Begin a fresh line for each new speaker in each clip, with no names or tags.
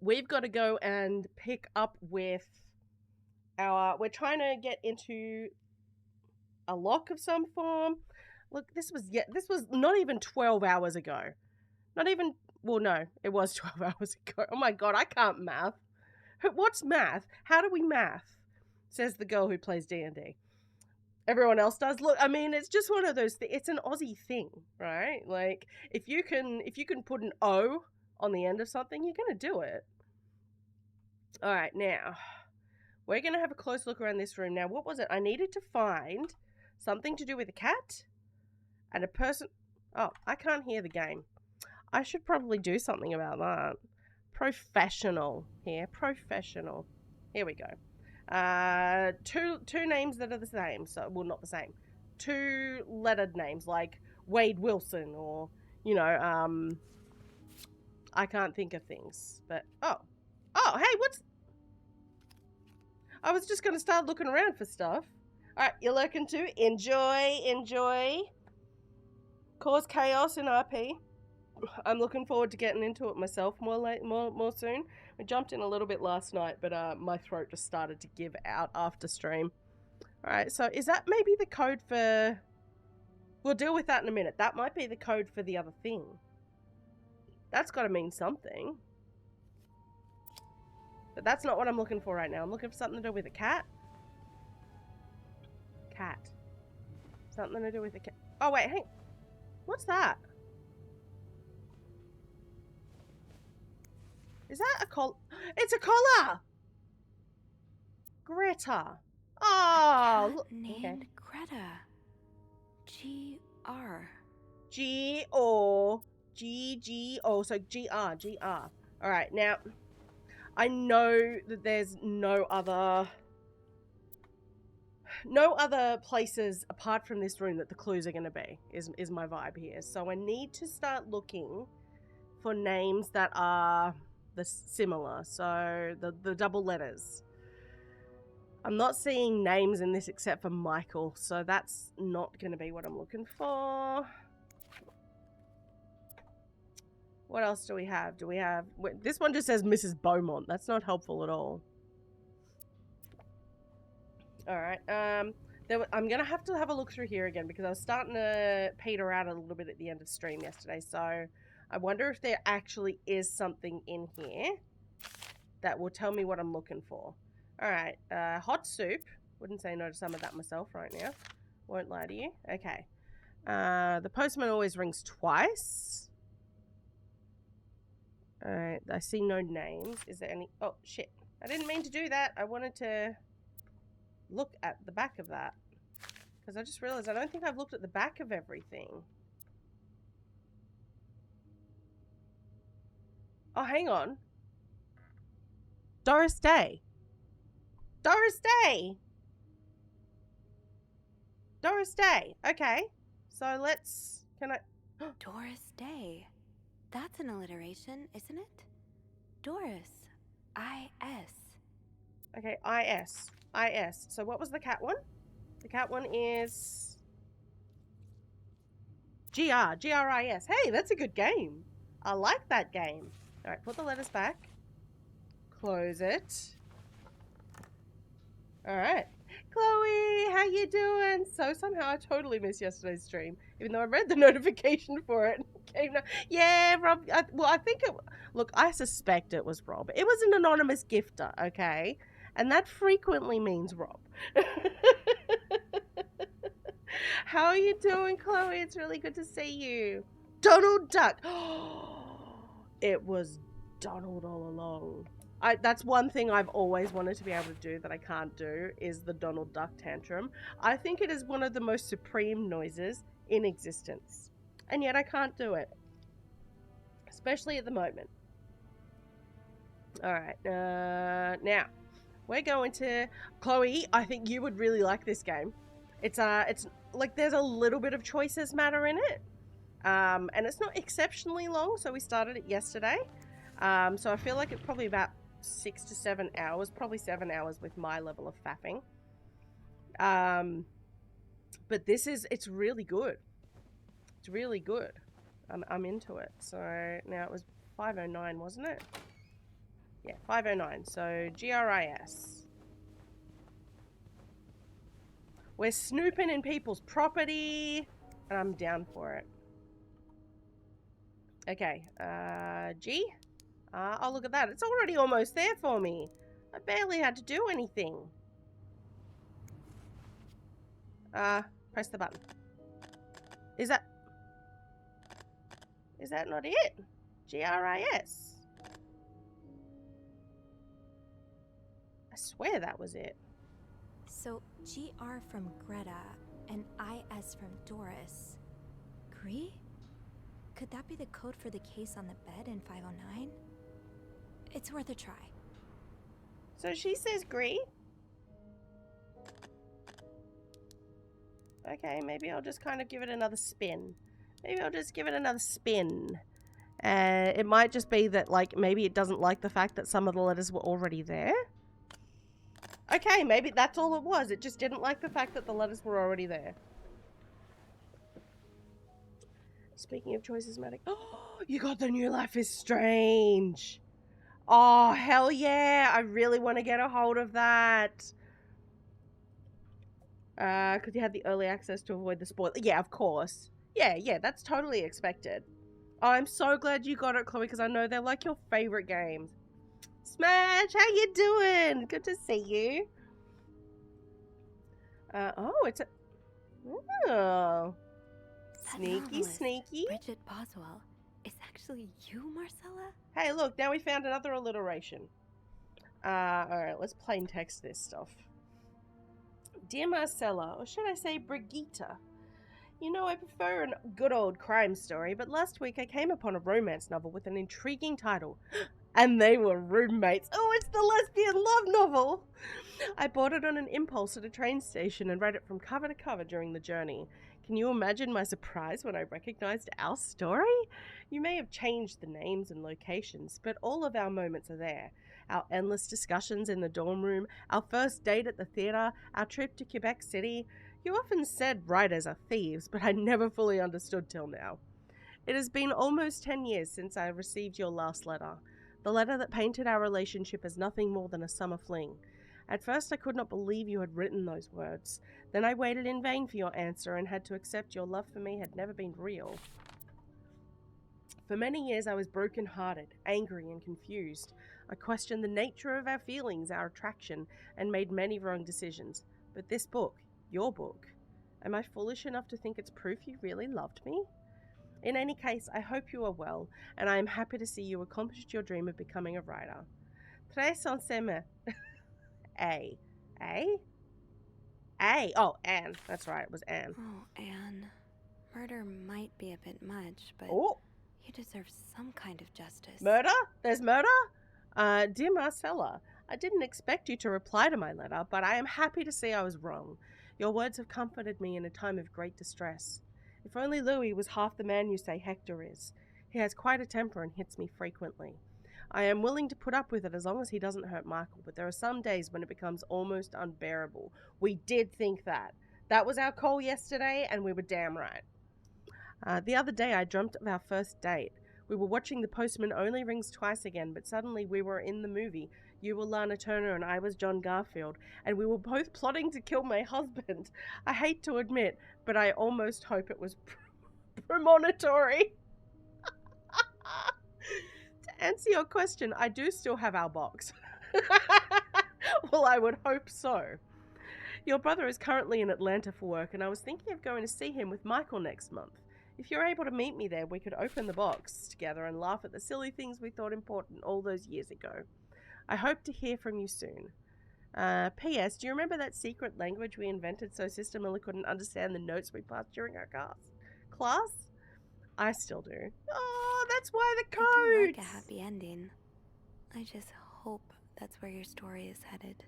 we've got to go and pick up with we're trying to get into a lock of some form. Look, this was not even 12 hours ago. Not even, well, no, it was 12 hours ago. Oh my God, I can't math. What's math? How do we math? Says the girl who plays D&D. Everyone else does. Look, I mean, it's just one of those things. It's an Aussie thing, right? Like, if you can put an O on the end of something, you're going to do it. All right, now, we're going to have a close look around this room. Now, what was it? I needed to find something to do with a cat and a person. Oh, I can't hear the game. I should probably do something about that. Professional here. Professional. Here we go. Two names that are the same. So, well, not the same. 2 lettered names like Wade Wilson or, you know, I can't think of things. But, oh, hey, what's... I was just going to start looking around for stuff. All right, you're lurking too. Enjoy. Cause chaos in RP. I'm looking forward to getting into it myself more soon. I jumped in a little bit last night, but my throat just started to give out after stream. All right, so is that maybe the code for... We'll deal with that in a minute. That might be the code for the other thing. That's got to mean something. But that's not what I'm looking for right now. I'm looking for something to do with a cat. Cat. Something to do with a cat. Oh, wait, hang... What's that? Is that a collar? It's a collar! Greta. Oh, look.
Named Greta. G-R.
G-O-G-G-O. So G-R, G-R. Alright, now, I know that there's no other places apart from this room that the clues are going to be, is my vibe here. So I need to start looking for names that are similar. So the double letters. I'm not seeing names in this except for Michael, so that's not going to be what I'm looking for. What else do we have? This one just says Mrs. Beaumont. That's not helpful at all. Alright, I'm going to have a look through here again because I was starting to peter out a little bit at the end of stream yesterday, so I wonder if there actually is something in here that will tell me what I'm looking for. Alright, hot soup. Wouldn't say no to some of that myself right now. Won't lie to you. Okay. The postman always rings twice. Alright, I see no names. Is there any... Oh, shit. I didn't mean to do that. I wanted to look at the back of that. Because I just realized I don't think I've looked at the back of everything. Oh, hang on. Doris Day. Doris Day! Doris Day. Okay. So let's... Can I...
Doris Day. That's an alliteration, isn't it? Doris. I-S.
Okay, I-S. I-S. So what was the cat one? The cat one is... G-R. G-R-I-S. Hey, that's a good game. I like that game. Alright, put the letters back. Close it. Alright. Chloe, how you doing? So somehow I totally missed yesterday's stream, even though I read the notification for it. Yeah, Rob. I think it... Look, I suspect it was Rob. It was an anonymous gifter, okay? And that frequently means Rob. How are you doing, Chloe? It's really good to see you. Donald Duck. It was Donald all along. That's one thing I've always wanted to be able to do that I can't do, is the Donald Duck tantrum. I think it is one of the most supreme noises in existence. And yet I can't do it. Especially at the moment. Alright, now, we're going to... Chloe, I think you would really like this game. It's like there's a little bit of choices matter in it. And it's not exceptionally long, so we started it yesterday. So I feel like it's probably about 6 to 7 hours, probably 7 hours with my level of faffing. But it's really good. It's really good. I'm into it. So now it was 5:09, wasn't it? 509. So GRIS. We're snooping in people's property, and I'm down for it. Okay, G? Oh, look at that. It's already almost there for me. I barely had to do anything. Press the button. Is that not it? GRIS. I swear that was it.
So GR from Greta and IS from Doris. Gree? Could that be the code for the case on the bed in 509? It's worth a try.
So she says Gree. Okay, maybe I'll just kind of give it another spin. It might just be that, like, maybe it doesn't like the fact that some of the letters were already there. Okay, maybe that's all it was. It just didn't like the fact that the letters were already there. Speaking of choices, Matic. Oh, you got the new Life is Strange. Oh, hell yeah. I really want to get a hold of that. Because you had the early access to avoid the spoiler. Yeah, of course. Yeah, that's totally expected. Oh, I'm so glad you got it, Chloe, because I know they're like your favorite games. Smash, how you doing? Good to see you. Oh, it's a... Oh. Sneaky.
Bridget Boswell. Is actually you, Marcella?
Hey, look, now we found another alliteration. Alright, let's plain text this stuff. Dear Marcella, or should I say Brigitte? You know, I prefer a good old crime story, but last week I came upon a romance novel with an intriguing title. And they were roommates. Oh, it's the lesbian love novel! I bought it on an impulse at a train station and read it from cover to cover during the journey. Can you imagine my surprise when I recognized our story? You may have changed the names and locations, but all of our moments are there. Our endless discussions in the dorm room, our first date at the theater, our trip to Quebec City. You often said writers are thieves, but I never fully understood till now. It has been almost 10 years since I received your last letter. The letter that painted our relationship as nothing more than a summer fling. At first I could not believe you had written those words. Then I waited in vain for your answer and had to accept your love for me had never been real. For many years I was broken-hearted, angry and confused. I questioned the nature of our feelings, our attraction, and made many wrong decisions. But this book, your book, am I foolish enough to think it's proof you really loved me? In any case, I hope you are well, and I am happy to see you accomplished your dream of becoming a writer. Très sincèrement. A. Oh, Anne. That's right, it was Anne.
Oh, Anne. Murder might be a bit much, but you deserve some kind of justice.
Murder? There's murder? Dear Marcella, I didn't expect you to reply to my letter, but I am happy to see I was wrong. Your words have comforted me in a time of great distress. If only Louis was half the man you say Hector is. He has quite a temper and hits me frequently. I am willing to put up with it as long as he doesn't hurt Michael, but there are some days when it becomes almost unbearable. We did think that. That was our call yesterday, and we were damn right. The other day I dreamt of our first date. We were watching The Postman Only Rings Twice again, but suddenly we were in the movie. You were Lana Turner and I was John Garfield, and we were both plotting to kill my husband. I hate to admit, but I almost hope it was premonitory. To answer your question, I do still have our box. Well, I would hope so. Your brother is currently in Atlanta for work, and I was thinking of going to see him with Michael next month. If you're able to meet me there, we could open the box together and laugh at the silly things we thought important all those years ago. I hope to hear from you soon. P.S. Do you remember that secret language we invented so Sister Miller couldn't understand the notes we passed during our class? I still do. Oh, that's why the codes!
I do like a happy ending. I just hope that's where your story is headed.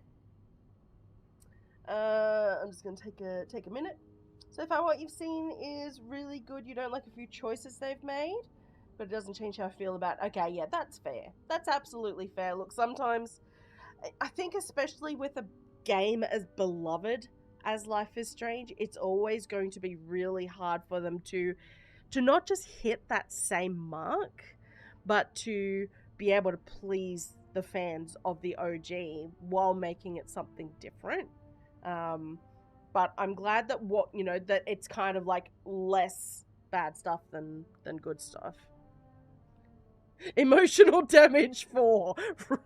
I'm just going to take a minute. So far what you've seen is really good. You don't like a few choices they've made, but it doesn't change how I feel about it. Okay, yeah, that's fair. That's absolutely fair. Look, sometimes, I think especially with a game as beloved as Life is Strange, it's always going to be really hard for them to not just hit that same mark, but to be able to please the fans of the OG while making it something different. But I'm glad that that it's kind of like less bad stuff than good stuff. Emotional damage 4,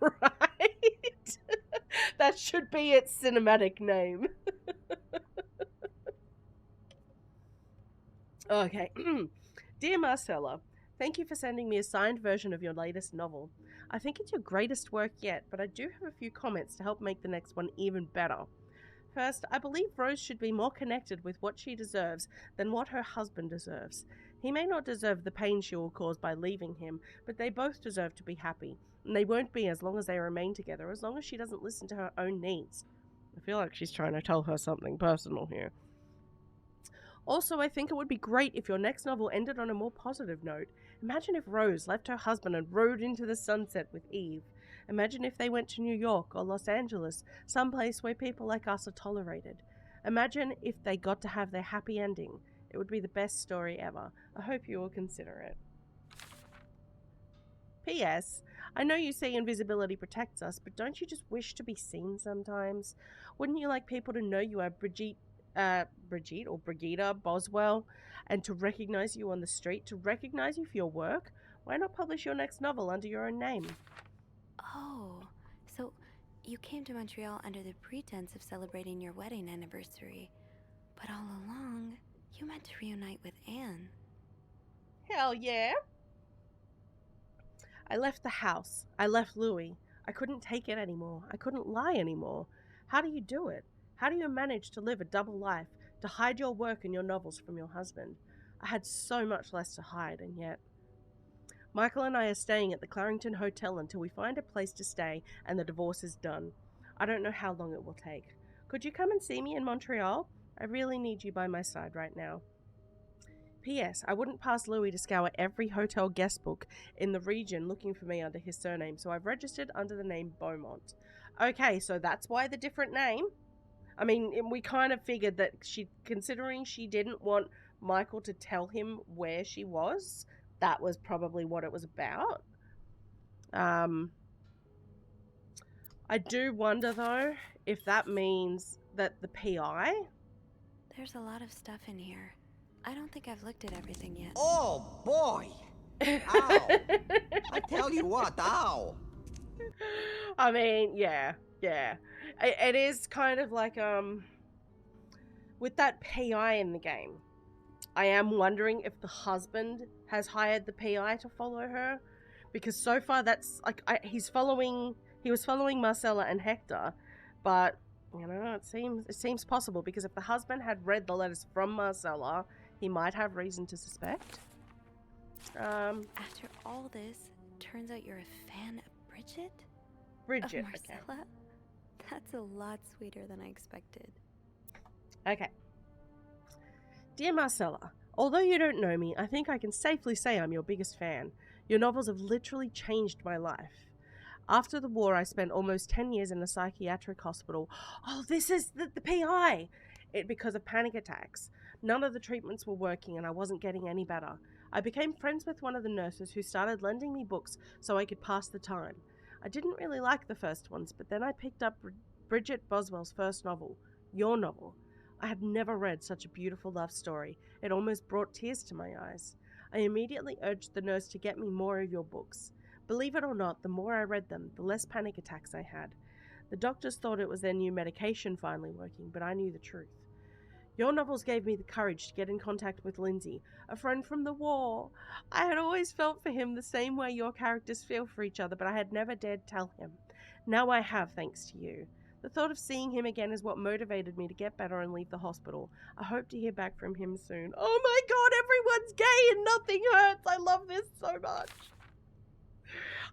right? That should be its cinematic name. Okay. Dear Marcella, thank you for sending me a signed version of your latest novel. I think it's your greatest work yet, but I do have a few comments to help make the next one even better. First, I believe Rose should be more connected with what she deserves than what her husband deserves. He may not deserve the pain she will cause by leaving him, but they both deserve to be happy, and they won't be as long as they remain together, as long as she doesn't listen to her own needs. I feel like she's trying to tell her something personal here. Also, I think it would be great if your next novel ended on a more positive note. Imagine if Rose left her husband and rode into the sunset with Eve. Imagine if they went to New York or Los Angeles, someplace where people like us are tolerated. Imagine if they got to have their happy ending. It would be the best story ever. I hope you will consider it. P.S. I know you say invisibility protects us, but don't you just wish to be seen sometimes? Wouldn't you like people to know you are Brigitte or Brigida Boswell, and to recognize you on the street, to recognize you for your work? Why not publish your next novel under your own name?
Oh, so you came to Montreal under the pretense of celebrating your wedding anniversary, but all along, you meant to reunite with Anne.
Hell yeah. I left the house. I left Louis. I couldn't take it anymore. I couldn't lie anymore. How do you do it? How do you manage to live a double life, to hide your work and your novels from your husband? I had so much less to hide, and yet... Michael and I are staying at the Clarington Hotel until we find a place to stay and the divorce is done. I don't know how long it will take. Could you come and see me in Montreal? I really need you by my side right now. P.S. I wouldn't pass Louis to scour every hotel guest book in the region looking for me under his surname, so I've registered under the name Beaumont. Okay, so that's why the different name. I mean, we kind of figured that considering she didn't want Michael to tell him where she was, that was probably what it was about. I do wonder, though, if that means that the PI...
There's a lot of stuff in here. I don't think I've looked at everything yet.
Oh, boy! Ow! I tell you what, ow!
I mean, yeah. It is kind of like, with that PI in the game, I am wondering if the husband has hired the PI to follow her, because so far that's, like, he was following Marcella and Hector, but, it seems possible, because if the husband had read the letters from Marcella, he might have reason to suspect.
After all this, turns out you're a fan of Bridget?
Bridget,
of Marcella? Okay. That's a lot sweeter than I expected.
Okay. Dear Marcella, although you don't know me, I think I can safely say I'm your biggest fan. Your novels have literally changed my life. After the war, I spent almost 10 years in a psychiatric hospital. Oh, this is the PI! Because of panic attacks. None of the treatments were working and I wasn't getting any better. I became friends with one of the nurses who started lending me books so I could pass the time. I didn't really like the first ones, but then I picked up Bridget Boswell's first novel, your novel. I had never read such a beautiful love story. It almost brought tears to my eyes. I immediately urged the nurse to get me more of your books. Believe it or not, the more I read them, the less panic attacks I had. The doctors thought it was their new medication finally working, but I knew the truth. Your novels gave me the courage to get in contact with Lindsay, a friend from the war. I had always felt for him the same way your characters feel for each other, but I had never dared tell him. Now I have, thanks to you. The thought of seeing him again is what motivated me to get better and leave the hospital. I hope to hear back from him soon. Oh my god, everyone's gay and nothing hurts. I love this so much.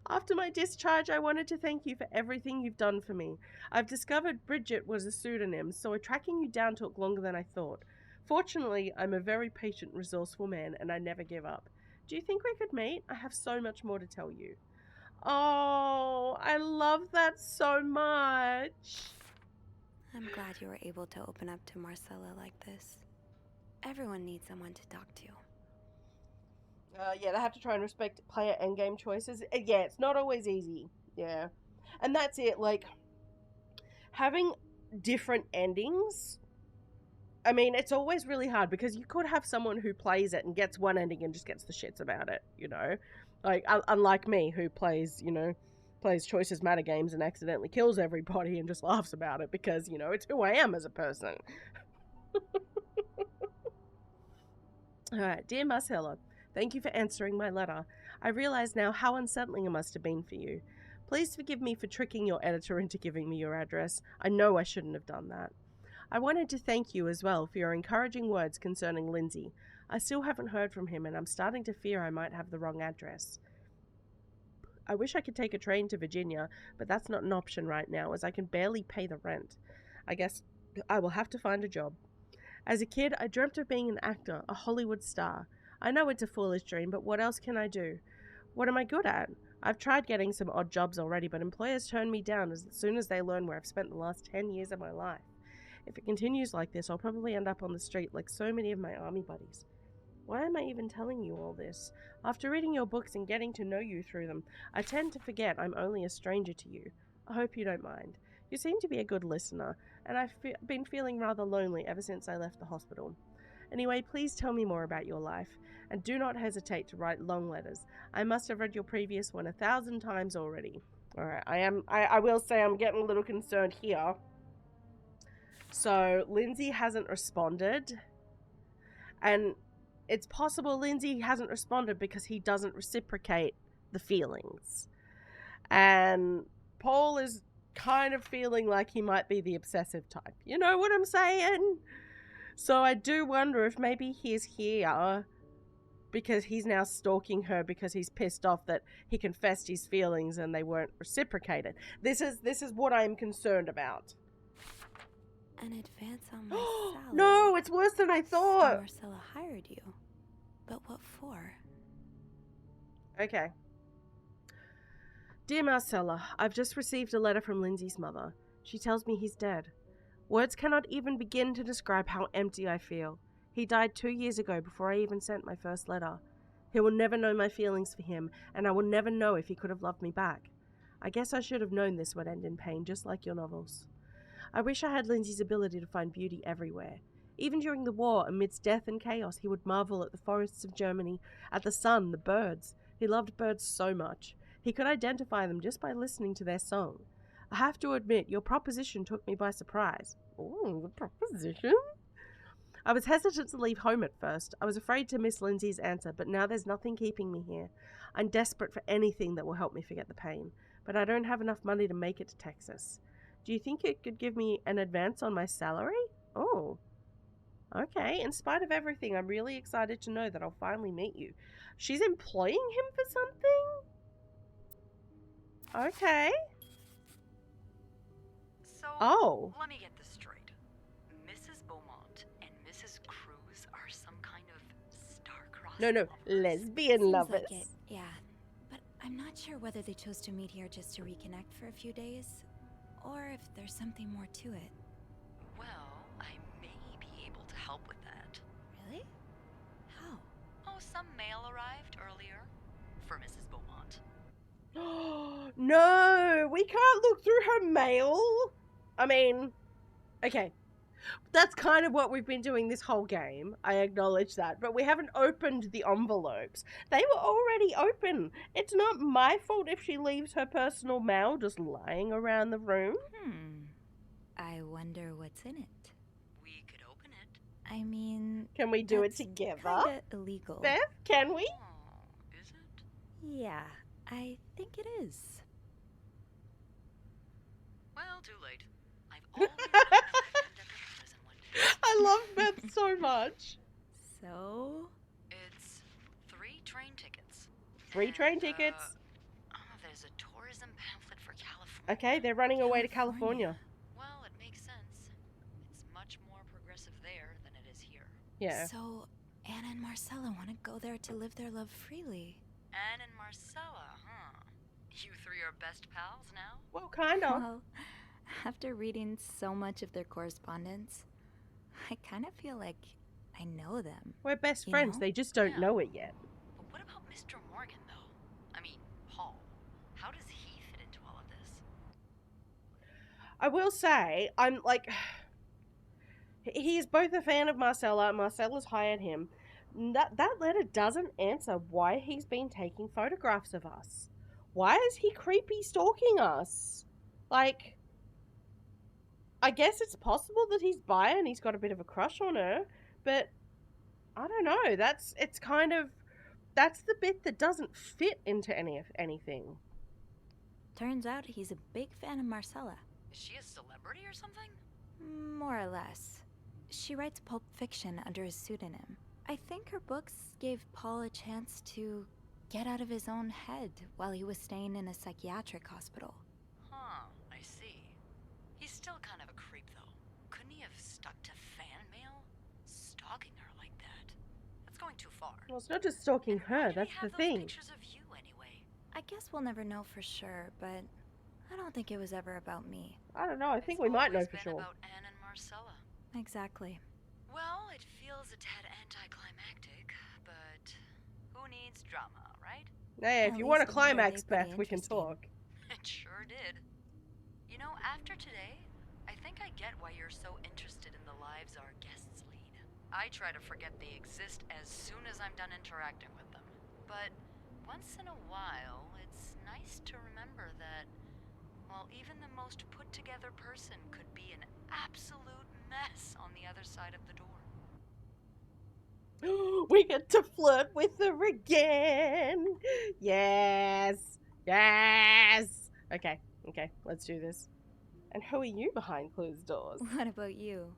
After my discharge, I wanted to thank you for everything you've done for me. I've discovered Bridget was a pseudonym, so tracking you down took longer than I thought. Fortunately, I'm a very patient, resourceful man, and I never give up. Do you think we could meet? I have so much more to tell you. Oh, I love that so much.
I'm glad you were able to open up to Marcella like this. Everyone needs someone to talk to.
Yeah, they have to try and respect player endgame choices. Yeah, it's not always easy. Yeah. And that's it. Like, having different endings, I mean, it's always really hard because you could have someone who plays it and gets one ending and just gets the shits about it, you know? Like, unlike me, who plays, plays Choices Matter games and accidentally kills everybody and just laughs about it because, it's who I am as a person. Alright, dear Marcella, thank you for answering my letter. I realize now how unsettling it must have been for you. Please forgive me for tricking your editor into giving me your address. I know I shouldn't have done that. I wanted to thank you as well for your encouraging words concerning Lindsay. I still haven't heard from him and I'm starting to fear I might have the wrong address. I wish I could take a train to Virginia, but that's not an option right now as I can barely pay the rent. I guess I will have to find a job. As a kid, I dreamt of being an actor, a Hollywood star. I know it's a foolish dream, but what else can I do? What am I good at? I've tried getting some odd jobs already, but employers turn me down as soon as they learn where I've spent the last 10 years of my life. If it continues like this, I'll probably end up on the street like so many of my army buddies. Why am I even telling you all this? After reading your books and getting to know you through them, I tend to forget I'm only a stranger to you. I hope you don't mind. You seem to be a good listener, and I've been feeling rather lonely ever since I left the hospital. Anyway, please tell me more about your life, and do not hesitate to write long letters. I must have read your previous one 1,000 times already. Alright, I will say I'm getting a little concerned here. So, Lindsay hasn't responded, and it's possible Lindsay hasn't responded because he doesn't reciprocate the feelings. And Paul is kind of feeling like he might be the obsessive type. You know what I'm saying? So I do wonder if maybe he's here because he's now stalking her because he's pissed off that he confessed his feelings and they weren't reciprocated. This is what I'm concerned about.
An advance on my salary.
No, it's worse than I thought.
So Marcella hired you. But what for?
Okay. Dear Marcella, I've just received a letter from Lindsay's mother. She tells me he's dead. Words cannot even begin to describe how empty I feel. He died 2 years ago before I even sent my first letter. He will never know my feelings for him, and I will never know if he could have loved me back. I guess I should have known this would end in pain, just like your novels. I wish I had Lindsay's ability to find beauty everywhere. Even during the war, amidst death and chaos, he would marvel at the forests of Germany, at the sun, the birds. He loved birds so much. He could identify them just by listening to their song. I have to admit, your proposition took me by surprise. Oh, the proposition? I was hesitant to leave home at first. I was afraid to miss Lindsay's answer, but now there's nothing keeping me here. I'm desperate for anything that will help me forget the pain, but I don't have enough money to make it to Texas. Do you think you could give me an advance on my salary? Oh. Okay, in spite of everything, I'm really excited to know that I'll finally meet you. She's employing him for something? Okay.
So,
Oh.
let me get this straight. Mrs. Beaumont and Mrs. Cruz are some kind of star-crossed
No,
lovers.
lesbian
Seems
lovers.
like it, yeah. But I'm not sure whether they chose to meet here just to reconnect for a few days, or if there's something more to it.
Well, I may be able to help with that.
Really? How?
Oh, some mail arrived earlier for Mrs. Beaumont.
No, we can't look through her mail. I mean, okay. That's kind of what we've been doing this whole game. I acknowledge that. But we haven't opened the envelopes. They were already open. It's not my fault if she leaves her personal mail just lying around the room.
I wonder what's in it.
We could open it.
I mean,
Can we do it
that's
together?
kinda illegal.
Beth, can we?
Oh, is it?
Yeah, I think it is.
Well, too late. I've always been a friend at the prison one day.
I love Beth so much.
So?
It's 3 train tickets.
3 train
And,
tickets.
There's a tourism pamphlet for California.
Okay, they're running away to California.
Well, it makes sense. It's much more progressive there than it is here.
Yeah.
So, Anna and Marcella want to go there to live their love freely.
Anne and Marcella, huh? You 3 are best pals now?
Well, kind of.
Well, after reading so much of their correspondence, I kind of feel like I know them.
We're best
You
friends.
know?
They just don't
Yeah.
know it yet.
But what about Mr. Morgan, though? I mean, Paul. How does he fit into all of this?
I will say, I'm like, he is both a fan of Marcella. Marcella's hired him. That letter doesn't answer why he's been taking photographs of us. Why is he creepy stalking us? Like, I guess it's possible that he's bi and he's got a bit of a crush on her, but I don't know. That's the bit that doesn't fit into anything.
Turns out he's a big fan of Marcella.
Is she a celebrity or something?
More or less. She writes pulp fiction under a pseudonym. I think her books gave Paul a chance to get out of his own head while he was staying in a psychiatric hospital.
Huh, I see. He's still kind of a creep, though. Couldn't he have stuck to fan mail? Stalking her like that. That's going too far.
Well, it's not just stalking
And why
her,
do they
that's the
have those
thing.
pictures of you anyway?
I guess we'll never know for sure, but I don't think it was ever about me.
I don't know, I think
It's
we might know
always
for
been
sure.
about Anne and Marcella.
Exactly.
Well, it feels a tad anticlimactic, but who needs drama, right?
Hey, if
At
you want a
least in a way
climax,
pretty
Beth, we can
interesting.
talk.
It sure did. You know, after today, I think I get why you're so interested in the lives our guests lead. I try to forget they exist as soon as I'm done interacting with them. But once in a while, it's nice to remember that, well, even the most put-together person could be an absolute mess on the other side of the door.
We get to flirt with her again. Yes. Yes. Okay, let's do this. And who are you behind closed doors?
What about you?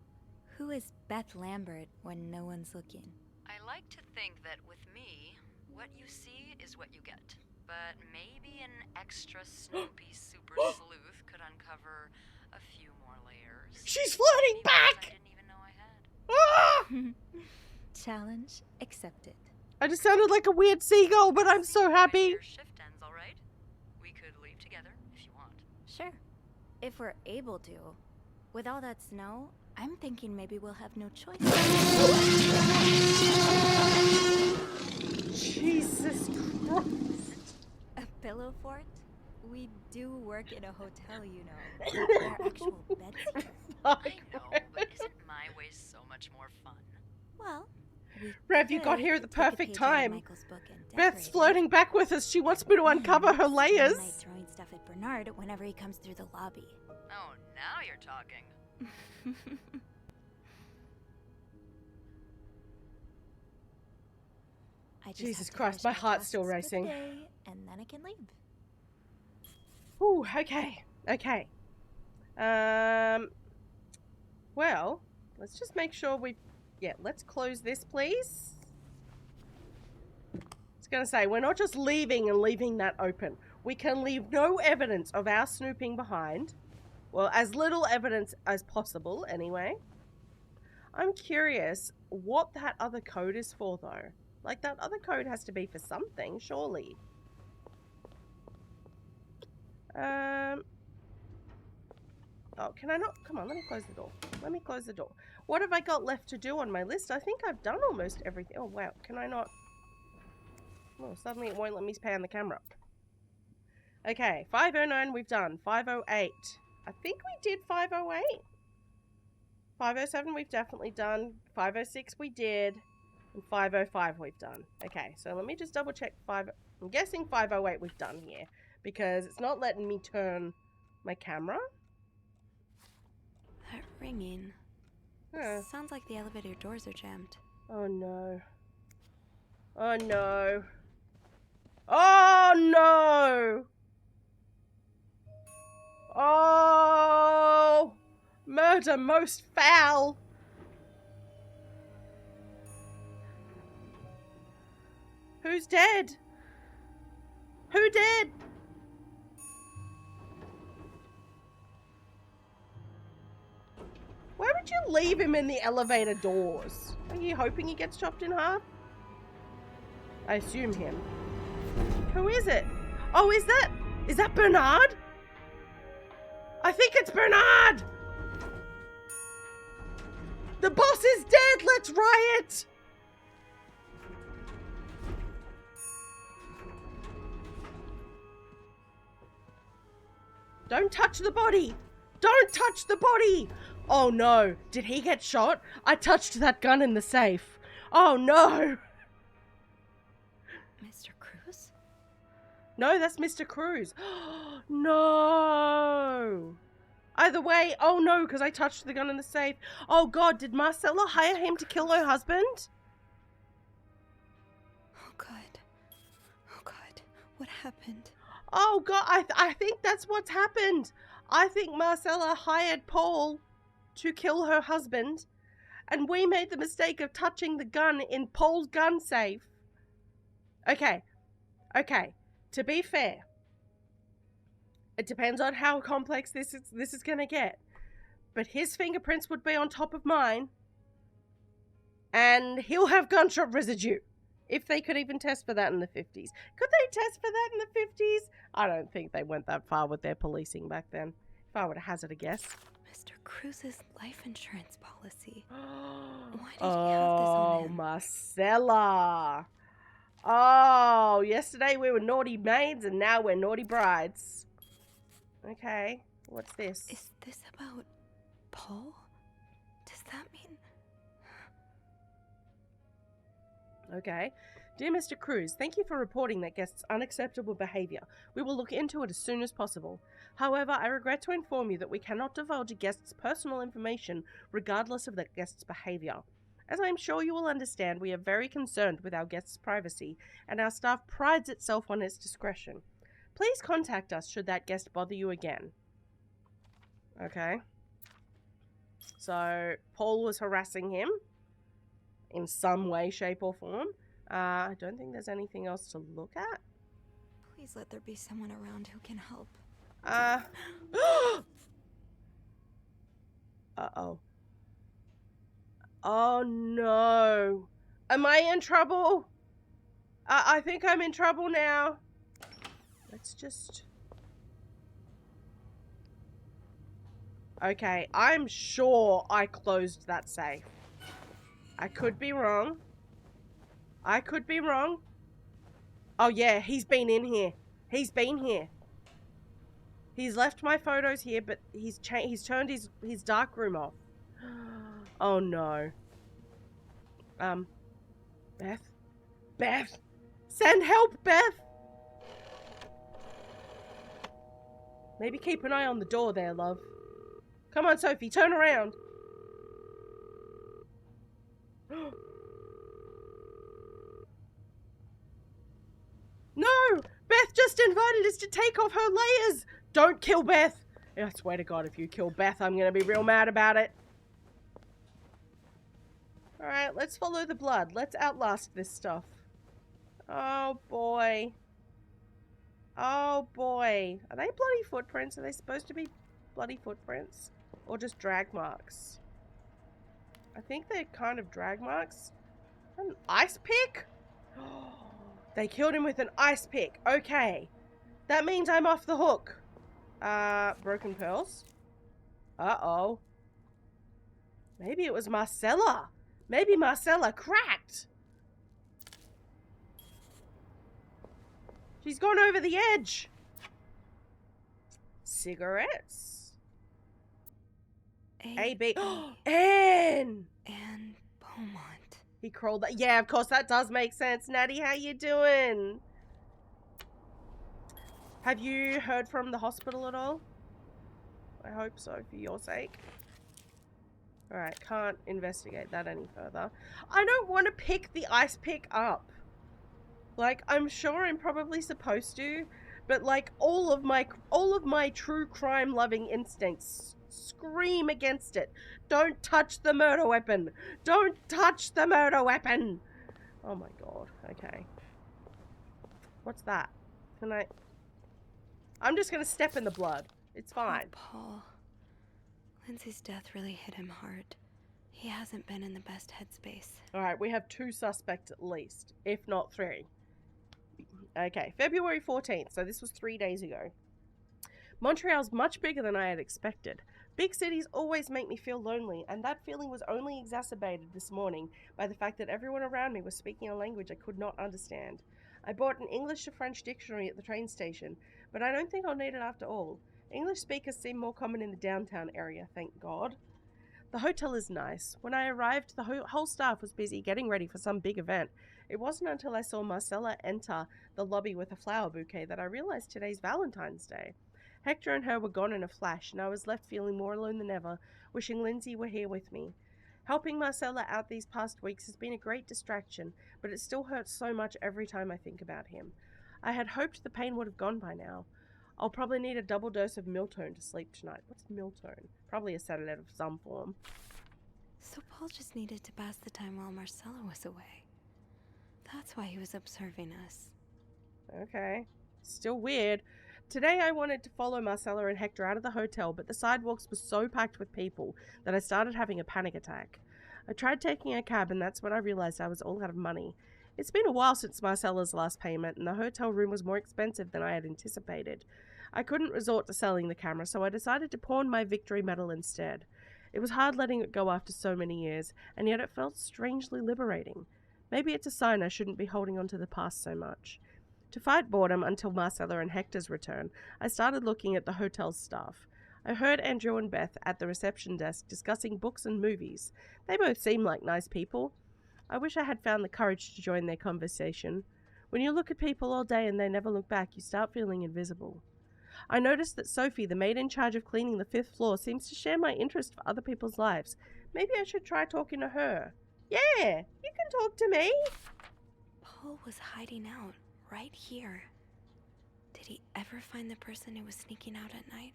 Who is Beth Lambert when no one's looking?
I like to think that with me, what you see is what you get. But maybe an extra snoopy super sleuth could uncover a few more layers.
She's flirting
Maybe ones I
back!
didn't even know I had.
Ah!
Challenge accepted.
I just sounded like a weird seagull, but I'm so happy.
Your shift ends, all right? We could leave together if you want.
Sure. If we're able to. With all that snow, I'm thinking maybe we'll have no choice.
Jesus Christ.
A pillow fort? We do work in a hotel, you know. There are actual beds here.
I know, but isn't my way so much more fun?
Well, we
Rev, you got
could
here at the
take a
perfect
page out of
time.
Michael's book and
Beth's
decorate it.
floating back with us. She wants me to uncover her
Spend the
layers.
night throwing stuff at Bernard whenever he comes through the lobby.
Oh, now you're talking.
I just
Jesus
have to
Christ,
finish
my heart's still
tasks for the
racing.
day, and then I can leave.
Ooh, okay. Well, let's just make sure let's close this, please. I was gonna say, we're not just leaving and leaving that open. We can leave no evidence of our snooping behind. Well, as little evidence as possible, anyway. I'm curious what that other code is for, though. Like, that other code has to be for something, surely. Oh, can I not? Come on, let me close the door. Let me close the door. What have I got left to do on my list? I think I've done almost everything. Oh, wow. Can I not? Oh, suddenly it won't let me pan the camera. Okay, 509 we've done. 508. I think we did 508. 507 we've definitely done. 506 we did. And 505 we've done. Okay, so let me just double check 5... I'm guessing 508 we've done here. Because it's not letting me turn my camera.
That ringing.
Huh.
Sounds like the elevator doors are jammed.
Oh no. Oh no. Oh no! Oh! Murder most foul! Who's dead? Who did? Why would you leave him in the elevator doors? Are you hoping he gets chopped in half? I assume him. Who is it? Oh, is that Bernard? I think it's Bernard! The boss is dead! Let's riot! Don't touch the body! Don't touch the body! Oh no, did he get shot? I touched that gun in the safe. Oh no!
Mr. Cruz?
No, that's Mr. Cruz. No! Either way, oh no, because I touched the gun in the safe. Oh god, did Marcella hire him to kill her husband?
Oh god. Oh god. What happened?
Oh god, I think that's what's happened. I think Marcella hired Paul to kill her husband, and we made the mistake of touching the gun in Paul's gun safe. Okay, to be fair, it depends on how complex this is gonna get. But his fingerprints would be on top of mine, and he'll have gunshot residue. If they could even test for that in the 50s. Could they test for that in the 50s? I don't think they went that far with their policing back then, if I were to hazard a guess.
Mr. Cruz's life insurance policy. Why did
Oh,
he have this on him?
Marcella. Oh, yesterday we were naughty maids and now we're naughty brides. Okay, what's this?
Is this about Paul? Does that mean...
Okay. Dear Mr. Cruz, thank you for reporting that guest's unacceptable behavior. We will look into it as soon as possible. However, I regret to inform you that we cannot divulge a guest's personal information regardless of that guest's behavior. As I am sure you will understand, we are very concerned with our guest's privacy, and our staff prides itself on its discretion. Please contact us should that guest bother you again. Okay. So, Paul was harassing him in some way, shape, or form. I don't think there's anything else to look at.
Please let there be someone around who can help.
Uh-oh. Oh, no. Am I in trouble? I think I'm in trouble now. Let's just... Okay, I'm sure I closed that safe. I could be wrong. Oh yeah, he's been in here. He's been here. He's left my photos here, but he's turned his dark room off. Oh no. Beth, send help, Beth. Maybe keep an eye on the door there, love. Come on, Sophie, turn around. No! Beth just invited us to take off her layers! Don't kill Beth! I swear to God, if you kill Beth, I'm gonna be real mad about it. Alright, let's follow the blood. Let's outlast this stuff. Oh, boy. Oh, boy. Are they bloody footprints? Are they supposed to be bloody footprints? Or just drag marks? I think they're kind of drag marks. An ice pick? They killed him with an ice pick. Okay. That means I'm off the hook. Broken pearls. Uh-oh. Maybe it was Marcella. Maybe Marcella cracked. She's gone over the edge. Cigarettes. A-B. Anne!
Anne Beaumont.
He crawled that. Yeah, of course, that does make sense. Natty, how you doing? Have you heard from the hospital at all? I hope so, for your sake. Alright, can't investigate that any further. I don't want to pick the ice pick up. Like, I'm sure I'm probably supposed to, but like, all of my true crime loving instincts scream against it. Don't touch the murder weapon. Don't touch the murder weapon. Oh my god. Okay. What's that? Can I... I'm just gonna step in the blood. It's fine.
Oh, Paul. Lindsay's death really hit him hard. He hasn't been in the best headspace.
Alright, we have 2 suspects at least, if not 3. Okay, February 14th, so this was 3 days ago. Montreal's much bigger than I had expected. Big cities always make me feel lonely, and that feeling was only exacerbated this morning by the fact that everyone around me was speaking a language I could not understand. I bought an English to French dictionary at the train station, but I don't think I'll need it after all. English speakers seem more common in the downtown area, thank God. The hotel is nice. When I arrived, the whole staff was busy getting ready for some big event. It wasn't until I saw Marcella enter the lobby with a flower bouquet that I realized today's Valentine's Day. Hector and her were gone in a flash, and I was left feeling more alone than ever, wishing Lindsay were here with me. Helping Marcella out these past weeks has been a great distraction, but it still hurts so much every time I think about him. I had hoped the pain would have gone by now. I'll probably need a double dose of Miltone to sleep tonight. What's Miltone? Probably a sedative of some form.
So Paul just needed to pass the time while Marcella was away. That's why he was observing us.
Okay. Still weird. Today I wanted to follow Marcella and Hector out of the hotel, but the sidewalks were so packed with people that I started having a panic attack. I tried taking a cab, and that's when I realized I was all out of money. It's been a while since Marcella's last payment, and the hotel room was more expensive than I had anticipated. I couldn't resort to selling the camera, so I decided to pawn my victory medal instead. It was hard letting it go after so many years, and yet it felt strangely liberating. Maybe it's a sign I shouldn't be holding on to the past so much. To fight boredom until Marcella and Hector's return, I started looking at the hotel's staff. I heard Andrew and Beth at the reception desk discussing books and movies. They both seemed like nice people. I wish I had found the courage to join their conversation. When you look at people all day and they never look back, you start feeling invisible. I noticed that Sophie, the maid in charge of cleaning the 5th floor, seems to share my interest for other people's lives. Maybe I should try talking to her. Yeah, you can talk to me.
Paul was hiding out right here. Did he ever find the person who was sneaking out at night?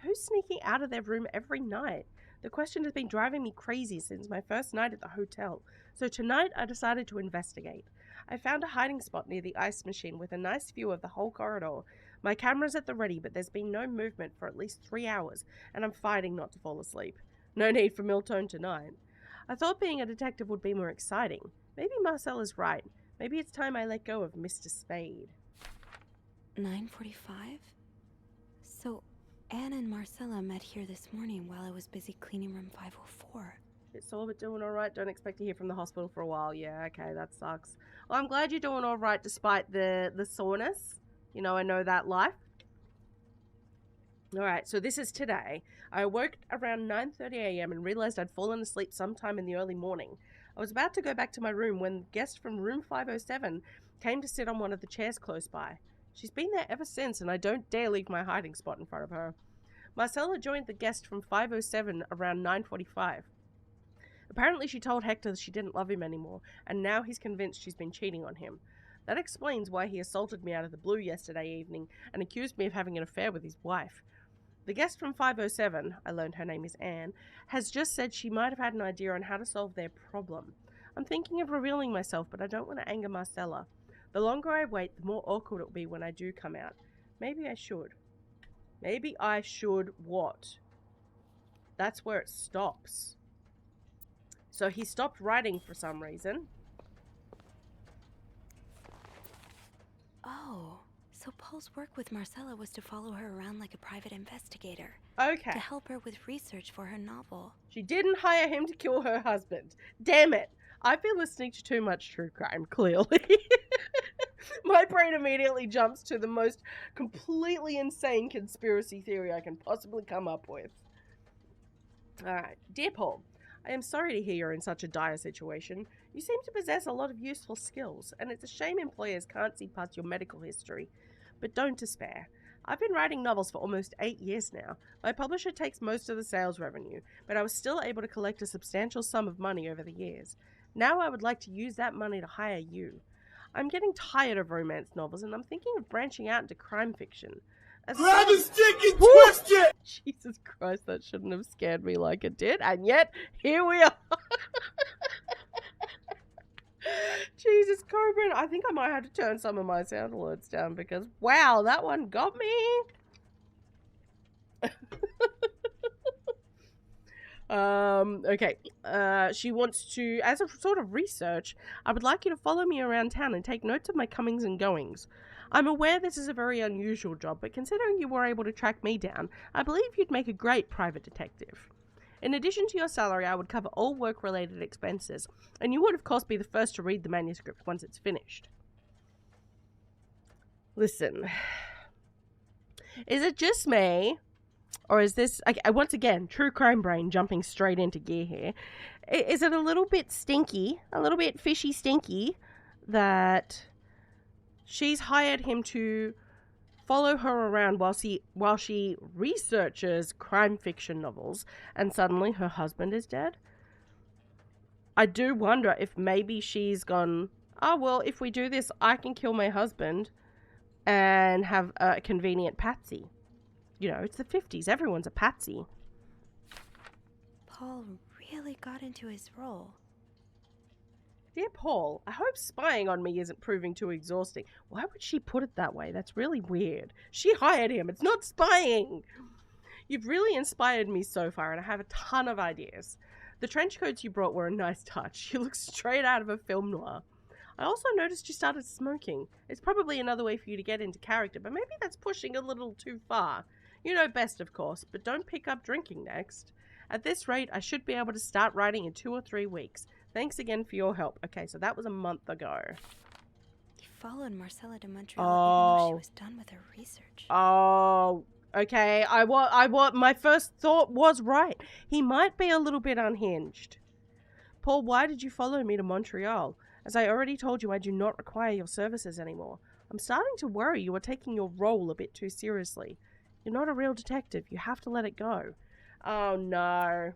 Who's sneaking out of their room every night? The question has been driving me crazy since my first night at the hotel. So tonight I decided to investigate. I found a hiding spot near the ice machine with a nice view of the whole corridor. My camera's at the ready, but there's been no movement for at least 3 hours, and I'm fighting not to fall asleep. No need for Miltone tonight. I thought being a detective would be more exciting. Maybe Marcella's right. Maybe it's time I let go of Mr. Spade.
9:45? So, Anne and Marcella met here this morning while I was busy cleaning room 504.
It's all but doing alright. Don't expect to hear from the hospital for a while. Yeah, okay, that sucks. Well, I'm glad you're doing alright despite the soreness. You know, I know that life. Alright, so this is today. I awoke around 9:30 a.m. and realized I'd fallen asleep sometime in the early morning. I was about to go back to my room when a guest from room 507 came to sit on one of the chairs close by. She's been there ever since, and I don't dare leave my hiding spot in front of her. Marcella joined the guest from 507 around 9:45. Apparently she told Hector that she didn't love him anymore, and now he's convinced she's been cheating on him. That explains why he assaulted me out of the blue yesterday evening and accused me of having an affair with his wife. The guest from 507, I learned her name is Anne, has just said she might have had an idea on how to solve their problem. I'm thinking of revealing myself, but I don't want to anger Marcella. The longer I wait, the more awkward it will be when I do come out. Maybe I should. Maybe I should what? That's where it stops. So he stopped writing for some reason.
Oh, so Paul's work with Marcella was to follow her around like a private investigator.
Okay.
To help her with research for her novel.
She didn't hire him to kill her husband. Damn it. I've been listening to too much true crime, clearly. My brain immediately jumps to the most completely insane conspiracy theory I can possibly come up with. Alright. Dear Paul, I am sorry to hear you're in such a dire situation. You seem to possess a lot of useful skills, and it's a shame employers can't see past your medical history. But don't despair. I've been writing novels for almost 8 years now. My publisher takes most of the sales revenue, but I was still able to collect a substantial sum of money over the years. Now I would like to use that money to hire you. I'm getting tired of romance novels, and I'm thinking of branching out into crime fiction.
Grab a stick and twist it!
Jesus Christ, that shouldn't have scared me like it did, and yet, here we are. Jesus, Coburn, I think I might have to turn some of my sound alerts down because, wow, that one got me. Okay. She wants to, as a sort of research, I would like you to follow me around town and take notes of my comings and goings. I'm aware this is a very unusual job, but considering you were able to track me down, I believe you'd make a great private detective. In addition to your salary, I would cover all work-related expenses, and you would, of course, be the first to read the manuscript once it's finished. Listen, Is it just me? Or is this, once again, true crime brain jumping straight into gear here. Is it a little bit stinky, a little bit fishy stinky, that she's hired him to follow her around while she researches crime fiction novels, and suddenly her husband is dead? I do wonder if maybe she's gone, oh, well, if we do this, I can kill my husband and have a convenient patsy. You know, it's the 50s. Everyone's a patsy.
Paul really got into his role.
Dear Paul, I hope spying on me isn't proving too exhausting. Why would she put it that way? That's really weird. She hired him. It's not spying. You've really inspired me so far, and I have a ton of ideas. The trench coats you brought were a nice touch. You look straight out of a film noir. I also noticed you started smoking. It's probably another way for you to get into character, but maybe that's pushing a little too far. You know best, of course, but don't pick up drinking next. At this rate, I should be able to start writing in 2 or 3 weeks. Thanks again for your help. Okay, so that was a month ago.
He followed Marcella to Montreal even though she was done with her research.
Oh, okay. My first thought was right. He might be a little bit unhinged. Paul, why did you follow me to Montreal? As I already told you, I do not require your services anymore. I'm starting to worry you are taking your role a bit too seriously. You're not a real detective. You have to let it go. Oh, no.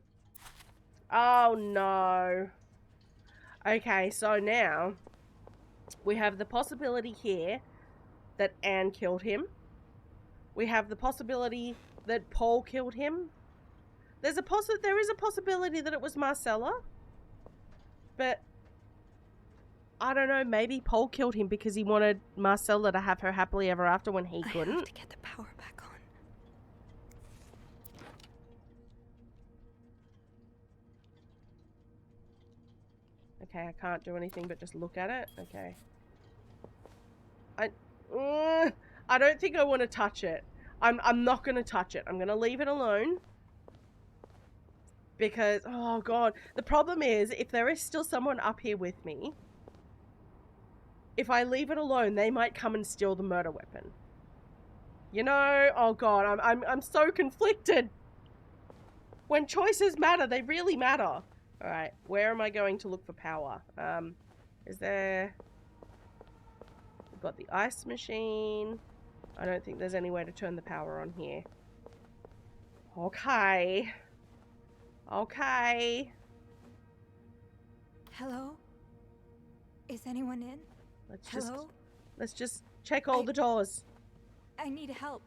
Oh, no. Okay, so now we have the possibility here that Anne killed him. We have the possibility that Paul killed him. There is a possibility that it was Marcella. But I don't know, maybe Paul killed him because he wanted Marcella to have her happily ever after when he couldn't.
I have to get the power back on.
Okay, I can't do anything but just look at it. Okay. I don't think I want to touch it. I'm not going to touch it. I'm going to leave it alone. Because, oh god, the problem is, if there is still someone up here with me, if I leave it alone, they might come and steal the murder weapon. You know, oh god, I'm so conflicted. When choices matter, they really matter. Alright, where am I going to look for power? Is there... We've got the ice machine. I don't think there's any way to turn the power on here. Okay. Okay.
Hello? Is anyone in?
Let's just check all the doors.
I need help.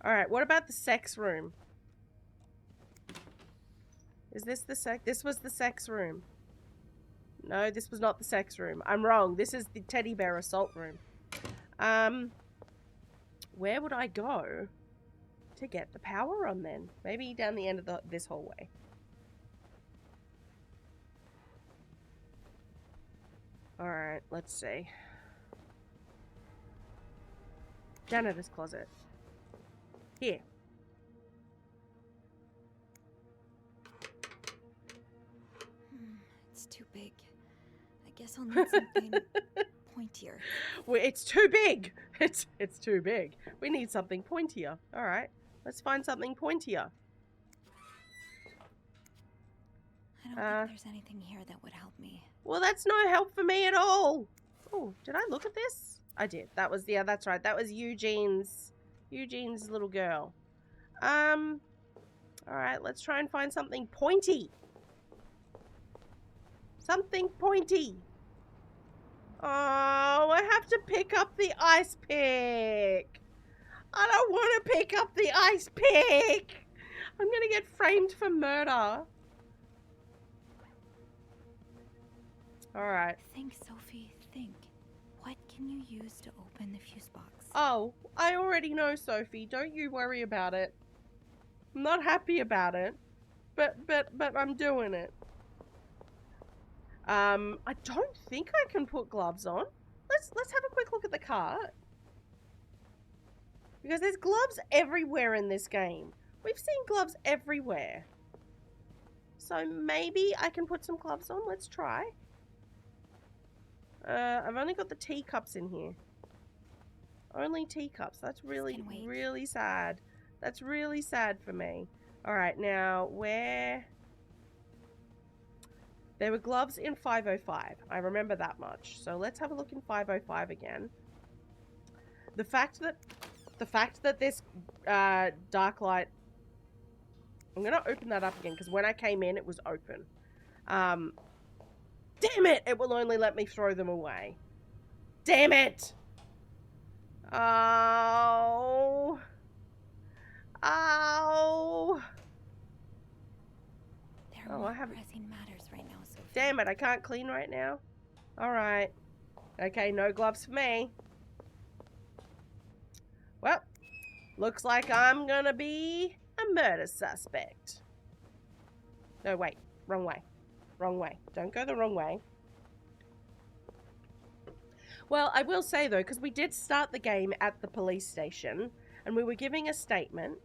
Alright, what about the sex room? Is this the this was the sex room. No, this was not the sex room. I'm wrong. This is the teddy bear assault room. Where would I go to get the power on then? Maybe down the end of this hallway. Alright, let's see. Janitor's closet. Here.
It's too big. I guess I'll need something pointier.
Well, it's too big. It's too big. We need something pointier. Alright, let's find something pointier.
I don't think there's anything here that would help me.
Well, that's no help for me at all. Oh, did I look at this? I did. That was, yeah, that's right. That was Eugene's little girl. Alright, let's try and find something pointy. Something pointy. Oh, I have to pick up the ice pick. I don't want to pick up the ice pick. I'm going to get framed for murder. Alright.
Think, Sophie, think. What can you use to open the fuse box?
Oh, I already know, Sophie. Don't you worry about it. I'm not happy about it. But I'm doing it. I don't think I can put gloves on. Let's have a quick look at the cart. Because there's gloves everywhere in this game. We've seen gloves everywhere. So maybe I can put some gloves on. Let's try. I've only got the teacups in here. Only teacups. That's really,
can wait.
really sad. That's really sad for me. Alright, now, where... There were gloves in 505. I remember that much. So let's have a look in 505 again. The fact that this dark light... I'm going to open that up again, because when I came in, it was open. Damn it! It will only let me throw them away. Damn it! Oh. Oh.
There
Oh,
are
I haven't...
pressing matters right now, Sophie.
Damn it, I can't clean right now. Alright. Okay, no gloves for me. Well, looks like I'm gonna be a murder suspect. No, wait. Wrong way. Wrong way. Don't go the wrong way. Well, I will say, though, because we did start the game at the police station, and we were giving a statement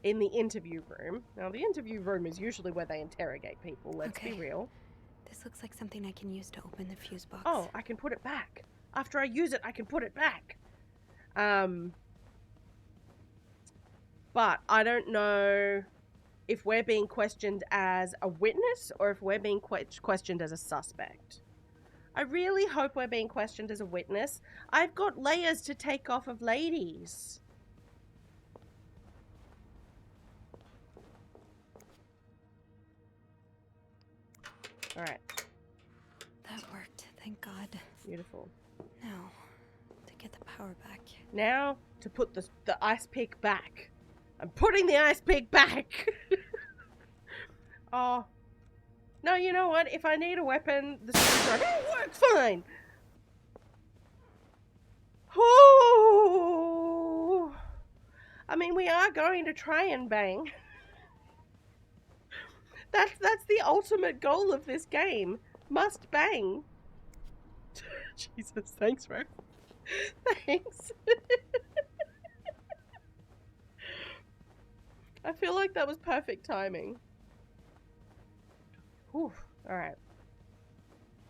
in the interview room. Now, the interview room is usually where they interrogate people, let's be real.
This looks like something I can use to open the fuse box.
Oh, I can put it back. After I use it, I can put it back. But I don't know if we're being questioned as a witness or if we're being questioned as a suspect. I really hope we're being questioned as a witness. I've got layers to take off of ladies. Alright.
That worked, thank God.
Beautiful.
Now, to get the power back.
Now, to put the ice pick back. I'm putting the ice pick back! Oh. No, you know what? If I need a weapon, the screwdriver will work fine! Oh. I mean, we are going to try and bang. That's the ultimate goal of this game. Must bang. Jesus, thanks, bro. Thanks. I feel like that was perfect timing. Whew. Alright.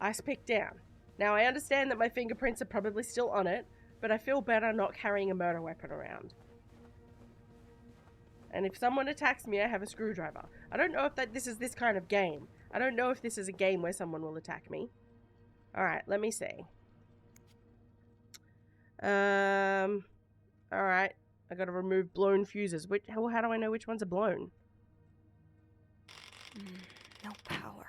Ice pick down. Now, I understand that my fingerprints are probably still on it, but I feel better not carrying a murder weapon around. And if someone attacks me, I have a screwdriver. I don't know if this is this kind of game. I don't know if this is a game where someone will attack me. Alright, let me see. Alright. I gotta remove blown fuses. How do I know which ones are blown?
No power.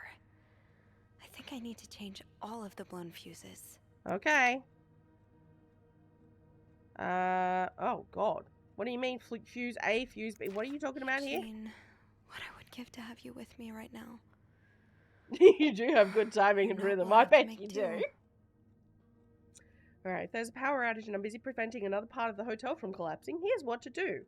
I think I need to change all of the blown fuses.
Okay. Oh god. What do you mean fuse A, fuse B? What are you talking about here?
Jean, what I would give to have you with me right now.
You do have good timing and
You know
rhythm.
we'll
I
have to
bet
make
you
do.
do. Alright, if there's a power outage and I'm busy preventing another part of the hotel from collapsing, here's what to do.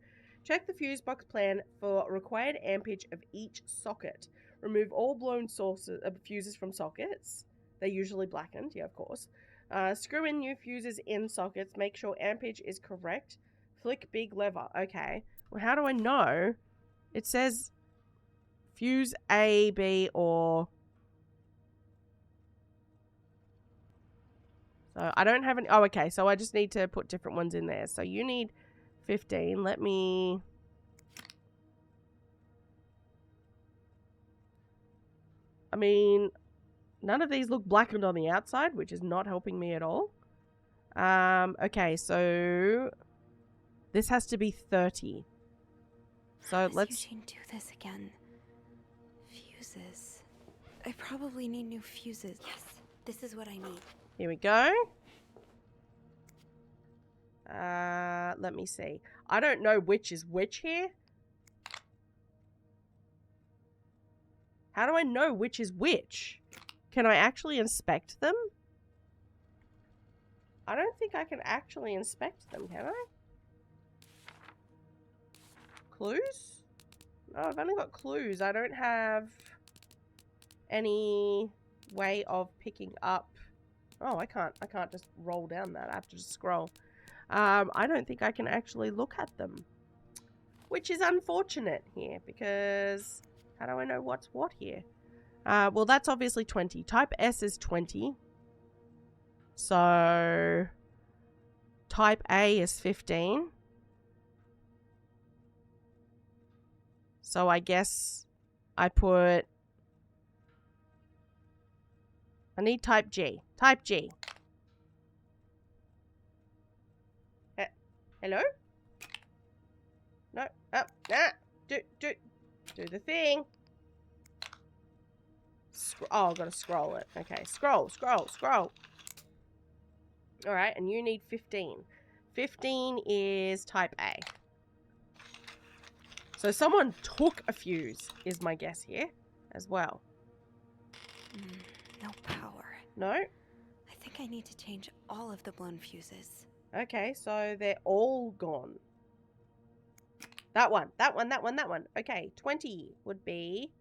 Check the fuse box plan for required ampage of each socket. Remove all blown fuses from sockets. They're usually blackened, yeah, of course. Screw in new fuses in sockets. Make sure ampage is correct. Flick big lever. Okay. Well, how do I know? It says fuse A, B, or... So I don't have any... Oh, okay. So I just need to put different ones in there. So you need 15. Let me... I mean, none of these look blackened on the outside, which is not helping me at all. Okay, so this has to be 30. So
How does
let's...
Eugene do this again? Fuses. I probably need new fuses. Yes, this is what I need.
Here we go. Let me see. I don't know which is which here. How do I know which is which? Can I actually inspect them? I don't think I can actually inspect them, can I? Clues? No, I've only got clues. I don't have any way of picking up... Oh, I can't just roll down that. I have to just scroll. I don't think I can actually look at them. Which is unfortunate here, because... How do I know what's what here? Well, that's obviously 20. Type S is 20. So... Type A is 15. So I guess I need type G. Type G. Hello? No. Oh, nah. Do the thing. Oh, I've got to scroll it. Okay, scroll. Alright, and you need 15. 15 is type A. So someone took a fuse, is my guess here, as well.
No power.
No?
I think I need to change all of the blown fuses.
Okay, so they're all gone. That one. Okay, 20 would be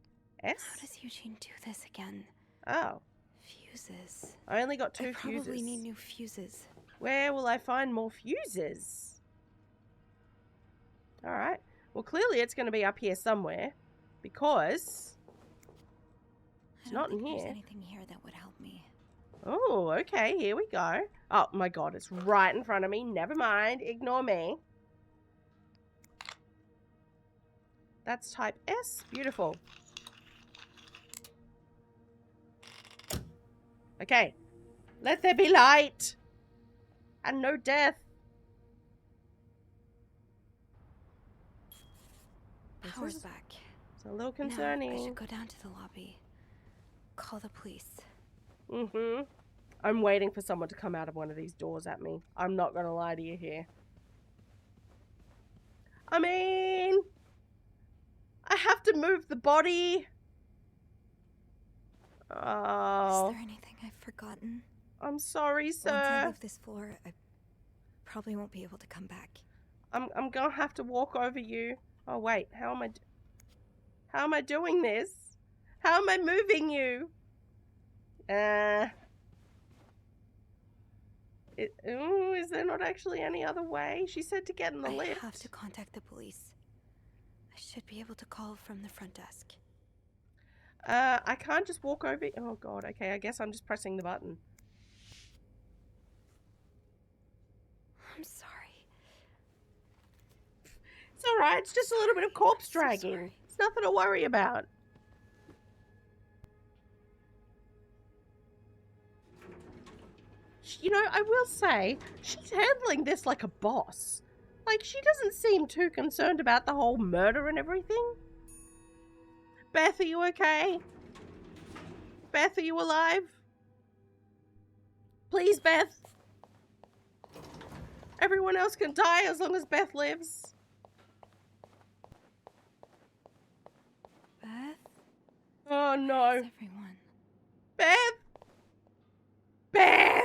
S.
How does Eugene do this again?
Oh.
Fuses.
I only got 2
I
fuses.
probably need new fuses.
Where will I find more fuses? Alright. Well, clearly it's going to be up here somewhere. Because it's not in here.
There's anything here that would help me.
Oh, okay. Here we go. Oh, my God. It's right in front of me. Never mind. Ignore me. That's type S. Beautiful. Okay. Let there be light. And no death.
Power's back.
It's a little
Now,
concerning.
I should go down to the lobby. Call the police.
Mm-hmm. I'm waiting for someone to come out of one of these doors at me. I'm not going to lie to you here. I mean, I have to move the body. Oh.
Is there anything I've forgotten?
I'm sorry, sir.
Once I leave this floor, I probably won't be able to come back.
I'm going to have to walk over you. Oh, wait. How am I doing this? How am I moving you? Is there not actually any other way? She said to get in the lift.
I have to contact the police. I should be able to call from the front desk.
I can't just walk over. Oh, God. Okay, I guess I'm just pressing the button.
I'm sorry.
It's alright. It's just a little bit of corpse
So
dragging.
sorry.
It's nothing to worry about. You know, I will say, she's handling this like a boss. Like, she doesn't seem too concerned about the whole murder and everything. Beth, are you okay? Beth, are you alive? Please, Beth. Everyone else can die as long as Beth lives.
Beth?
Oh, no.
Where's everyone?
Beth! Beth!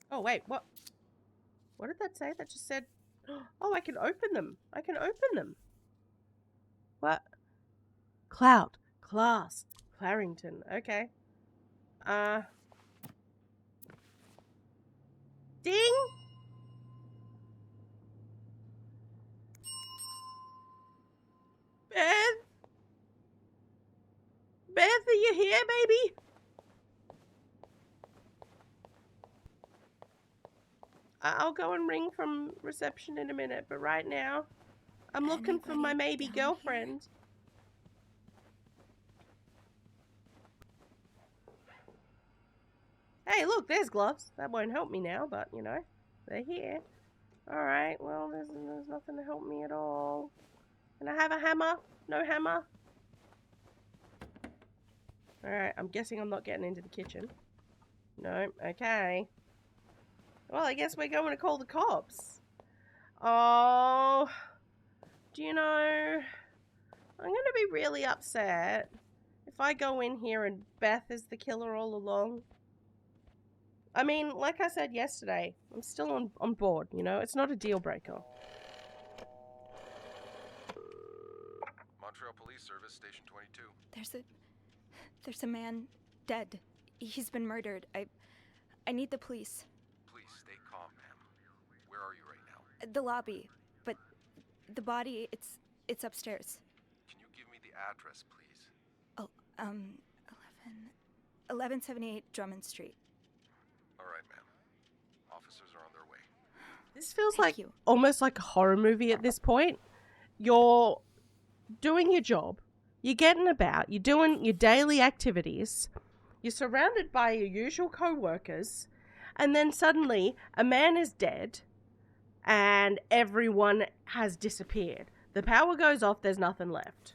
Oh, wait, what? What did that say? That just said, oh, I can open them. I can open them. What? Cloud. Class. Clarington. Okay. Ding! Beth? Beth, are you here, baby? I'll go and ring from reception in a minute, but right now, I'm looking for my
Anybody
maybe
down
girlfriend. Hey, look, there's gloves. That won't help me now, but, you know, they're here. Alright, well, there's nothing to help me at all. Can I have a hammer? No hammer? Alright, I'm guessing I'm not getting into the kitchen. No, okay. Well, I guess we're going to call the cops. Oh, do you know, I'm going to be really upset if I go in here and Beth is the killer all along. I mean, like I said yesterday, I'm still on board, you know? It's not a deal breaker.
Montreal Police Service, Station 22.
There's a man dead. He's been murdered. I need the police.
Please stay calm, ma'am. Where are you right now?
The lobby, but the body, it's upstairs.
Can you give me the address, please?
Oh, 1178 Drummond Street.
This feels
Thank
like
you.
almost like a horror movie at this point. You're doing your job, you're getting about, you're doing your daily activities, you're surrounded by your usual co-workers, and then suddenly a man is dead and everyone has disappeared. The power goes off, there's nothing left.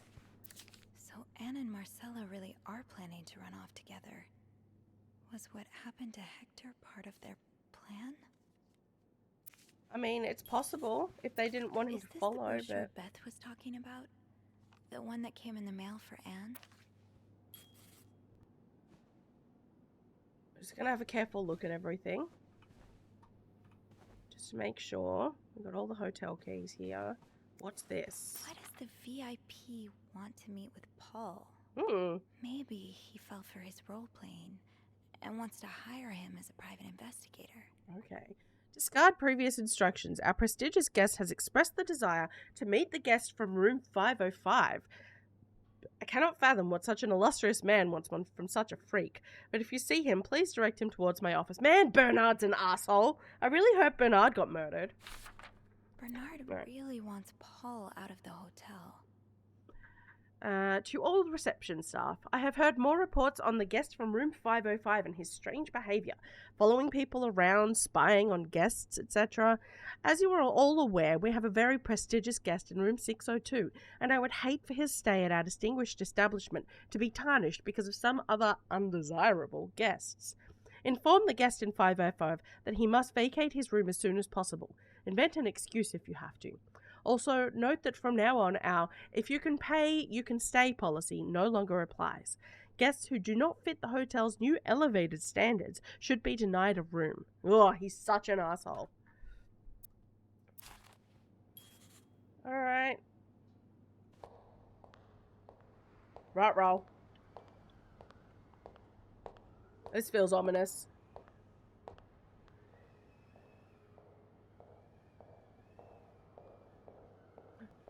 So Anne and Marcella really are planning to run off together. Was what happened to Hector part of their plan?
I mean, it's possible if they didn't want him
Is
to
this
follow,
the brochure
but
Beth was talking about? The one that came in the mail for Anne?
I'm just gonna have a careful look at everything. Just to make sure. We've got all the hotel keys here. What's this?
Why does the VIP want to meet with Paul?
Hmm.
Maybe he fell for his role playing and wants to hire him as a private investigator.
Okay. Discard previous instructions. Our prestigious guest has expressed the desire to meet the guest from room 505. I cannot fathom what such an illustrious man wants one from such a freak. But if you see him, please direct him towards my office. Man, Bernard's an asshole. I really hope Bernard got murdered.
Bernard
Right.
really wants Paul out of the hotel.
To all the reception staff, I have heard more reports on the guest from room 505 and his strange behavior, following people around, spying on guests, etc. As you are all aware, we have a very prestigious guest in room 602, and I would hate for his stay at our distinguished establishment to be tarnished because of some other undesirable guests. Inform the guest in 505 that he must vacate his room as soon as possible. Invent an excuse if you have to. Also, note that from now on, our if you can pay, you can stay policy no longer applies. Guests who do not fit the hotel's new elevated standards should be denied a room. Oh, he's such an asshole. Alright. Right roll. This feels ominous.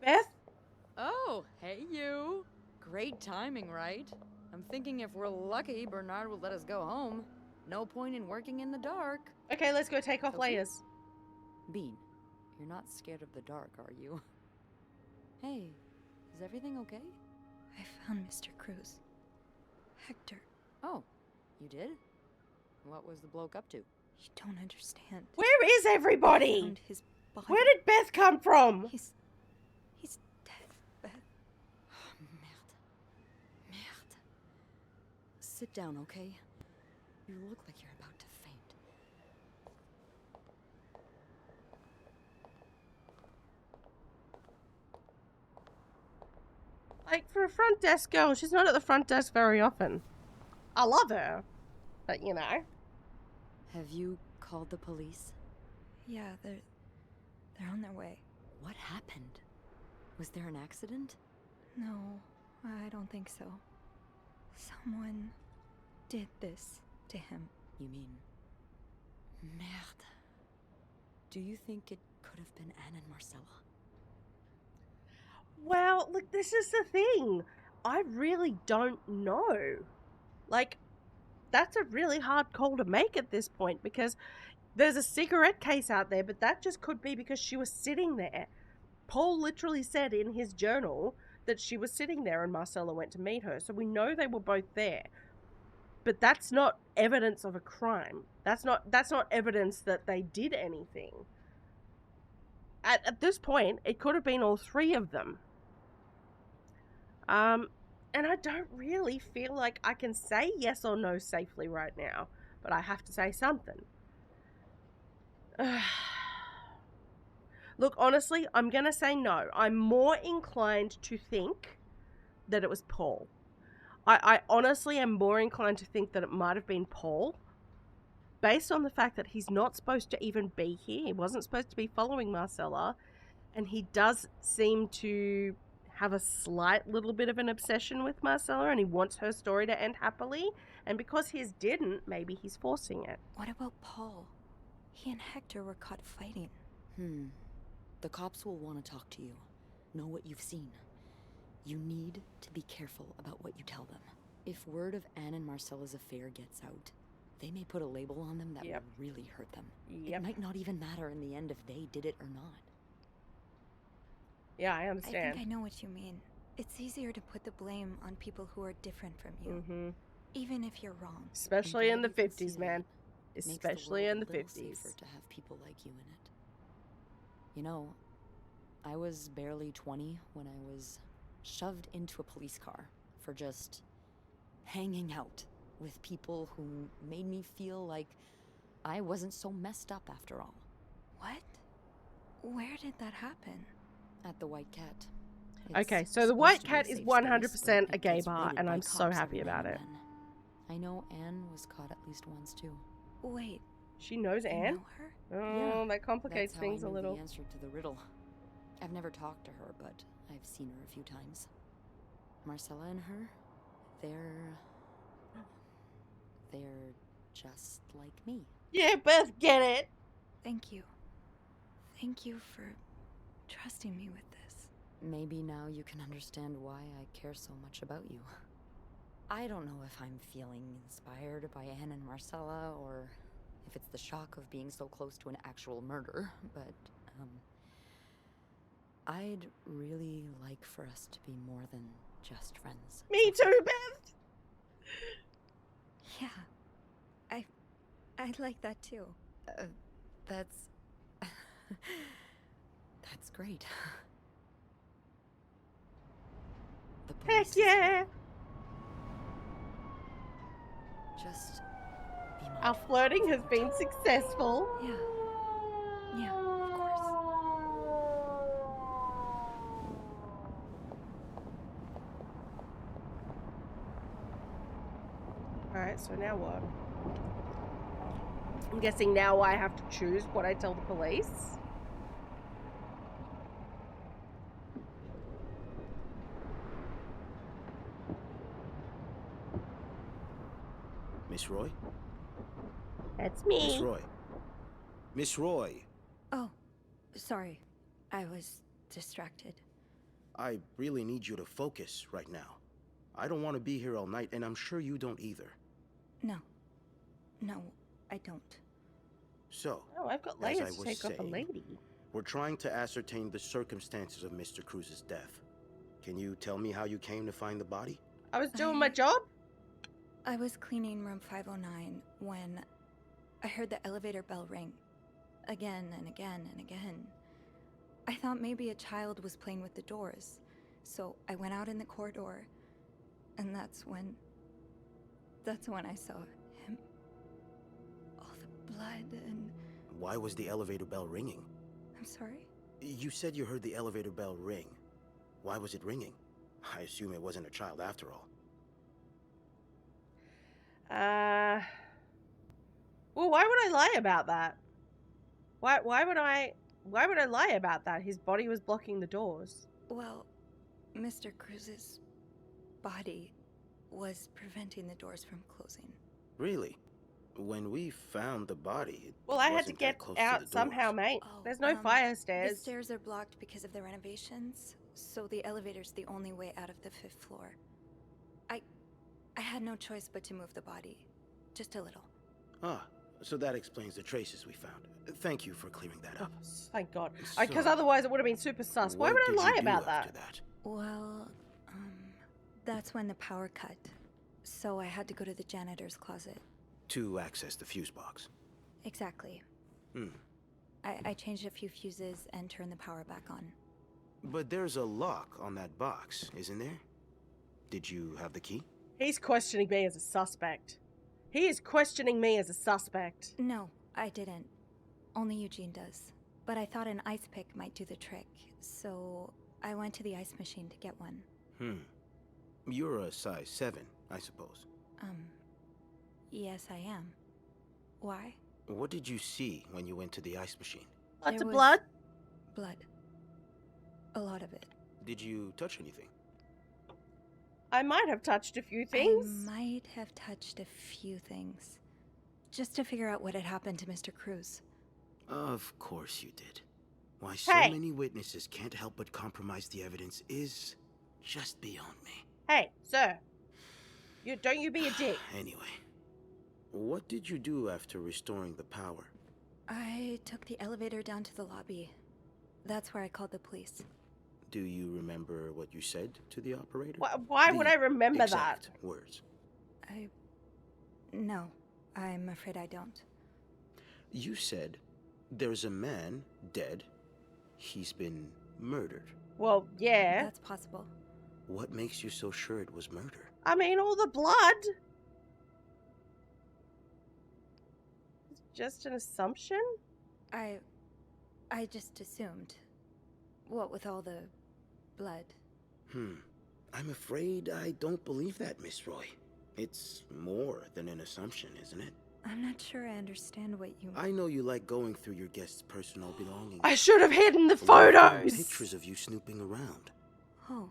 Beth?
Oh, hey you. Great timing, right? I'm thinking if we're lucky, Bernard will let us go home. No point in working in the dark.
Okay, let's go take off
Okay.
layers.
Bean, you're not scared of the dark, are you? Hey, is everything okay?
I found Mr. Cruz. Hector,
Oh, you did? What was the bloke up to?
you don't understand.
Where is
I
everybody?
found his body.
Where did Beth come from?
He's dead, Beth.
Merde. Merde. Sit down, okay? You look like you're about to faint.
Like, for a front desk girl, she's not at the front desk very often. I love her. But, you know.
Have you called the police?
Yeah, they're on their way.
What happened? Was there an accident?
No, I don't think so. Someone did this to him.
You mean... Merde. Do you think it could have been Anne and Marcella?
Well, look, this is the thing. I really don't know. Like, that's a really hard call to make at this point because there's a cigarette case out there, but that just could be because she was sitting there. Paul literally said in his journal that she was sitting there and Marcella went to meet her, so we know they were both there. But that's not evidence of a crime. That's not evidence that they did anything. At this point, it could have been all three of them. And I don't really feel like I can say yes or no safely right now, but I have to say something. Look, honestly, I'm going to say no. I'm more inclined to think that it was Paul. I honestly am more inclined to think that it might have been Paul, based on the fact that he's not supposed to even be here. He wasn't supposed to be following Marcella, and he does seem to have a slight little bit of an obsession with Marcella, and he wants her story to end happily, and because his didn't, maybe he's forcing it.
What about Paul? He and Hector were caught fighting.
The cops will want to talk to you. Know what you've seen. You need to be careful about what you tell them. If word of Anne and Marcella's affair gets out,
they may put a label on them that
Yep.
will really hurt them.
Yep.
It might not even matter in the end if they did it or not.
Yeah, I
I
understand.
think I know what you mean. It's easier to put the blame on people who are different from you,
Mm-hmm.
even if you're wrong.
Especially in the
glad you can see
50s, man.
Makes the
Especially
world
in
a
the
little
50s.
safer to have people like you in it. You know, I was barely 20 when I was shoved into a police car for just hanging out with people who made me feel like I wasn't so messed up after all.
What? Where did that happen?
At the White Cat.
Okay,
It's
so the
supposed
White
to be a
Cat is
safe
100%
space, but
a
it
gay
gets
bar,
raided
and
by
I'm so
cops
happy
every now
about
and
it.
then. I know Anne was caught at least once too.
Wait,
She knows
you
Anne?
know her?
Oh,
Yeah,
that complicates
That's how
things
I
a
knew
little.
the answer to the riddle. I've never talked to her, but I've seen her a few times. Marcella and her, they're just like me.
Yeah, Beth, get it.
Thank you. Thank you for trusting me with this.
Maybe now you can understand why I care so much about you. I don't know if I'm feeling inspired by Anne and Marcella, or if it's the shock of being so close to an actual murder, but, I'd really like for us to be more than just friends.
Me
Sophie.
too, Beth.
Yeah, I'd like that too.
That's... that's great. The police
Heck
is here.
yeah.
Just be
Our
mindful
flirting
of
has
your
been
tongue.
successful.
Yeah, of course.
Alright, so now what? I'm guessing now I have to choose what I tell the police.
Miss Roy?
That's me.
Miss Roy. Miss Roy,
Oh, sorry. I was distracted.
I really need you to focus right now. I don't want to be here all night, and I'm sure you don't either.
No, I don't.
So,
Oh, I've got
as I
layers to
was
take off a
saying,
lady.
we're trying to ascertain the circumstances of Mr. Cruz's death. Can you tell me how you came to find the body?
I was doing my job.
I was cleaning room 509 when I heard the elevator bell ring. Again and again and again. I thought maybe a child was playing with the doors, so I went out in the corridor, and that's when I saw him. All the blood and...
Why was the elevator bell ringing?
I'm sorry?
You said you heard the elevator bell ring. Why was it ringing? I assume it wasn't a child after all.
Well, why would I lie about that? Why would I lie about that? His body was blocking the doors.
Well, Mr. Cruz's body was preventing the doors from closing.
Really? When we found the body, it
Well, I had to
wasn't that
get
close to
out
the
somehow,
doors.
mate.
Oh,
There's no fire
The
stairs.
stairs are blocked because of the renovations, so the elevator's the only way out of the 5th floor. I had no choice but to move the body. Just a little.
Ah, so that explains the traces we found. Thank you for clearing that
Oh,
up.
thank God. Because
So,
otherwise it would have been super sus. Why
what
would I
did
lie
you do
about
after
that?
Well, that's when the power cut. So I had to go to the janitor's closet.
To access the fuse box.
Exactly.
Hmm.
I changed a few fuses and turned the power back on.
But there's a lock on that box, isn't there? Did you have the key?
He's questioning me as a suspect. He is questioning me as a suspect.
No, I didn't. Only Eugene does. But I thought an ice pick might do the trick, so I went to the ice machine to get one.
You're a size 7, I suppose.
Yes, I am. Why?
What did you see when you went to the ice machine?
Lots
There
of
was
blood.
Blood. A lot of it.
Did you touch anything?
I might have touched a few things.
I might have touched a few things. Just to figure out what had happened to Mr. Cruz.
Of course you did. Why so
Hey.
many witnesses can't help but compromise the evidence is just beyond me.
Hey, sir. Don't you be a dick.
Anyway, What did you do after restoring the power?
I took the elevator down to the lobby. That's where I called the police.
Do you remember what you said to the operator?
Why would I remember that?
Exact words.
No, I'm afraid I don't.
You said, there's a man dead. He's been murdered.
Well, yeah.
That's possible.
What makes you so sure it was murder?
I mean, all the blood. It's just an assumption?
I just assumed. What with all the blood?
I'm afraid I don't believe that, Miss Roy. It's more than an assumption, isn't it?
I'm not sure I understand what you...
I know you like going through your guests' personal belongings.
I should have hidden the
We found
photos.
pictures of you snooping around.
Oh.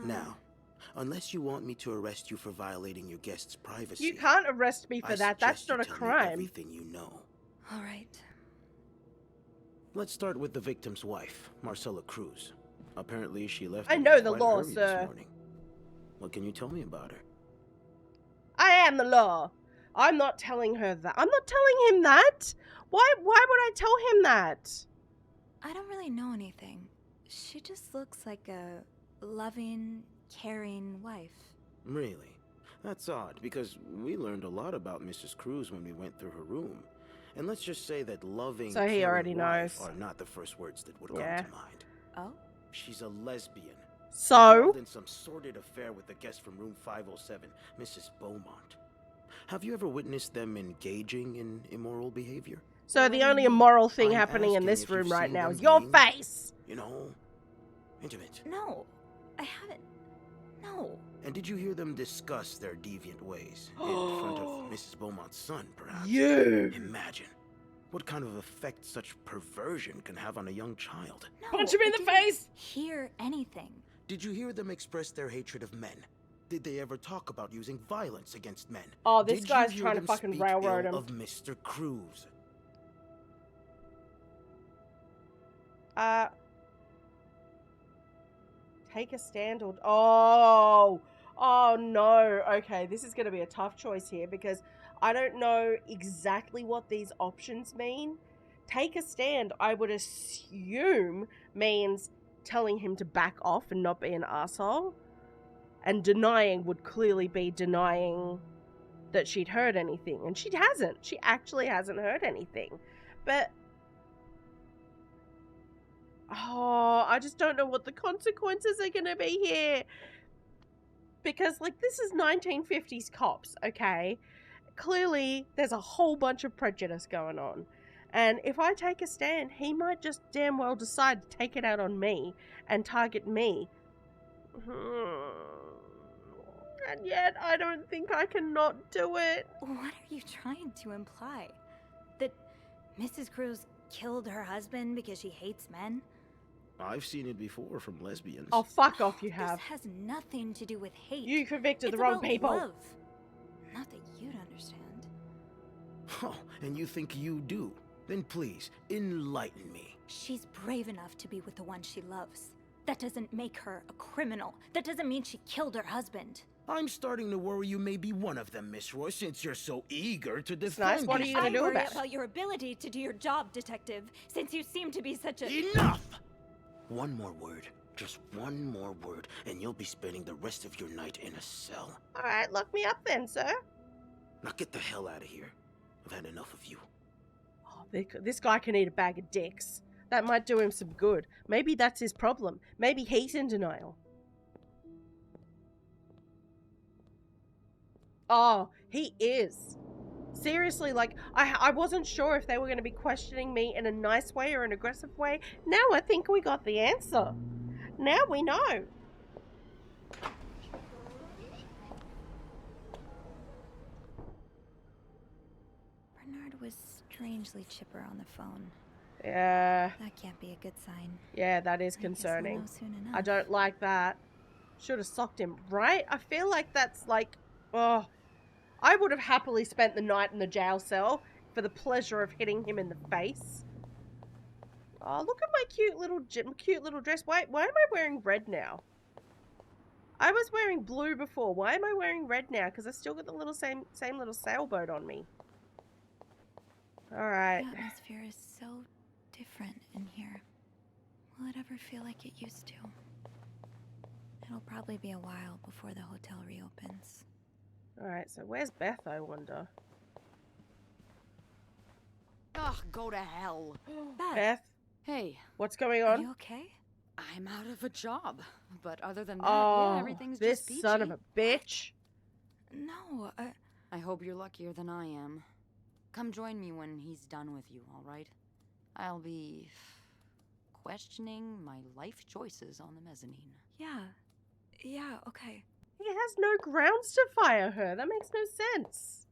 Now, unless you want me to arrest you for violating your guests' privacy...
You can't arrest me for
I
that. That's
suggest you
not a
tell me
crime.
everything you know.
All right.
Let's start with the victim's wife, Marcella Cruz. Apparently, she left.
I know the
quite
law,
early
sir.
This morning. What can you tell me about her?
I am the law. I'm not telling her that. I'm not telling him that. Why would I tell him that?
I don't really know anything. She just looks like a loving, caring wife.
Really? That's odd, because we learned a lot about Mrs. Cruz when we went through her room. And let's just say that loving,
So he
caring
already
wife
knows.
are not the first words that would
Yeah.
come to mind.
Oh?
She's a lesbian.
So?
Involved in some sordid affair with the guest from room 507, Mrs. Beaumont. Have you ever witnessed them engaging in immoral behavior?
So the only immoral thing
I'm
happening in
asking
this
if you've
room right
seen
now
them
is your
being,
face.
You know, intimate.
No, I haven't. No.
And did you hear them discuss their deviant ways in front of Mrs. Beaumont's son, perhaps?
You.
Imagine what kind of effect such perversion can have on a young child.
No.
Punch him in
I
the
didn't
face.
Hear anything?
Did you hear them express their hatred of men? Did they ever talk about using violence against men?
Oh, this
Did
guy's
you hear
trying to
them
fucking
speak
railroad
ill
him.
of Mr. Cruz?
Take a stand or... Oh, no. Okay, this is going to be a tough choice here because I don't know exactly what these options mean. Take a stand, I would assume, means telling him to back off and not be an asshole. And denying would clearly be denying that she'd heard anything. And she hasn't. She actually hasn't heard anything. But... oh, I just don't know what the consequences are going to be here. Because, like, this is 1950s cops, okay? Clearly, there's a whole bunch of prejudice going on. And if I take a stand, he might just damn well decide to take it out on me and target me. And yet, I don't think I can not do it.
What are you trying to imply? That Mrs. Cruz killed her husband because she hates men?
I've seen it before from lesbians.
Oh, fuck off, you have.
This has nothing to do with hate.
You convicted
It's
the wrong
about
people.
love. Not that you'd understand.
Oh, and you think you do? Then please, enlighten me.
She's brave enough to be with the one she loves. That doesn't make her a criminal. That doesn't mean she killed her husband.
I'm starting to worry you may be one of them, Miss Roy, since you're so eager to defend
nice. What are you gonna
I
do
worry
about it?
about your ability to do your job, detective, since you seem to be such a...
Enough! One more word, just one more word, and you'll be spending the rest of your night in a cell.
Alright, lock me up then, sir.
Now get the hell out of here. I've had enough of you.
Oh, this guy can eat a bag of dicks. That might do him some good. Maybe that's his problem. Maybe he's in denial. Oh, he is. Seriously, like, I wasn't sure if they were going to be questioning me in a nice way or an aggressive way. Now I think we got the answer. Now we know.
Bernard was strangely chipper on the phone.
Yeah,
That can't be a good sign.
yeah, that is
I guess we'll
concerning.
know soon enough.
I don't like that. Should have socked him, right? I feel like that's like, oh, I would have happily spent the night in the jail cell for the pleasure of hitting him in the face. Oh, look at my cute little dress. Why am I wearing red now? I was wearing blue before. Why am I wearing red now? Because I still got the little same little sailboat on me. All right.
The atmosphere is so different in here. Will it ever feel like it used to? It'll probably be a while before the hotel reopens.
All right. So where's Beth? I wonder.
Ugh, go to hell.
Beth,
Hey,
what's going
Are
on?
you okay?
I'm out of a job. But other than that,
Oh,
yeah, everything's
this
just peachy.
son of a bitch.
No,
I hope you're luckier than I am. Come join me when he's done with you, all right? I'll be questioning my life choices on the mezzanine.
yeah, okay.
He has no grounds to fire her. That makes no sense.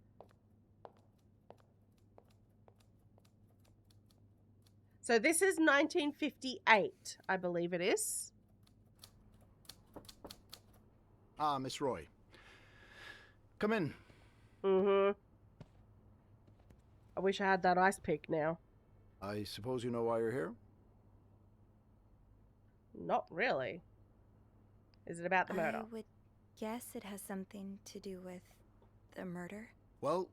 So this is 1958, I believe it is.
Ah, Miss Roy. Come in.
Mm-hmm. I wish I had that ice pick now.
I suppose you know why you're here?
Not really. Is it about the murder?
I would guess it has something to do with the murder.
Well,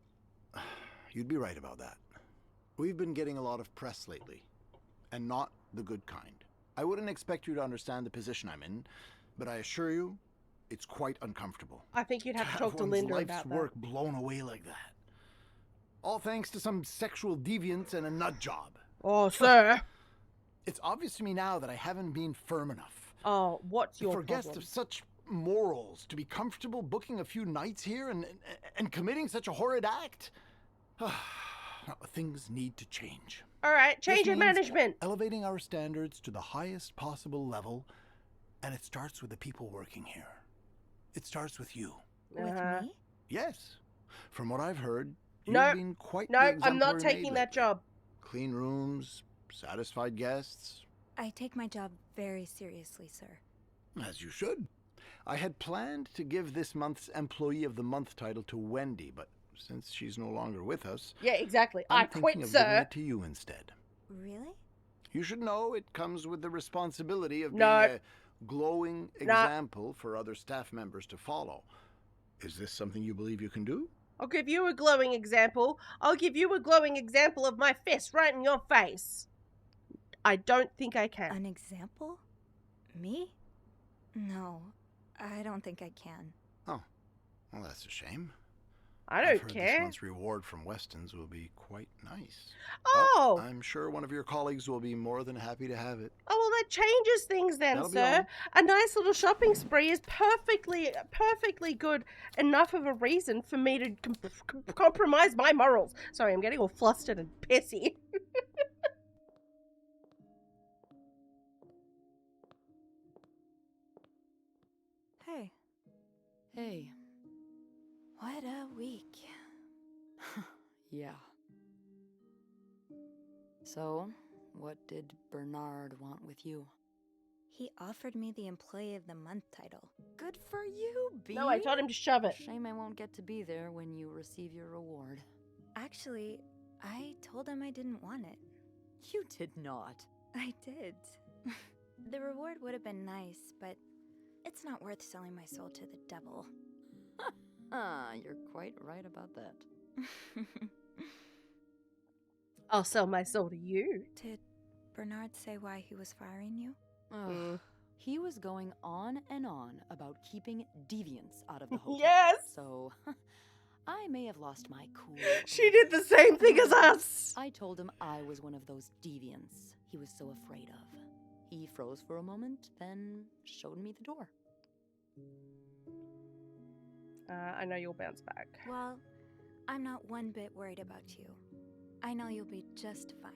you'd be right about that. We've been getting a lot of press lately, and not the good kind. I wouldn't expect you to understand the position I'm in, but I assure you, it's quite uncomfortable.
I think you'd have to talk to
one's
Linda
life's
about
work blown away like that. All thanks to some sexual deviant and a nut job.
that. Oh, sir.
It's obvious to me now that I haven't been firm enough.
Oh, what's your
For guests
problem?
of such morals to be comfortable booking a few nights here and committing such a horrid act? Things need to change.
All right, change
This
your
means
management.
Elevating our standards to the highest possible level, and it starts with the people working here. It starts with you.
With me?
Yes. From what I've heard, you've
No,
been quite
No,
the
I'm not
exemplary
taking
maid
that
lately.
job.
Clean rooms, satisfied guests,
I take my job very seriously, sir.
as you should. I had planned to give this month's Employee of the Month title to Wendy, but since she's no longer with us,
Yeah, exactly.
I'm
I
thinking
quit,
of giving
sir.
it to you instead.
Really?
You should know it comes with the responsibility of
No.
being a glowing example for other staff members to follow. Is this something you believe you can do?
I'll give you a glowing example. I'll give you a glowing example of my fist right in your face. I don't think I can.
An example? Me? No, I don't think I can.
Oh, well, that's a shame.
I
I've
don't
heard
care.
This month's reward from Weston's will be quite nice.
Oh!
Well, I'm sure one of your colleagues will be more than happy to have it.
Oh, well, that changes things then,
That'll be
sir.
all.
A nice little shopping spree is perfectly good enough of a reason for me to compromise my morals. Sorry, I'm getting all flustered and pissy.
Hey,
Hey.
what a week.
Yeah. So, what did Bernard want with you?
He offered me the Employee of the Month title.
Good for you, B.
No, I told him to shove it.
Shame I won't get to be there when you receive your reward.
Actually, I told him I didn't want it.
You did not.
I did. The reward would have been nice, but it's not worth selling my soul to the devil.
You're quite right about that.
I'll sell my soul to you.
Did Bernard say why he was firing you?
Ugh. He was going on and on about keeping deviants out of the hotel.
Yes!
So, I may have lost my cool.
She did the same thing as us.
I told him I was one of those deviants he was so afraid of. He froze for a moment, then showed me the door.
I know you'll bounce back.
Well, I'm not one bit worried about you. I know you'll be just fine.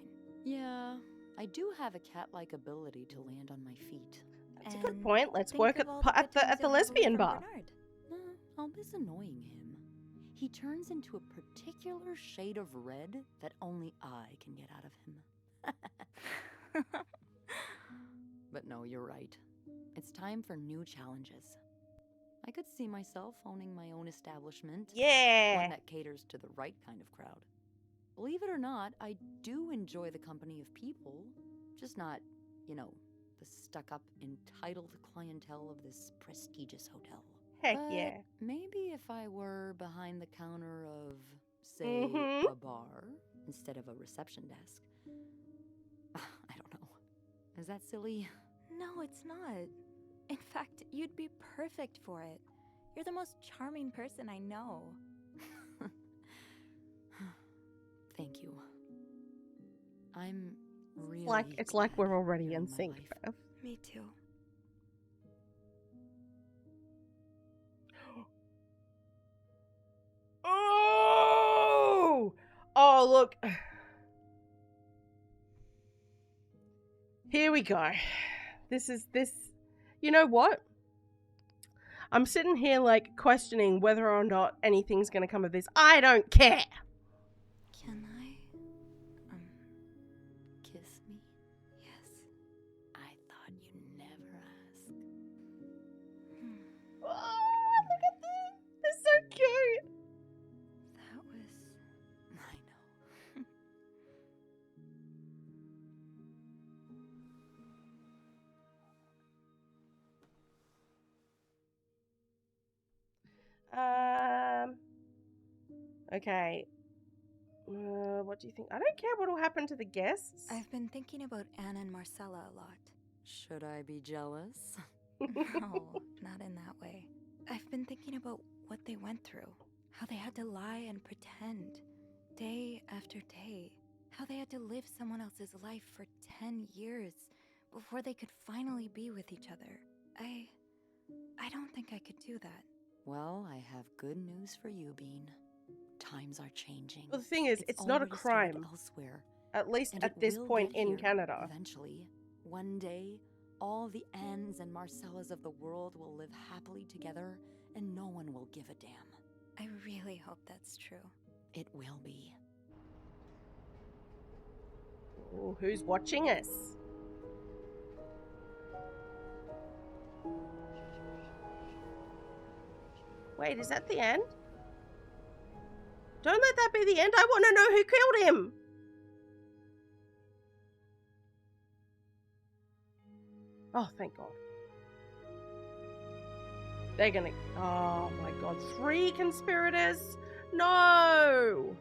Yeah, I do have a cat-like ability to land on my feet.
That's a good
And
point. Let's
think
work
of
at,
all
the-
the
at
good
the
times
at the
you'll have away
lesbian
from
bar.
Bernard.
I'll miss annoying him. He turns into a particular shade of red that only I can get out of him. But no, you're right. It's time for new challenges. I could see myself owning my own establishment.
Yeah.
One that caters to the right kind of crowd. Believe it or not, I do enjoy the company of people, just not, the stuck-up, entitled clientele of this prestigious hotel.
Heck
But
yeah.
maybe if I were behind the counter of, say,
Mhm.
a bar instead of a reception desk. I don't know. Is that silly?
No, it's not. In fact, you'd be perfect for it. You're the most charming person I know.
Thank you. I'm really
It's like
glad
we're already
you're
in
my
sync,
life.
Beth.
Me too.
Oh! Oh, look. Here we go. This. You know what? I'm sitting here like questioning whether or not anything's gonna come of this. I don't care.
Can I?
Kiss me?
Yes.
I thought you'd never ask.
Oh, look at this. They're so cute.
That was...
I know.
Okay. What do you think? I don't care what will happen to the guests.
I've been thinking about Anne and Marcella a lot.
Should I be jealous?
No, not in that way. I've been thinking about what they went through. How they had to lie and pretend. Day after day. How they had to live someone else's life for 10 years before they could finally be with each other. I don't think I could do that.
Well, I have good news for you, Bean. Times are changing.
Well, the thing is, it's not a
already started
crime.
elsewhere,
At least
and
at
it
this
will
point
get
in
here
Canada.
Eventually, one day, all the Annes and Marcellas of the world will live happily together, and no one will give a damn.
I really hope that's true.
It will be.
Ooh, who's watching us? Wait, is that the end? Don't let that be the end. I want to know who killed him. Oh, thank God. They're gonna... Oh my God. 3 conspirators? No!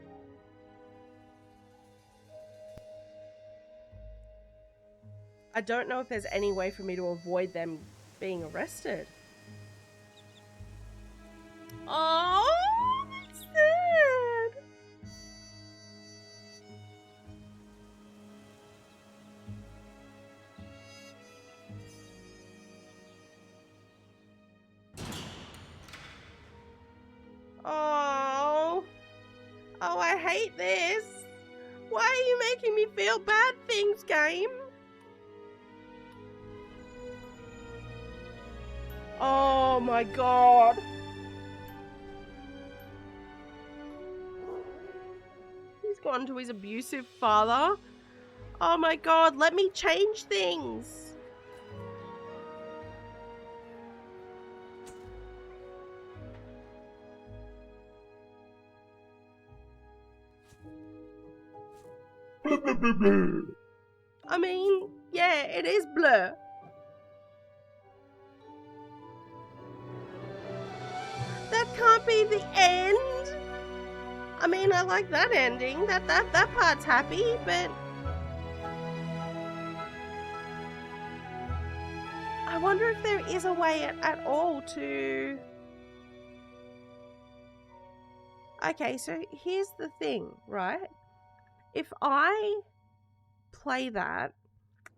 I don't know if there's any way for me to avoid them being arrested. Oh, that's sad. Oh. Oh, I hate this. Why are you making me feel bad things, game? Oh my God. He's gone to his abusive father. Oh my God, let me change things. I mean, yeah, it is blur. That can't be the end. I mean, I like that ending. That part's happy, but I wonder if there is a way at all to... Okay, so here's the thing, right? If I play that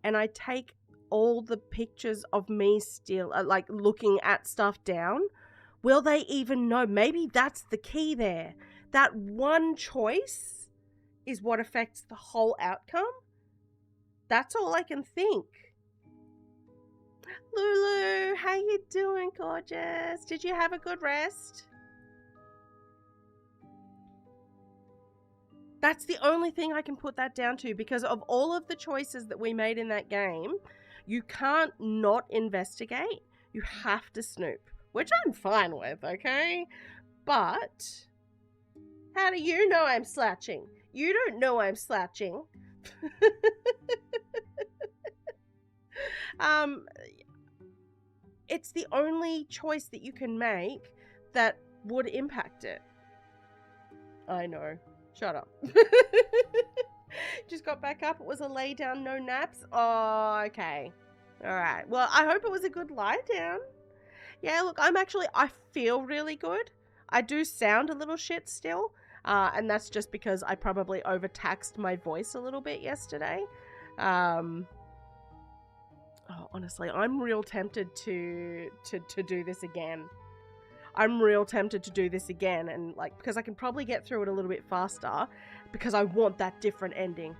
and I take all the pictures of me still, like looking at stuff down, will they even know? Maybe that's the key there. That one choice is what affects the whole outcome. That's all I can think. Lulu, how you doing, gorgeous? Did you have a good rest? That's the only thing I can put that down to, because of all of the choices that we made in that game, you can't not investigate. You have to snoop, which I'm fine with, okay? But how do you know I'm slouching? You don't know I'm slouching. It's the only choice that you can make that would impact it. I know. Shut up. Just got back up. It was a lay down, no naps. Oh, okay. All right. Well, I hope it was a good lie down. Yeah, look, I feel really good. I do sound a little shit still. And that's just because I probably overtaxed my voice a little bit yesterday. Honestly, I'm real tempted to do this again. I'm real tempted to do this again, and like, because I can probably get through it a little bit faster because I want that different ending.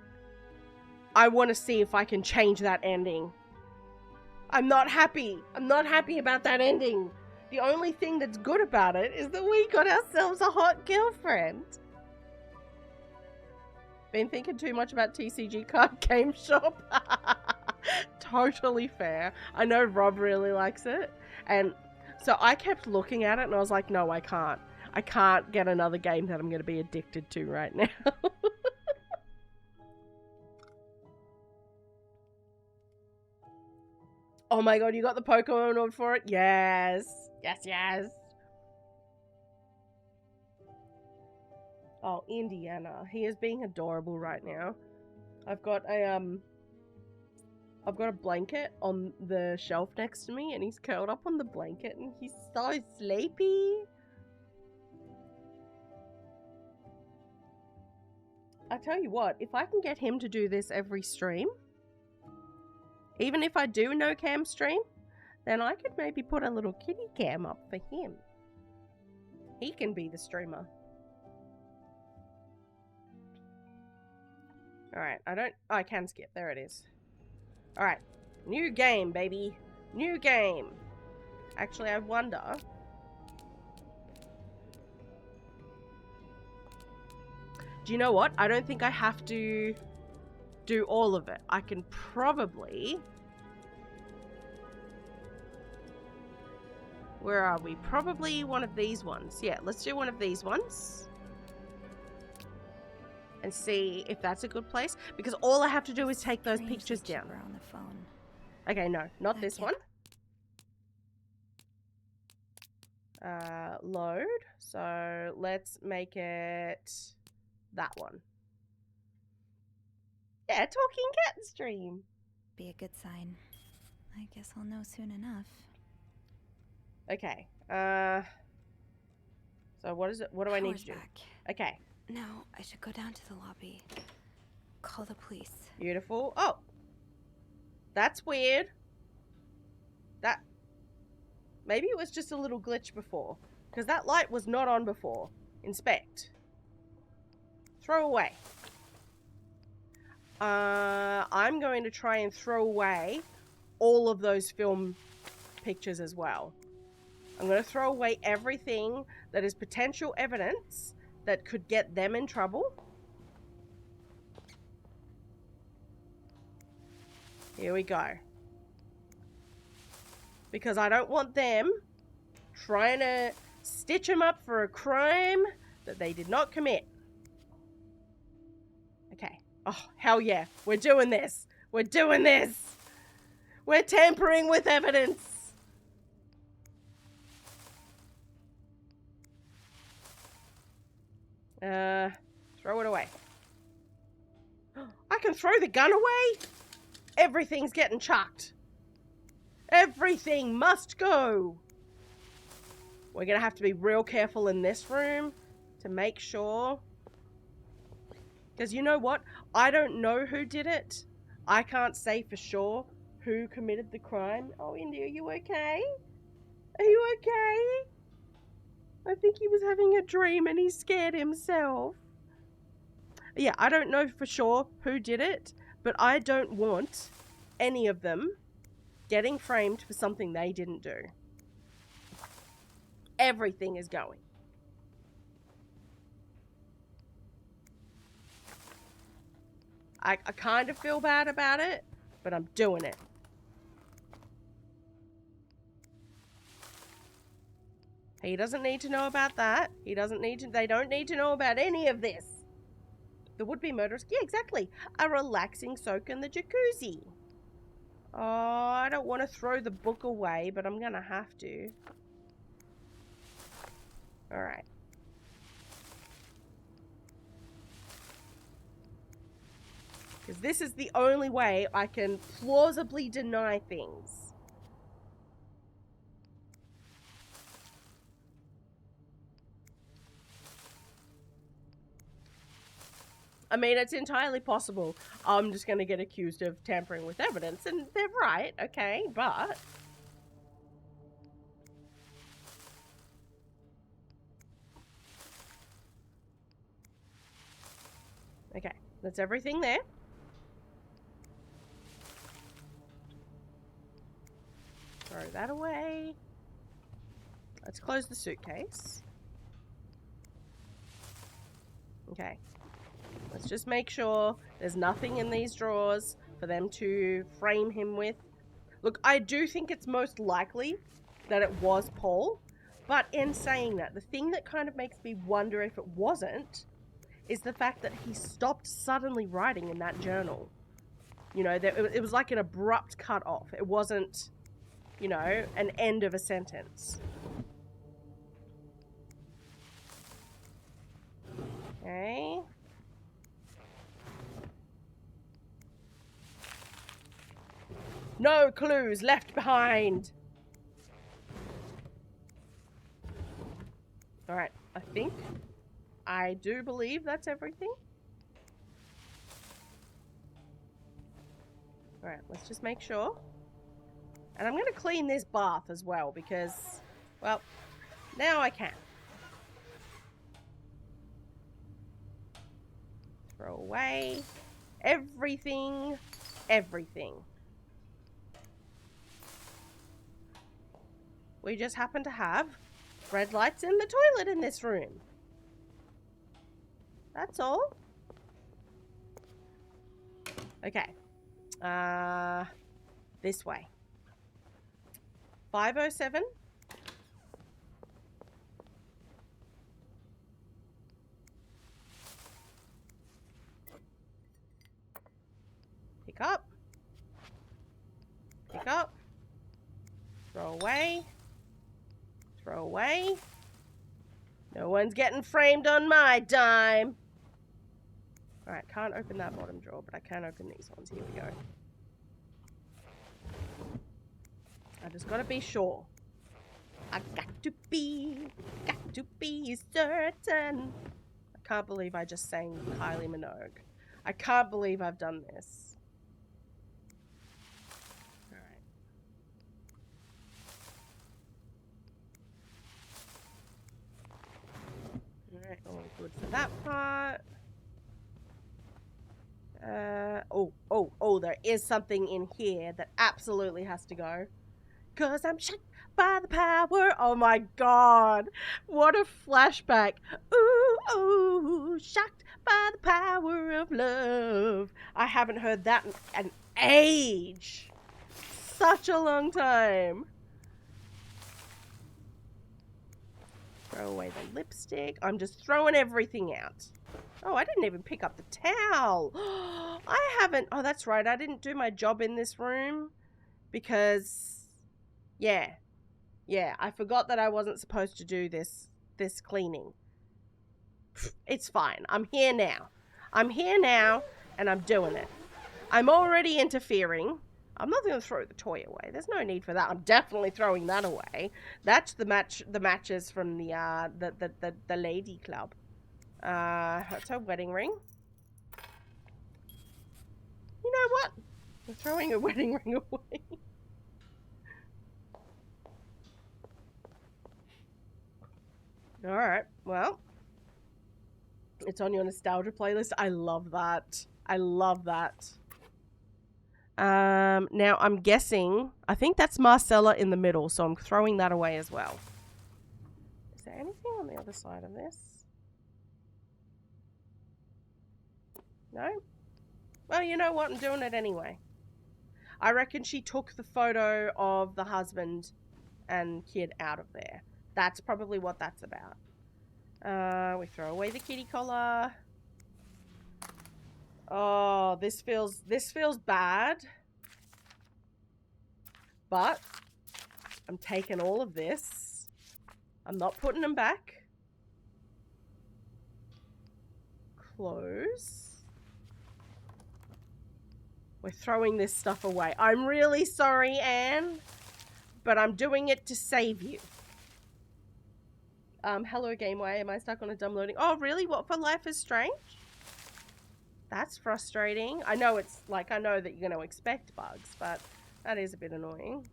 I want to see if I can change that ending. I'm not happy. I'm not happy about that ending. The only thing that's good about it is that we got ourselves a hot girlfriend. Been thinking too much about TCG Card Game Shop. Totally fair. I know Rob really likes it. And so I kept looking at it and I was like, no, I can't. I can't get another game that I'm going to be addicted to right now. Oh my god, you got the Pokemon node for it? Yes. Yes, yes. Oh, Indiana. He is being adorable right now. I've got a blanket on the shelf next to me and he's curled up on the blanket and he's so sleepy. I tell you what, if I can get him to do this every stream, even if I do no cam stream, then I could maybe put a little kitty cam up for him. He can be the streamer. Alright, I can skip. There it is. Alright. New game, baby. New game. Actually, I wonder. Do you know what? I don't think I have to do all of it. I can probably... Where are we? Probably one of these ones. Yeah, let's do one of these ones. And see if that's a good place. Because all I have to do is take those pictures down.
On the phone.
Okay, no, not this one. Load. So let's make it that one. Yeah, talking cat stream.
Be a good sign. I guess I'll know soon enough.
Okay. So what is it? What do I need to do?
Back.
Okay.
Now I should go down to the lobby. Call the police.
Beautiful. Oh. That's weird. Maybe it was just a little glitch before. Because that light was not on before. Inspect. Throw away. I'm going to try and throw away all of those film pictures as well. I'm going to throw away everything that is potential evidence that could get them in trouble. Here we go. Because I don't want them trying to stitch them up for a crime that they did not commit. Okay. Oh, hell yeah. We're doing this. We're doing this. We're tampering with evidence. Throw it away. I can throw the gun away? Everything's getting chucked. Everything must go. We're gonna have to be real careful in this room to make sure. Because you know what? I don't know who did it. I can't say for sure who committed the crime. Oh, Indy, are you okay? Are you okay? I think he was having a dream and he scared himself. Yeah, I don't know for sure who did it, but I don't want any of them getting framed for something they didn't do. Everything is going. I kind of feel bad about it, but I'm doing it. He doesn't need to know about that. He doesn't need to, they don't need to know about any of this. The would-be murderers, yeah, exactly. A relaxing soak in the jacuzzi. Oh, I don't want to throw the book away, but I'm gonna have to. Alright. Because this is the only way I can plausibly deny things. I mean, it's entirely possible I'm just going to get accused of tampering with evidence, and they're right, okay, but... Okay, that's everything there. Throw that away. Let's close the suitcase. Okay. Let's just make sure there's nothing in these drawers for them to frame him with. Look, I do think it's most likely that it was Paul. But in saying that, the thing that kind of makes me wonder if it wasn't is the fact that he stopped suddenly writing in that journal. You know, it was like an abrupt cut off. It wasn't, you know, an end of a sentence. Okay. No clues left behind. Alright, I do believe that's everything. Alright, let's just make sure. And I'm going to clean this bath as well because, well, now I can. Throw away everything. We just happen to have red lights in the toilet in this room. That's all. Okay. This way. 507. Pick up. Pick up. Throw away. Throw away. No one's getting framed on my dime. Alright, can't open that bottom drawer, but I can open these ones. Here we go. I just gotta be sure. I got to be certain. I can't believe I just sang Kylie Minogue. I can't believe I've done this. Alright, all good for that part. Oh, there is something in here that absolutely has to go. 'Cause I'm shocked by the power. Oh my god. What a flashback. Ooh, ooh, shocked by the power of love. I haven't heard that in an age. Such a long time. Throw away the lipstick. I'm just throwing everything out. Oh, I didn't even pick up the towel. I haven't. Oh, that's right. I didn't do my job in this room because, yeah, I forgot that I wasn't supposed to do this cleaning. It's fine. I'm here now. And I'm doing it. I'm already interfering. I'm not going to throw the toy away. There's no need for that. I'm definitely throwing that away. That's the matches from the lady club. That's her wedding ring. You know what? I'm throwing a wedding ring away. Alright, well. It's on your nostalgia playlist. I love that. Now I'm guessing, I think that's Marcella in the middle, so I'm throwing that away as well. Is there anything on the other side of this? No? Well, you know what? I'm doing it anyway. I reckon she took the photo of the husband and kid out of there. That's probably what that's about. We throw away the kitty collar. Oh, this feels bad. But I'm taking all of this. I'm not putting them back. Close. We're throwing this stuff away. I'm really sorry, Anne, but I'm doing it to save you. Hello, Gameway. Am I stuck on a dumb loading? Oh, really? What for Life is Strange? That's frustrating. I know it's like, I know that you're going to expect bugs, but that is a bit annoying.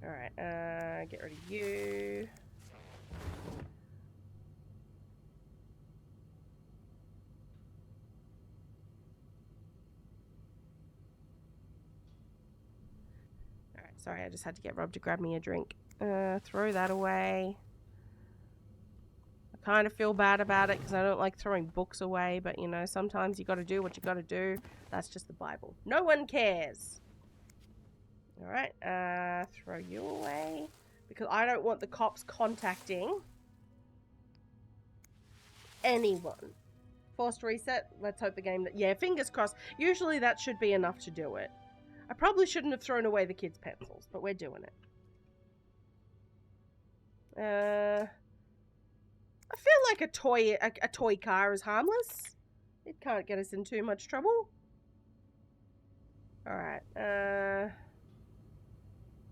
Alright, get rid of you. Alright, sorry, I just had to get Rob to grab me a drink. Throw that away. I kind of feel bad about it because I don't like throwing books away, but you know, sometimes you gotta do what you gotta do. That's just the Bible. No one cares. Alright, throw you away. Because I don't want the cops contacting anyone. Forced reset. Let's hope the game that... Yeah, fingers crossed. Usually that should be enough to do it. I probably shouldn't have thrown away the kids' pencils, but we're doing it. I feel like a toy car is harmless. It can't get us in too much trouble. Alright,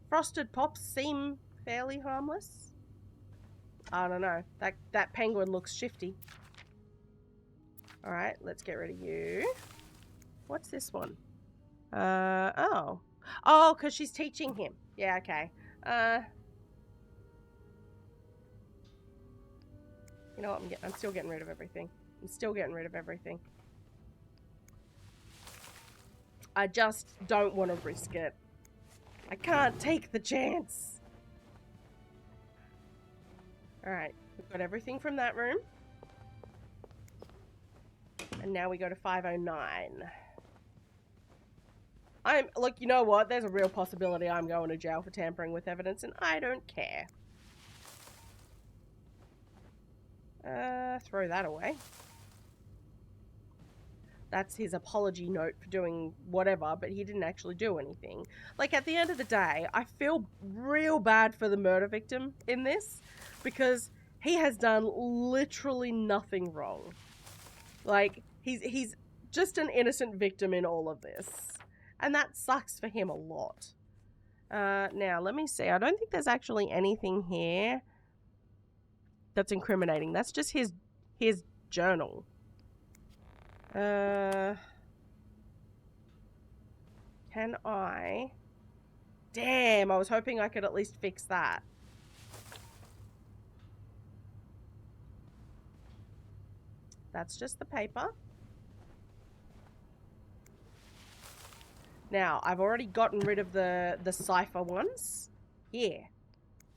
Frosted Pops seem fairly harmless. I don't know. That penguin looks shifty. Alright, let's get rid of you. What's this one? Oh. Oh, because she's teaching him. Yeah, okay. You know what? I'm still getting rid of everything. I'm still getting rid of everything. I just don't want to risk it. I can't take the chance. Alright, we've got everything from that room. And now we go to 509. Look, you know what? There's a real possibility I'm going to jail for tampering with evidence, and I don't care. Throw that away. That's his apology note for doing whatever, but he didn't actually do anything. Like, at the end of the day, I feel real bad for the murder victim in this, because he has done literally nothing wrong. Like, he's just an innocent victim in all of this. And that sucks for him a lot. Now, let me see. I don't think there's actually anything here that's incriminating. That's just his journal. Can I... Damn, I was hoping I could at least fix that. That's just the paper. Now, I've already gotten rid of the cipher ones. Here.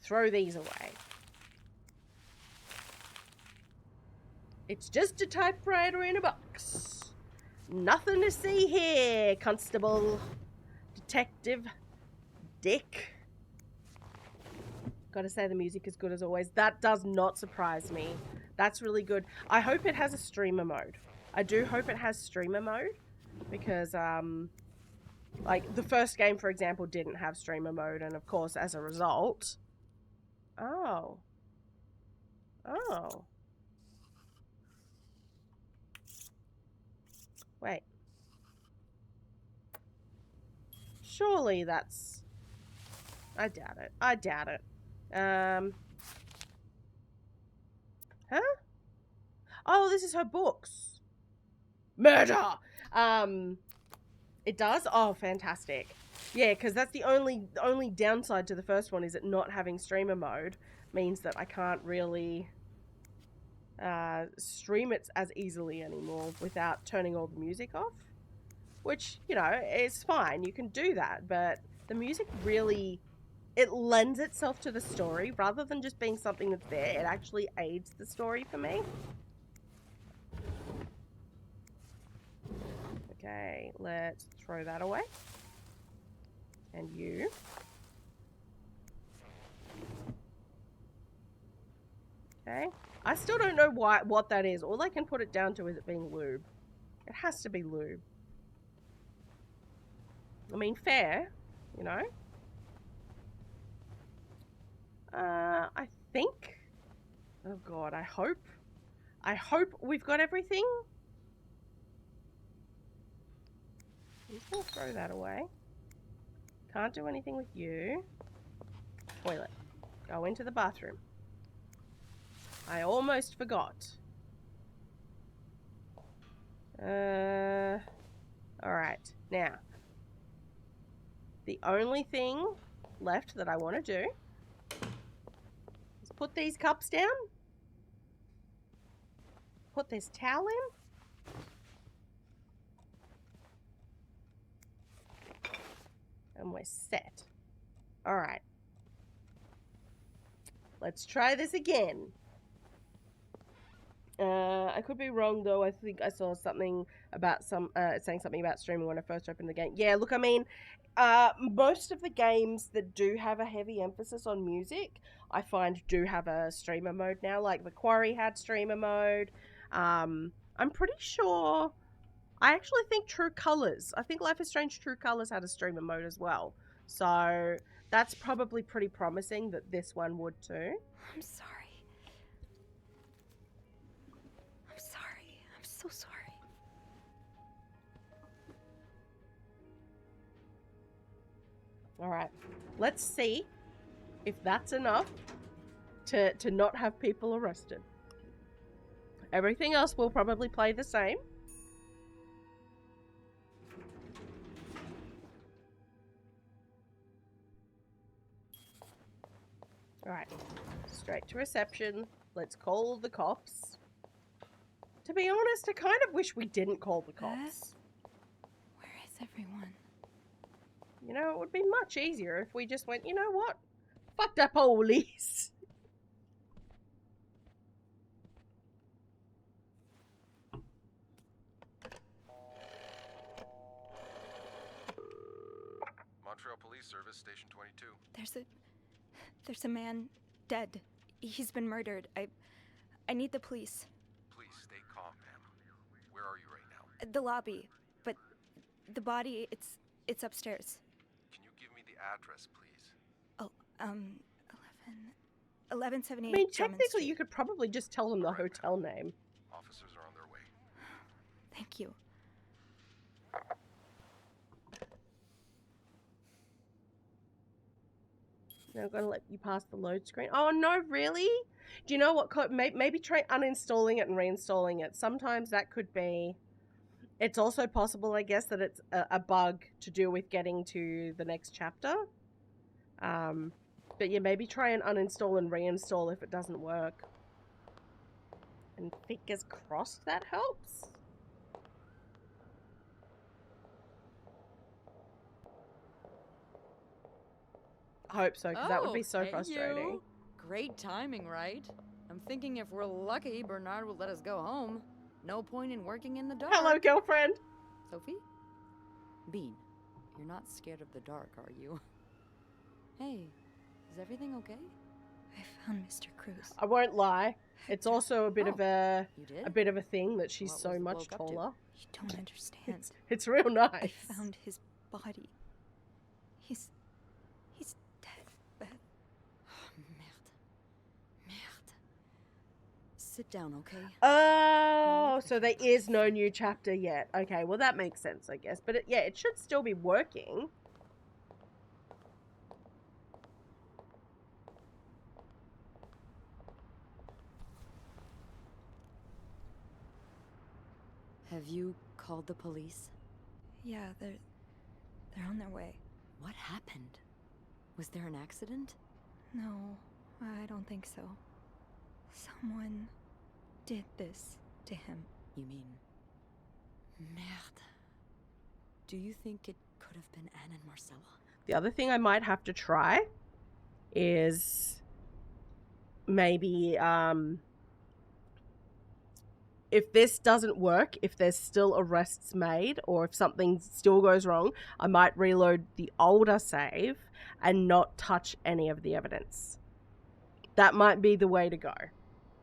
Throw these away. It's just a typewriter in a box. Nothing to see here, Constable. Detective Dick. Gotta say the music is good as always. That does not surprise me. That's really good. I hope it has a streamer mode. I do hope it has streamer mode. Because, like, the first game, for example, didn't have streamer mode. And, of course, as a result... Oh. Oh. Wait. Surely that's... I doubt it. I doubt it. Huh? Oh, this is her books. Murder! It does? Oh, fantastic. Yeah, because that's the only downside to the first one is it not having streamer mode means that I can't really stream it as easily anymore without turning all the music off. Which, you know, is fine. You can do that, but the music really... It lends itself to the story rather than just being something that's there. It actually aids the story for me. Okay, let's throw that away. And you. Okay. I still don't know what that is. All I can put it down to is it being lube. It has to be lube. I mean, fair, you know. I think. Oh God, I hope. I hope we've got everything. I'm just gonna throw that away. Can't do anything with you. Toilet. Go into the bathroom. I almost forgot. Alright. Now. The only thing left that I want to do is put these cups down. Put this towel in. And we're set. Alright. Let's try this again. I could be wrong though. I think I saw something about saying something about streaming when I first opened the game. Yeah, look, I mean, most of the games that do have a heavy emphasis on music, I find do have a streamer mode now. Like The Quarry had streamer mode. I'm pretty sure. I actually think True Colors. I think Life is Strange True Colors had a streamer mode as well. So that's probably pretty promising that this one would too.
I'm sorry. I'm sorry. I'm so sorry.
All right. Let's see if that's enough to not have people arrested. Everything else will probably play the same. Alright, straight to reception. Let's call the cops. To be honest, I kind of wish we didn't call the cops.
Where is everyone?
You know, it would be much easier if we just went, you know what? Fuck the police.
Montreal Police Service, Station 22.
There's a man dead. He's been murdered. I need the police.
Please stay calm, ma'am. Where are you right now?
The lobby, but the body, it's upstairs.
Can you give me the address, please?
Oh, 1178.
I mean,
Drummond
technically,
Street.
you could probably just tell them the hotel name.
Officers are on their way.
Thank you.
Now I'm going to let you pass the load screen. Oh, no, really? Do you know what? Maybe try uninstalling it and reinstalling it. Sometimes that could be... It's also possible, I guess, that it's a bug to do with getting to the next chapter. But yeah, maybe try and uninstall and reinstall if it doesn't work. And fingers crossed that helps. I hope so, because that would be so frustrating.
You. Great timing, right? I'm thinking if we're lucky, Bernard will let us go home. No point in working in the dark.
Hello, girlfriend.
Sophie? Bean, you're not scared of the dark, are you? Hey, is everything okay?
I found Mr. Cruz.
I won't lie. It's also a bit of a
You did?
a bit of a thing that she's
What
so
was the
much
bloke up to?
taller.
You don't understand.
It's real nice.
I found his body. He's dead. But
Merde. Sit down, okay?
Oh, so there is no new chapter yet. Okay, well that makes sense, I guess. But yeah, it should still be working.
Have you called the police?
yeah, they're on their way.
What happened? Was there an accident?
No, I don't think so. Someone did this to him.
You mean... Merde. Do you think it could have been Anne and Marcella?
The other thing I might have to try is maybe if this doesn't work, if there's still arrests made or if something still goes wrong, I might reload the older save and not touch any of the evidence. That might be the way to go.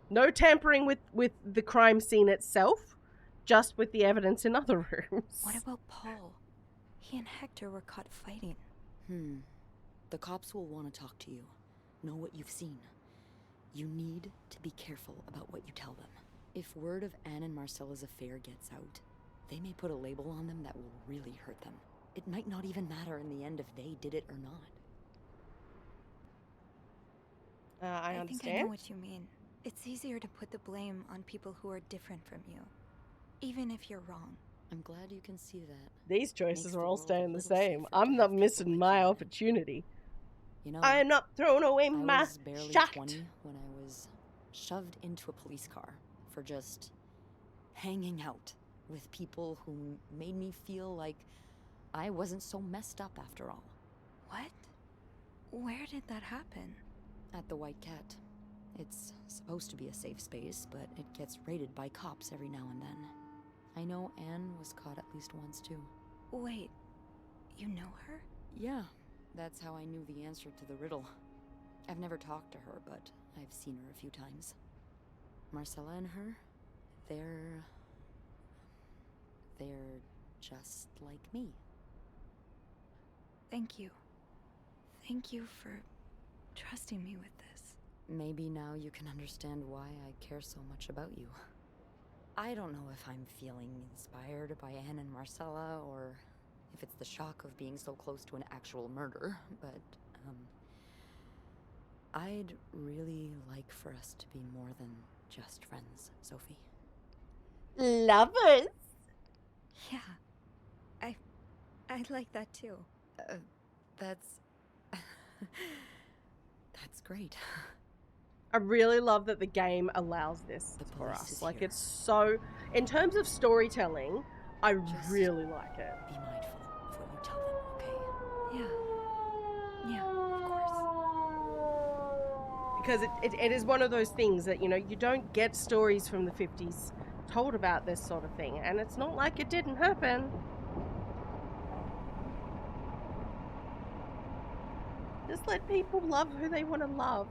No tampering with the crime scene itself, just with the evidence in other rooms.
What about Paul? He and Hector were caught fighting.
The cops will want to talk to you, know what you've seen. You need to be careful about what you tell them. If word of Anne and Marcella's affair gets out, they may put a label on them that will really hurt them. It might not even matter in the end if they did it or not.
I
think
understand.
I know what you mean. It's easier to put the blame on people who are different from you, even if you're wrong.
I'm glad you can see that.
These choices
Makes
are
the
all
world a
staying the
little
same.
safer to
I'm
have
not
people
missing
like
my
you.
opportunity.
You know,
I am not throwing away
I
my
was barely
shot.
20 when I was shoved into a police car for just hanging out with people who made me feel like I wasn't so messed up after all.
What? Where did that happen?
At the White Cat. It's supposed to be a safe space, but it gets raided by cops every now and then. I know Anne was caught at least once too.
Wait, you know her?
Yeah, that's how I knew the answer to the riddle. I've never talked to her, but I've seen her a few times. Marcella and her, they're just like me.
Thank you. Thank you for trusting me with this.
Maybe now you can understand why I care so much about you. I don't know if I'm feeling inspired by Anne and Marcella, or if it's the shock of being so close to an actual murder, but, I'd really like for us to be more than just friends, Sophie.
Lovers.
Yeah, I like that too.
That's... that's great.
I really love that the game allows this
The
for
police
us.
is
Like,
here.
it's so... In terms of storytelling, I
Just
really like it.
Be mindful of what you tell them, okay?
Yeah, of course.
Because it is one of those things that, you know, you don't get stories from the 50s told about this sort of thing. And it's not like it didn't happen. Just let people love who they want to love.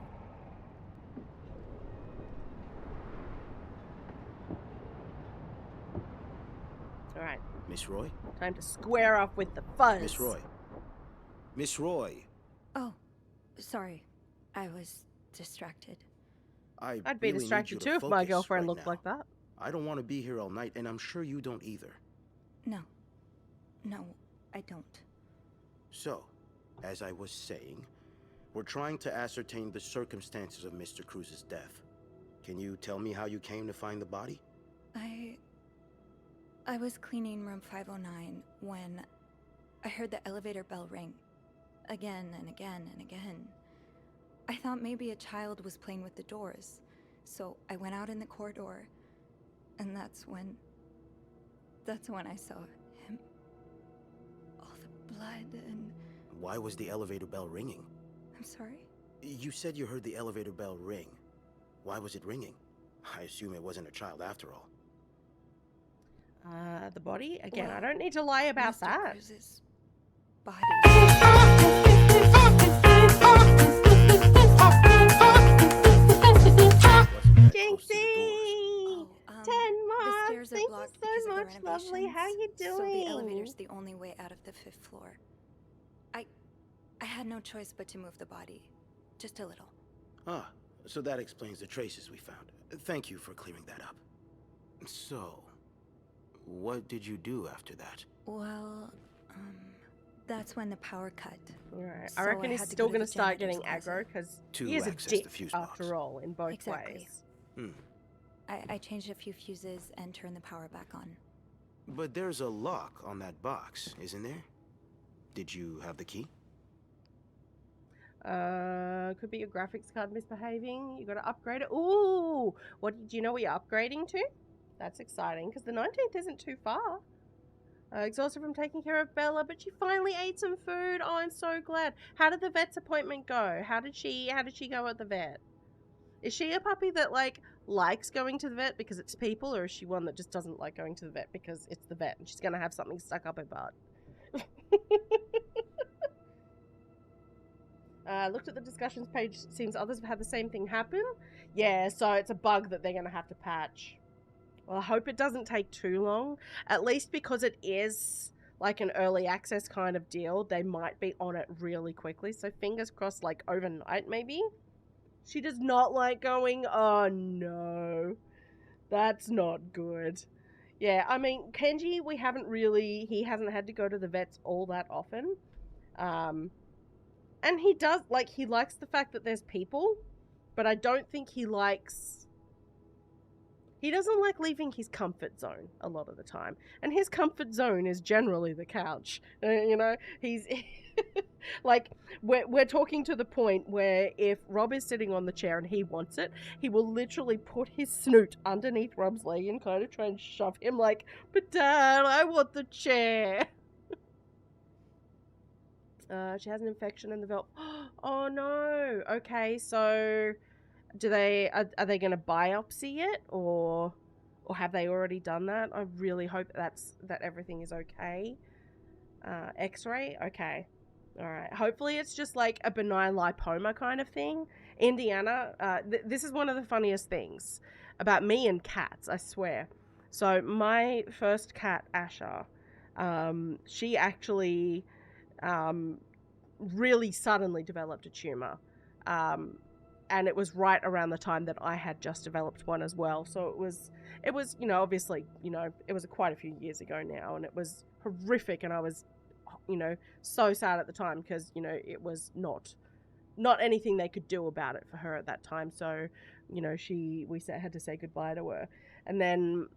Alright,
Miss Roy?
time to square off with the fuzz.
Miss Roy. Miss Roy.
Oh, sorry. I was distracted.
I'd
I'd be
really need
distracted
you to
too if my
focus
girlfriend
right
looked
now.
like that.
I don't want to be here all night, and I'm sure you don't either.
No, I don't.
So, as I was saying, we're trying to ascertain the circumstances of Mr. Cruz's death. Can you tell me how you came to find the body?
I was cleaning room 509 when I heard the elevator bell ring. Again and again and again. I thought maybe a child was playing with the doors, so I went out in the corridor, and that's when I saw him. All the blood and...
Why was the elevator bell ringing?
I'm sorry?
You said you heard the elevator bell ring. Why was it ringing? I assume it wasn't a child after all.
The body? Again,
Well,
I don't need to lie about
Mr.
that.
Cruz's body.
Wasn't that close to the doors.
Jinxie! 10
The
months!
stairs are
Thank
blocked
you
because
so
of the
much, lovely.
renovations.
How you doing?
So the elevator's the only way out of the 5th floor. I had no choice but to move the body. Just a little.
Ah, so that explains the traces we found. Thank you for clearing that up. So, what did you do after that?
Well, that's when the power cut.
Right.
So
I reckon
I
he's
had to
still
go to
going
the
to start
janitor's
getting aggro
closet.
because
To
he is a
access
dick
the fuse box.
after all in both
Exactly.
ways.
I changed a few fuses and turned the power back on.
But there's a lock on that box, isn't there? Did you have the key?
Could be your graphics card misbehaving. You got to upgrade it. Ooh, do you know what you're upgrading to? That's exciting because the 19th isn't too far. Exhausted from taking care of Bella, but she finally ate some food. Oh, I'm so glad. How did the vet's appointment go? How did she go at the vet? Is she a puppy that likes going to the vet because it's people, or is she one that just doesn't like going to the vet because it's the vet and she's gonna have something stuck up her butt? Looked at the discussions page. Seems others have had the same thing happen. Yeah, so it's a bug that they're gonna have to patch. Well, I hope it doesn't take too long. At least because it is like an early access kind of deal, they might be on it really quickly. So fingers crossed, like overnight maybe. She does not like going. Oh no, that's not good. Yeah, I mean Kenji, he hasn't had to go to the vets all that often. And he does, like, he likes the fact that there's people, but I don't think he doesn't like leaving his comfort zone a lot of the time. And his comfort zone is generally the couch. You know, he's like, we're talking to the point where if Rob is sitting on the chair and he wants it, he will literally put his snoot underneath Rob's leg and kind of try and shove him like, but Dad, I want the chair. She has an infection in the valve. Oh no. Okay, so are they going to biopsy it, or have they already done that? I really hope that everything is okay. X-ray. Okay. All right. Hopefully it's just like a benign lipoma kind of thing. Indiana. This is one of the funniest things about me and cats. I swear. So my first cat, Asha, she actually really suddenly developed a tumor. And it was right around the time that I had just developed one as well. So it was, obviously, it was quite a few years ago now, and it was horrific, and I was, so sad at the time because, it was not anything they could do about it for her at that time. So, we had to say goodbye to her. And then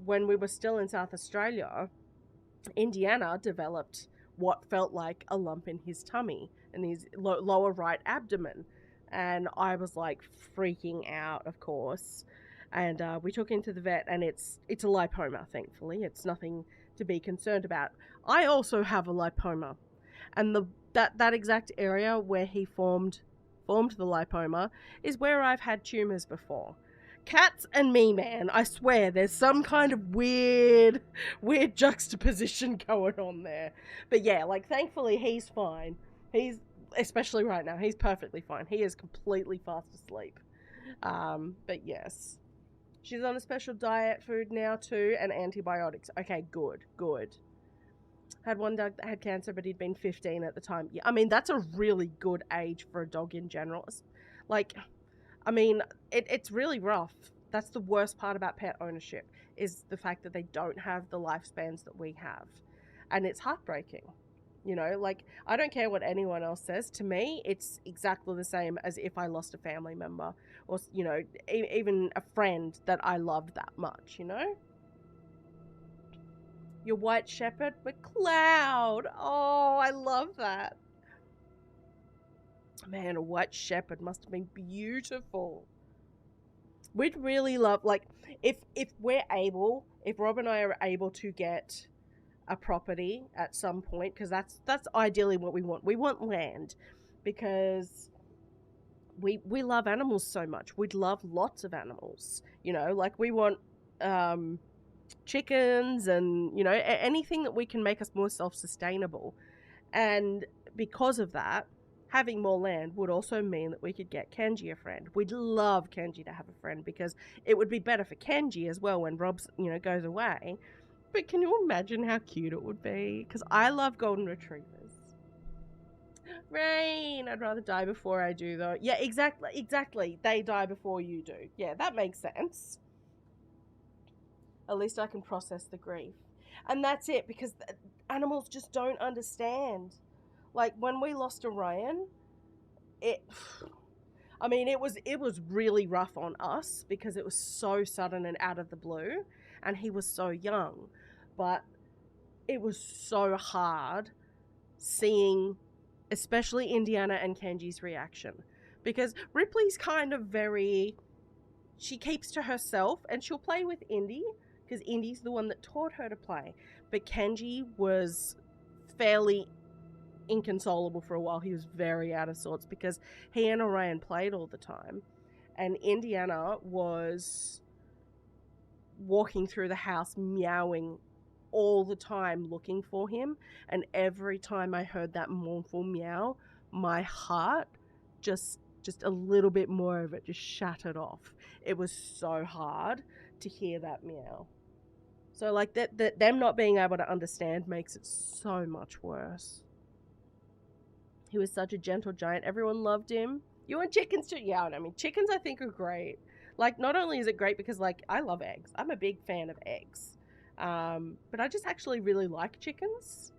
when we were still in South Australia, Indiana developed what felt like a lump in his tummy and his lower right abdomen. And I was like freaking out, of course. And we took him to the vet, and it's a lipoma, thankfully. It's nothing to be concerned about. I also have a lipoma. And that exact area where he formed the lipoma is where I've had tumors before. Cats and me, man, I swear there's some kind of weird juxtaposition going on there. But yeah, like, thankfully he's fine. Especially right now, he's perfectly fine. He is completely fast asleep. But yes. She's on a special diet food now too, and antibiotics. Okay, good. Had one dog that had cancer, but he'd been 15 at the time. Yeah, I mean, that's a really good age for a dog in general. Like, I mean, it's really rough. That's the worst part about pet ownership, is the fact that they don't have the lifespans that we have. And it's heartbreaking. Like, I don't care what anyone else says. To me, it's exactly the same as if I lost a family member or, even a friend that I loved that much, Your white shepherd, McCloud. Oh, I love that. Man, a white shepherd must have been beautiful. We'd really love, like, if Rob and I are able to get a property at some point, because that's ideally what we want. We want land, because we love animals so much. We'd love lots of animals, like we want chickens and anything that we can make us more self-sustainable. And because of that, having more land would also mean that we could get Kenji a friend. We'd love Kenji to have a friend, because it would be better for Kenji as well when Rob's goes away. But can you imagine how cute it would be? Because I love golden retrievers. Rain! I'd rather die before I do, though. Yeah, exactly. They die before you do. Yeah, that makes sense. At least I can process the grief. And that's it, because animals just don't understand. Like, when we lost Orion, it was really rough on us, because it was so sudden and out of the blue, and he was so young. But it was so hard seeing, especially Indiana and Kenji's reaction, because Ripley's kind of she keeps to herself, and she'll play with Indy, because Indy's the one that taught her to play. But Kenji was fairly inconsolable for a while. He was very out of sorts, because he and Orion played all the time, and Indiana was walking through the house meowing all the time looking for him, and every time I heard that mournful meow, my heart just a little bit more of it just shattered off. It was so hard to hear that meow. So, like, that them not being able to understand makes it so much worse. He was such a gentle giant. Everyone loved him. You want chickens too? Yeah, I mean, chickens I think are great. Like, not only is it great because, like, I love eggs. I'm a big fan of eggs. But I just actually really like chickens.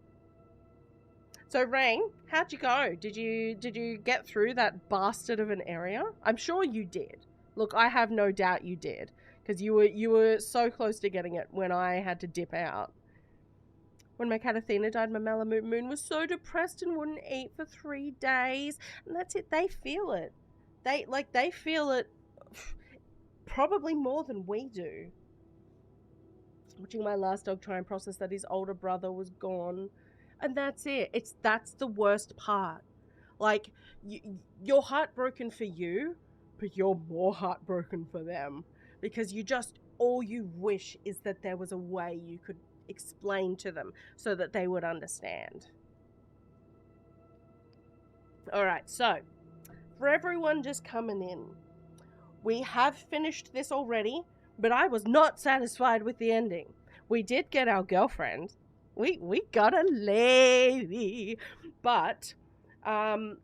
So, Rain, how'd you go? Did you get through that bastard of an area? I'm sure you did. Look, I have no doubt you did. Because you were so close to getting it when I had to dip out. When my cat Athena died, my Malamute Moon was so depressed and wouldn't eat for 3 days. And that's it. They feel it. They feel it probably more than we do. Watching my last dog try and process that his older brother was gone. And that's it. That's the worst part. Like, you're heartbroken for you, but you're more heartbroken for them. Because all you wish is that there was a way you could explain to them so that they would understand. Alright, so, for everyone just coming in, we have finished this already, but I was not satisfied with the ending. We did get our girlfriend. We got a lady. But, the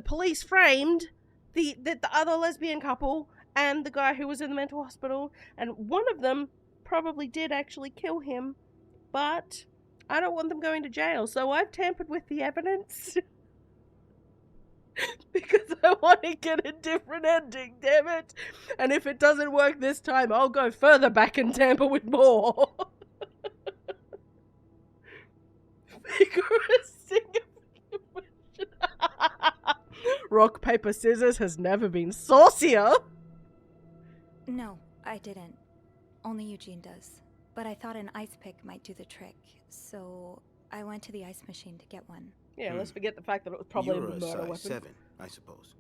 police framed the other lesbian couple and the guy who was in the mental hospital, and one of them probably did actually kill him, but I don't want them going to jail, so I've tampered with the evidence. Because I want to get a different ending, damn it. And if it doesn't work this time, I'll go further back and tamper with more. Rock, paper, scissors has never been saucier.
No, I didn't. Only Eugene does. But I thought an ice pick might do the trick, so I went to the ice machine to get one.
Yeah, let's forget the fact that it was probably
You're
a murder weapon.
7, I suppose.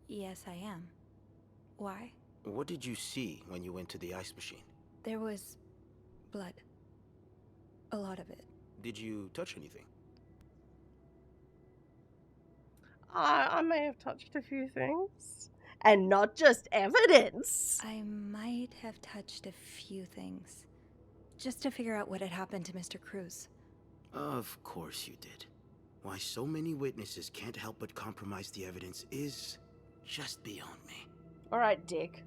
Yes I am. Why?
What did you see when you went to the ice machine?
There was blood. A lot of it.
Did you touch anything?
I may have touched a few things. And not just evidence.
I might have touched a few things. Just to figure out what had happened to Mr. Cruz.
Of course you did. Why so many witnesses can't help but compromise the evidence is just beyond me.
Alright, Dick.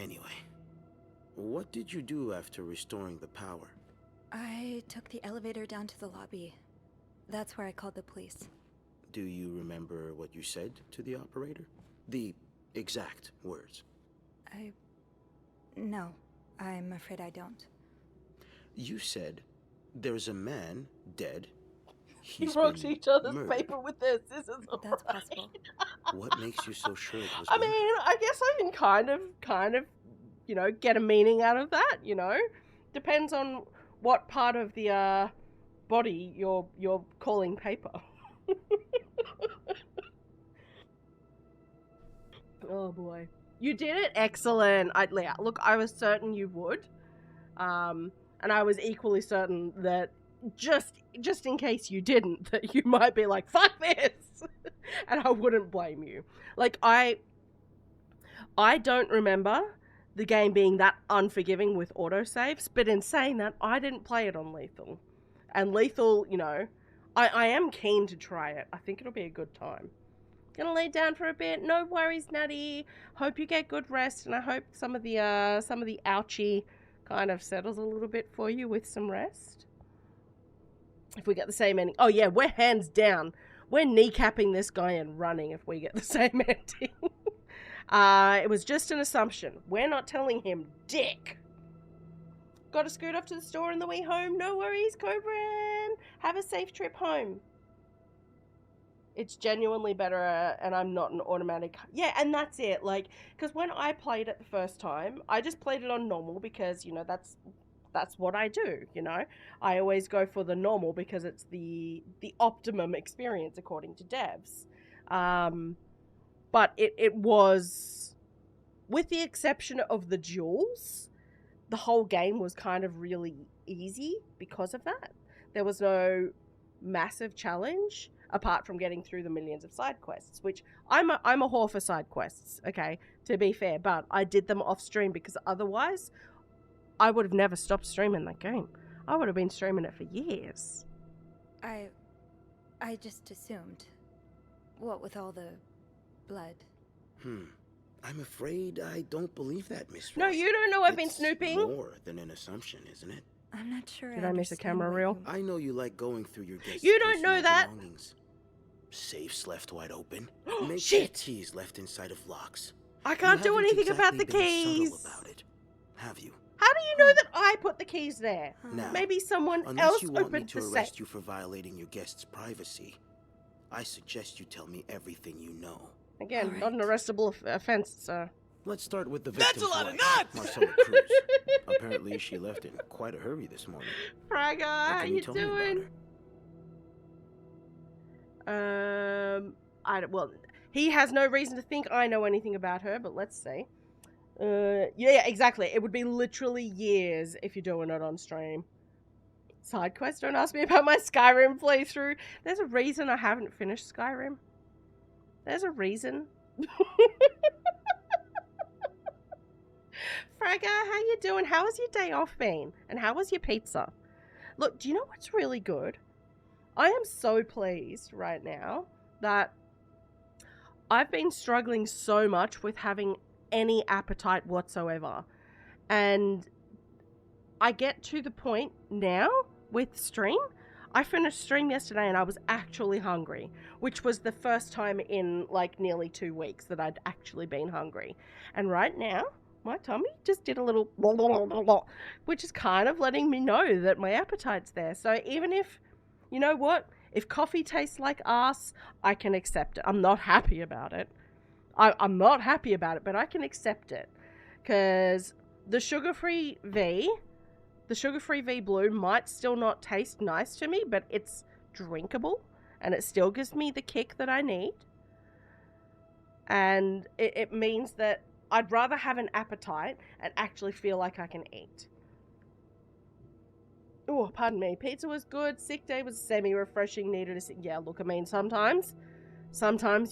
Anyway, what did you do after restoring the power?
I took the elevator down to the lobby. That's where I called the police.
Do you remember what you said to the operator? The exact words.
No, I'm afraid I don't.
You said, there's a man dead.
He broke each other's
murdered.
paper with their scissors.
That's possible.
What makes you so sure it was
I
murder?
mean, I guess I can kind of, get a meaning out of that, Depends on what part of the body you're calling paper. Oh boy. You did it excellent. Look, I was certain you would. And I was equally certain that just in case you didn't, that you might be like, fuck this! And I wouldn't blame you. Like, I don't remember the game being that unforgiving with autosaves, but in saying that, I didn't play it on Lethal. And Lethal, I am keen to try it. I think it'll be a good time. Gonna lay down for a bit. No worries, Natty. Hope you get good rest, and I hope some of the ouchie kind of settles a little bit for you with some rest. If we get the same ending. Oh yeah, we're hands down. We're kneecapping this guy and running if we get the same ending. It was just an assumption. We're not telling him dick. Gotta scoot off to the store on the way home. No worries, Cobran. Have a safe trip home. It's genuinely better, and I'm not an automatic... Yeah, and that's it. Like, because when I played it the first time, I just played it on normal because, that's what I do, I always go for the normal because it's the optimum experience according to devs. But it was, with the exception of the duels, the whole game was kind of really easy because of that. There was no massive challenge apart from getting through the millions of side quests, which I'm a whore for side quests, okay, to be fair, but I did them off stream because otherwise I would have never stopped streaming that game. I would have been streaming it for years.
I just assumed. What with all the blood?
I'm afraid I don't believe that, Miss
No,
Ross.
you don't know I've been
It's
snooping.
more than an assumption, isn't it?
I'm not sure.
Did I miss a camera reel?
I know you like going through your guests'
You don't know
personal
that.
belongings. Safes left wide open.
Shit.
Keys left inside of locks.
I can't do
You haven't
anything about the
exactly been
keys.
subtle about it, have you?
How do you know that I put the keys there?
Now,
Maybe someone
unless
else
you want me
opened
to
the
arrest
safe.
you for violating your guest's privacy, I suggest you tell me everything you know.
Again,
All
not an arrestable offense, sir.
Let's start with the
That's
victim's
a lot of
wife,
nuts!
Marcella Cruz. Apparently, she left in quite a hurry this morning.
Fraga,
What
how
can
you
tell me about
doing? Well, he has no reason to think I know anything about her, but let's see. Yeah, exactly. It would be literally years if you're doing it on stream. Side quest, don't ask me about my Skyrim playthrough. There's a reason I haven't finished Skyrim. There's a reason. Fraga, how you doing? How has your day off been? And how was your pizza? Look, do you know what's really good? I am so pleased right now that I've been struggling so much with having any appetite whatsoever. And I get to the point now with stream. I finished stream yesterday and I was actually hungry, which was the first time in like nearly 2 weeks that I'd actually been hungry. And right now, my tummy just did a little blah, blah, blah, blah, blah, which is kind of letting me know that my appetite's there. So even if, you know what, if coffee tastes like ass, I can accept it. I'm not happy about it. I'm not happy about it, but I can accept it. Because the sugar-free V Blue might still not taste nice to me, but it's drinkable. And it still gives me the kick that I need. And it means that I'd rather have an appetite and actually feel like I can eat. Oh, pardon me. Pizza was good. Sick day was semi-refreshing. Needed a sick... Yeah, look, I mean, sometimes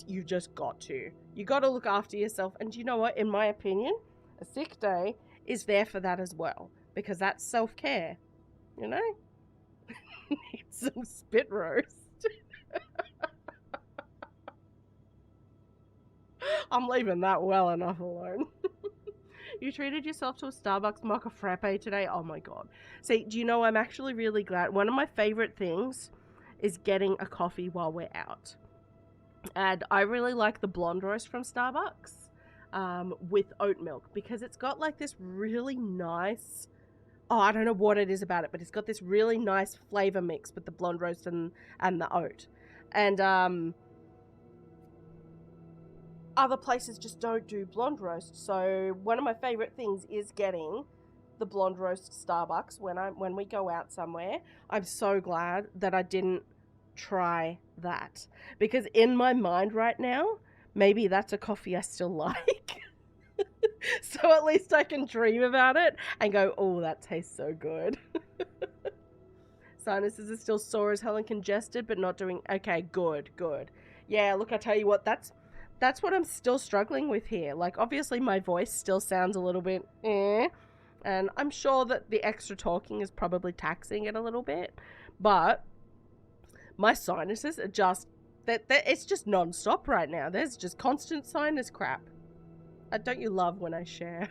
you just got to. You got to look after yourself. And you know what? In my opinion, a sick day is there for that as well. Because that's self-care. You know? Need some spit roast. I'm leaving that well enough alone. You treated yourself to a Starbucks mocha frappe today? Oh my god. See, do you know, I'm actually really glad. One of my favorite things is getting a coffee while we're out. And I really like the blonde roast from Starbucks with oat milk because it's got like this really nice... Oh, I don't know what it is about it, but it's got this really nice flavor mix with the blonde roast and the oat. And other places just don't do blonde roast. So one of my favorite things is getting the blonde roast Starbucks when we go out somewhere. I'm so glad that I didn't try that, because in my mind right now, maybe that's a coffee I still like. So at least I can dream about it and go, oh, that tastes so good. Sinuses are still sore as hell and congested, but not doing... Okay, good. Yeah, look, I tell you what, that's what I'm still struggling with here. Like, obviously my voice still sounds a little bit and I'm sure that the extra talking is probably taxing it a little bit, but my sinuses are just... it's just non-stop right now. There's just constant sinus crap. Don't you love when I share?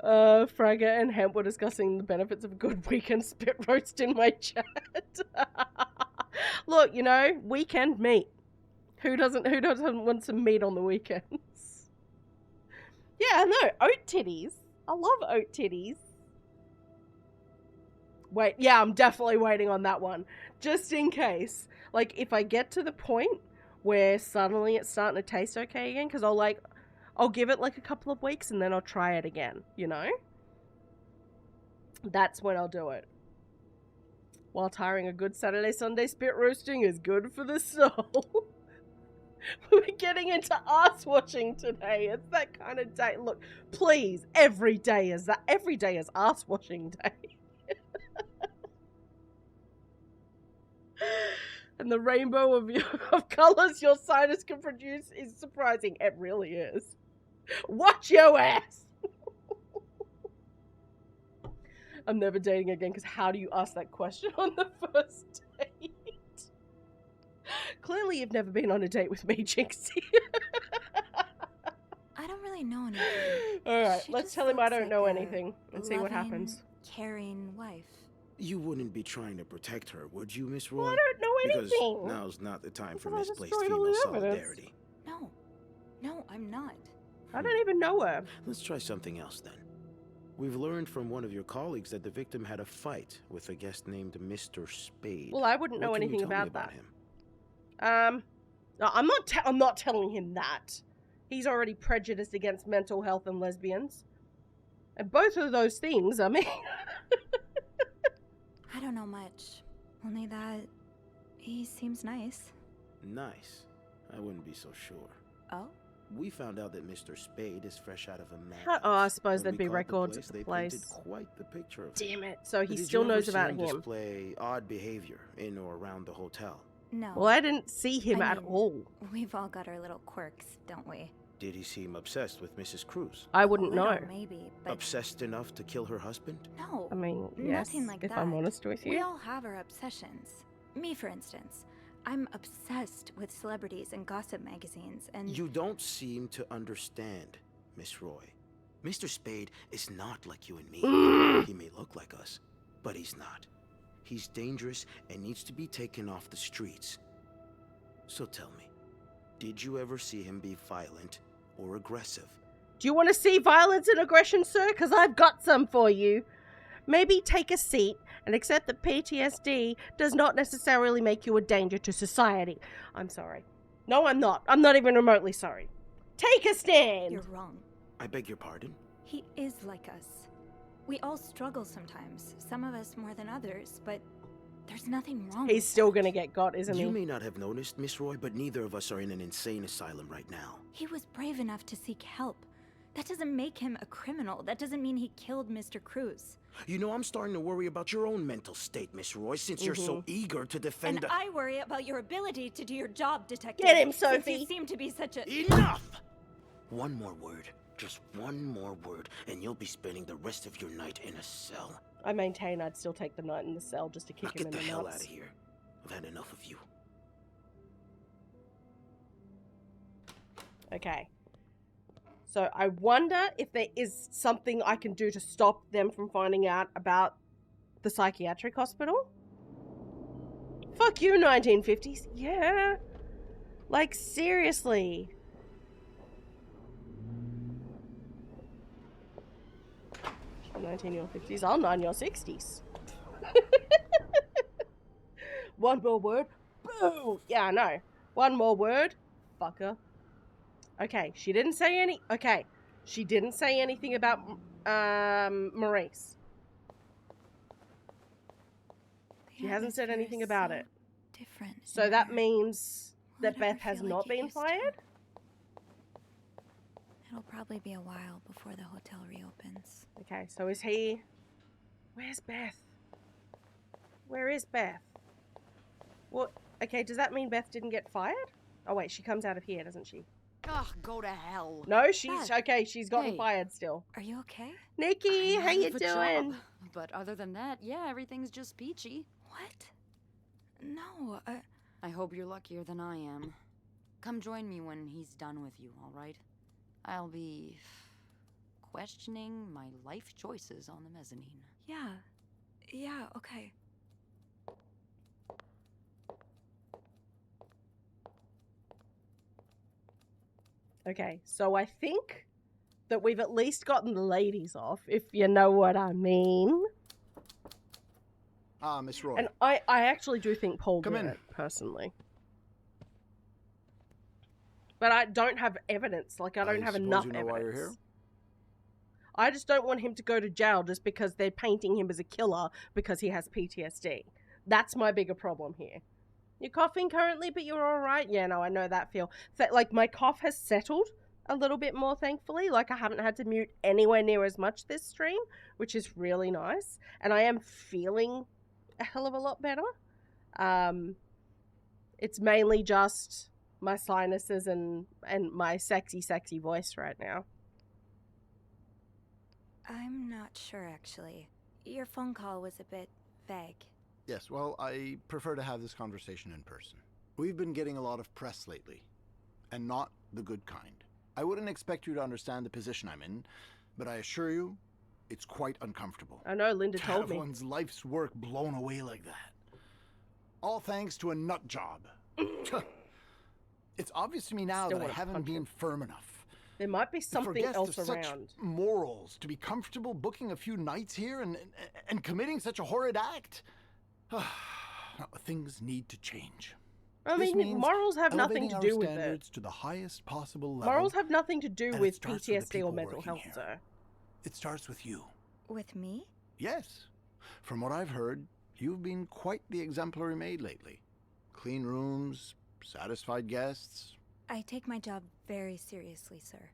Fraga and Hemp were discussing the benefits of a good weekend spit roast in my chat. Look, you know, weekend meat. Who doesn't want some meat on the weekends? Yeah, no, oat titties. I love oat titties. Wait, yeah, I'm definitely waiting on that one. Just in case. Like, if I get to the point where suddenly it's starting to taste okay again, because I'll give it like a couple of weeks and then I'll try it again, you know? That's when I'll do it. While tiring, a good Saturday, Sunday spit roasting is good for the soul. We're getting into ass washing today. It's that kind of day. Look, please, every day is ass washing day. And the rainbow of colors your sinus can produce is surprising. It really is. Watch your ass! I'm never dating again, because how do you ask that question on the first date? Clearly you've never been on a date with me, Jinxie.
I don't really know anything.
Alright,
She
let's
just
tell him I
looks
don't
like
know
a
anything and see what
loving,
happens.
caring wife.
You wouldn't be trying to protect her, would you, Miss Roy?
Well, I don't know anything.
Because now's not the time for
Well, I
misplaced
destroyed all
female
the evidence.
solidarity.
No, I'm not.
I don't even know her.
Let's try something else then. We've learned from one of your colleagues that the victim had a fight with a guest named Mr. Spade.
Well, I wouldn't know
What can you
anything
tell me
about that.
him?
No, I'm not telling him that. He's already prejudiced against mental health and lesbians. And both of those things, I mean...
I don't know much. Only that he seems nice.
Nice. I wouldn't be so sure.
Oh?
We found out that Mr. Spade is fresh out of a madhouse.
Oh, I suppose
When
there'd
we
be
called
records of the
they
place.
painted quite the picture of him.
Damn it. So he
Did you
still
ever
knows
see
about
him
him.
display odd behavior in or around the hotel?
No.
Well, I didn't see him
I
at
mean,
all.
We've all got our little quirks, don't we?
Did he seem obsessed with Mrs. Cruz?
I wouldn't
A little,
know.
maybe, but
Obsessed enough to kill her husband?
no.
I mean, yes,
Nothing like
if
that.
I'm honest with
We
you.
all have our obsessions. Me, for instance. I'm obsessed with celebrities and gossip magazines, and
You don't seem to understand, Miss Roy. Mr. Spade is not like you and me. He may look like us, but he's not. He's dangerous and needs to be taken off the streets. So tell me, did you ever see him be violent or aggressive?
Do you want to see violence and aggression, sir? Because I've got some for you. Maybe take a seat and accept that PTSD does not necessarily make you a danger to society. I'm sorry. No, I'm not. I'm not even remotely sorry. Take a stand!
you're wrong.
I beg your pardon?
He is like us. We all struggle sometimes, some of us more than others, but there's nothing wrong
He's
with
still
that.
gonna get got, isn't
You
he?
may not have noticed, Miss Roy, but neither of us are in an insane asylum right now.
He was brave enough to seek help. That doesn't make him a criminal. That doesn't mean he killed Mr. Cruz.
You know, I'm starting to worry about your own mental state, Miss Roy, since you're so eager to defend
And I worry about your ability to do your job, Detective.
Get him,
Since
Sophie.
you seem to be such a...
Enough! One more word. Just one more word, and you'll be spending the rest of your night in a cell.
I maintain I'd still take the night in the cell just to
Now
kick him
get
in
the
the
hell
nuts.
out of here. I've had enough of you.
Okay. So I wonder if there is something I can do to stop them from finding out about the psychiatric hospital. Fuck you, 1950s. Yeah. Like, seriously. I'm 19 your 50s. I'll 9 your 60s. One more word. Boo! Yeah, I know. One more word. Fucker. Okay, she didn't say any... Okay, she didn't say anything about, Maurice. She hasn't said anything about it.
Different.
So that means that
Whatever
Beth has
feel like
not
it
been
used to.
fired?
It'll probably be a while before the hotel reopens.
Okay, so is he... Where's Beth? Where is Beth? What? Okay, does that mean Beth didn't get fired? Oh wait, she comes out of here, doesn't she?
Ugh, go to hell.
No, she's...
Beth.
Okay, she's gotten
Hey.
fired still.
Are you okay?
Nikki,
I'm
how
out
you
of a
doing?
job. But other than that, yeah, everything's just peachy.
What? No,
I hope you're luckier than I am. Come join me when he's done with you, all right? I'll be questioning my life choices on the mezzanine.
yeah. Yeah, okay.
Okay, so I think that we've at least gotten the ladies off, if you know what I mean.
Ah, Miss Roy.
And I actually do think Paul
Come
did
in.
it, personally. But I don't have evidence. Like, I don't have
suppose
enough
you know
evidence.
why you're here?
I just don't want him to go to jail just because they're painting him as a killer because he has PTSD. That's my bigger problem here. You're coughing currently, but you're all right? Yeah, no, I know that feel. Like, my cough has settled a little bit more, thankfully. Like, I haven't had to mute anywhere near as much this stream, which is really nice. And I am feeling a hell of a lot better. It's mainly just my sinuses and my sexy voice right now.
I'm not sure, actually. Your phone call was a bit vague.
Yes, well, I prefer to have this conversation in person. We've been getting a lot of press lately, and not the good kind. I wouldn't expect you to understand the position I'm in, but I assure you, it's quite uncomfortable.
I know, Linda
To
told
have
me.
one's life's work blown away like that. All thanks to a nut job. It's obvious to me now
Still
that I
wanna
haven't
punch
been
him.
firm enough.
There might be
For
something
guests
else
of
around.
such morals to be comfortable booking a few nights here and committing such a horrid act. Things need to change.
I
This
mean,
means
morals have nothing
elevating
to
our
do with it.
standards to the highest possible level.
Morals have nothing to do
and
with
it starts with the
PTSD or
people
mental
working
health,
here.
sir.
It starts with you.
With me?
Yes. From what I've heard, you've been quite the exemplary maid lately. Clean rooms, satisfied guests.
I take my job very seriously, sir.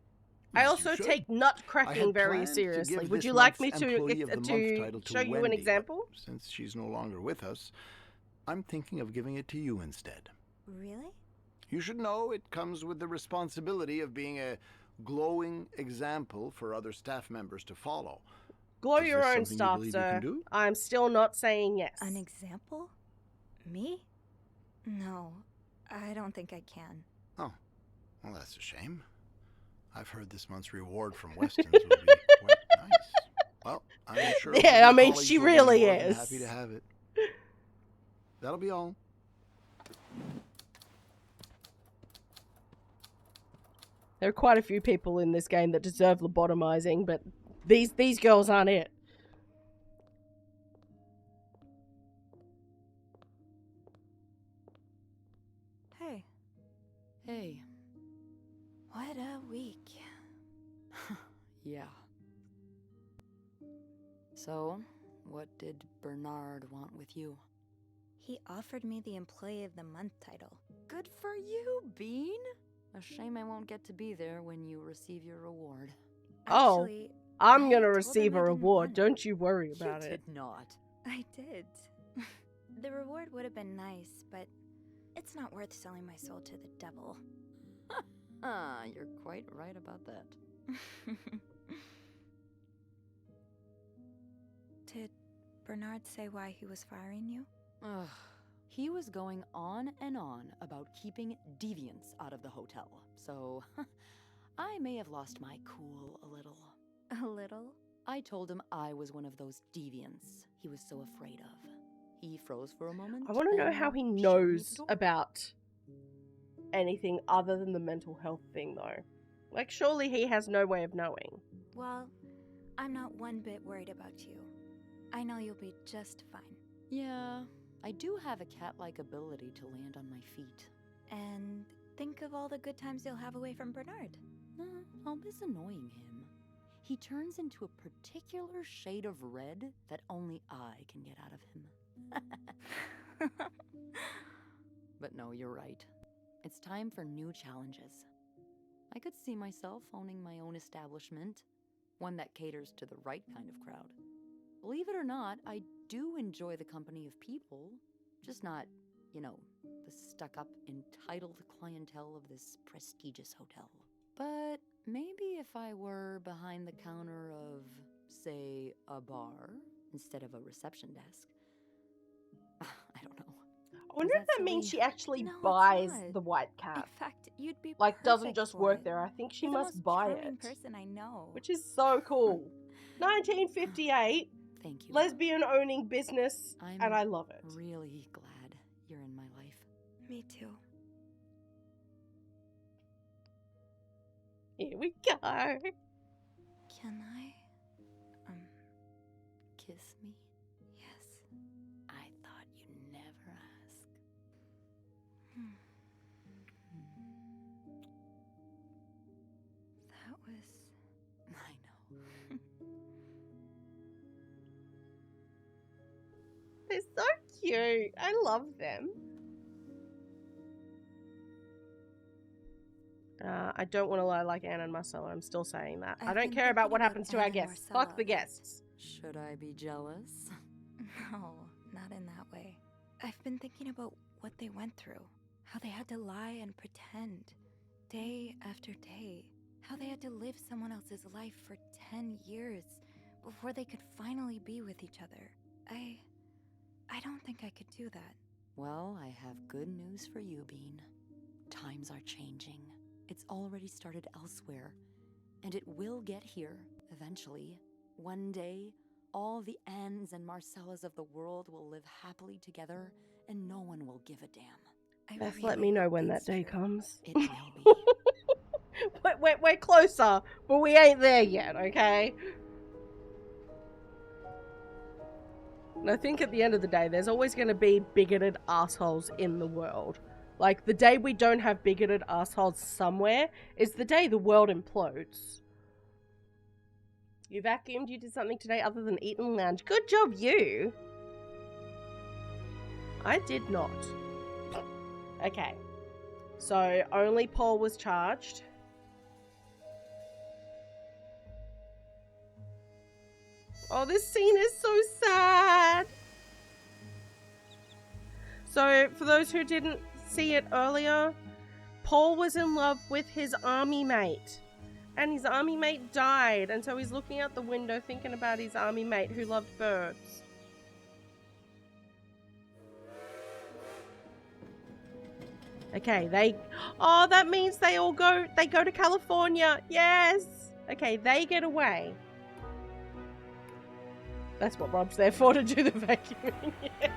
I
As you
also
should.
take nut
I
cracking
had
very
planned to
seriously.
give
Would
this
you like
month's
me
Employee of the Month title
to show you an
Wendy,
example?
but since she's no longer with us, I'm thinking of giving it to you instead.
Really?
You should know it comes with the responsibility of being a glowing example for other staff members to follow.
Glow
Is
your
this
own
something you
stuff,
believe you
sir.
can do?
I'm still not saying yes.
An example? Me? No, I don't think I can.
Oh, well, that's a shame. I've heard this month's reward from Weston's will be quite nice. Well, I'm sure.
Yeah,
your
I mean,
colleagues
she
will be
really
more than
is.
happy to have it. That'll be all.
There are quite a few people in this game that deserve lobotomizing, but these girls aren't it.
Hey,
Hey.
what a week.
Yeah. So, what did Bernard want with you?
He offered me the Employee of the Month title.
Good for you, Bean! A shame I won't get to be there when you receive your reward.
Oh,
Actually,
I'm
I
gonna
told
receive
him I
a
didn't
reward.
want it.
Don't you worry about
you
it.
did not.
I did. The reward would have been nice, but it's not worth selling my soul to the devil.
You're quite right about that.
Did Bernard say why he was firing you?
Ugh. He was going on and on about keeping deviants out of the hotel, so I may have lost my cool a little.
A little?
I told him I was one of those deviants he was so afraid of. He froze for a moment.
I want to know
then
how he
showed me
knows
the door.
about anything other than the mental health thing, though. Like, surely he has no way of knowing.
Well, I'm not one bit worried about you. I know you'll be just fine.
Yeah, I do have a cat-like ability to land on my feet.
And think of all the good times you'll have away from Bernard.
I'll miss annoying him. He turns into a particular shade of red that only I can get out of him. But no, you're right. It's time for new challenges. I could see myself owning my own establishment, one that caters to the right kind of crowd. Believe it or not, I do enjoy the company of people, just not, the stuck-up, entitled clientele of this prestigious hotel. But maybe if I were behind the counter of, say, a bar, instead of a reception desk. I don't know.
I wonder
Is
if
that
that means
silly?
she actually
No, it's
buys
not.
the white cat.
In fact, you'd be
Like, doesn't
perfect
just
for
work
it.
there. I think she
You're the
must
most
buy
charming
it.
person I know.
Which is so cool. 1958,
Thank you.
lesbian owning business,
I'm
and I love it.
really glad you're in my life.
Me too.
Here we go.
Can I?
Kiss me?
Yes.
I thought you'd never ask.
That was...
I know.
They're so cute. I love them. I don't want to lie like Anna and Marcella. I'm still saying that. I
I've
don't
been
care about
thinking
what
about
happens to our
Anna and
guests.
Marcella
Fuck the
a lot.
guests.
Should I be jealous?
No, not in that way. I've been thinking about what they went through. How they had to lie and pretend. Day after day. How they had to live someone else's life for 10 years before they could finally be with each other. I don't think I could do that.
Well, I have good news for you, Bean. Times are changing. It's already started elsewhere, and it will get here eventually. One day, all the Annes and Marcellas of the world will live happily together, and no one will give a damn.
Beth, let me know when that day
true.
comes.
It will be.
We're closer, but we ain't there yet, okay? And I think at the end of the day, there's always going to be bigoted assholes in the world. Like, the day we don't have bigoted assholes somewhere is the day the world implodes. You vacuumed, you did something today other than eat and lounge. Good job, you! I did not. Okay. So, only Paul was charged. Oh, this scene is so sad! So, for those who didn't see it earlier, Paul was in love with his army mate. And his army mate died, and so he's looking out the window thinking about his army mate who loved birds. Okay, oh, that means they go to California. Yes. Okay, they get away. That's what Rob's there for, to do the vacuuming. Yeah.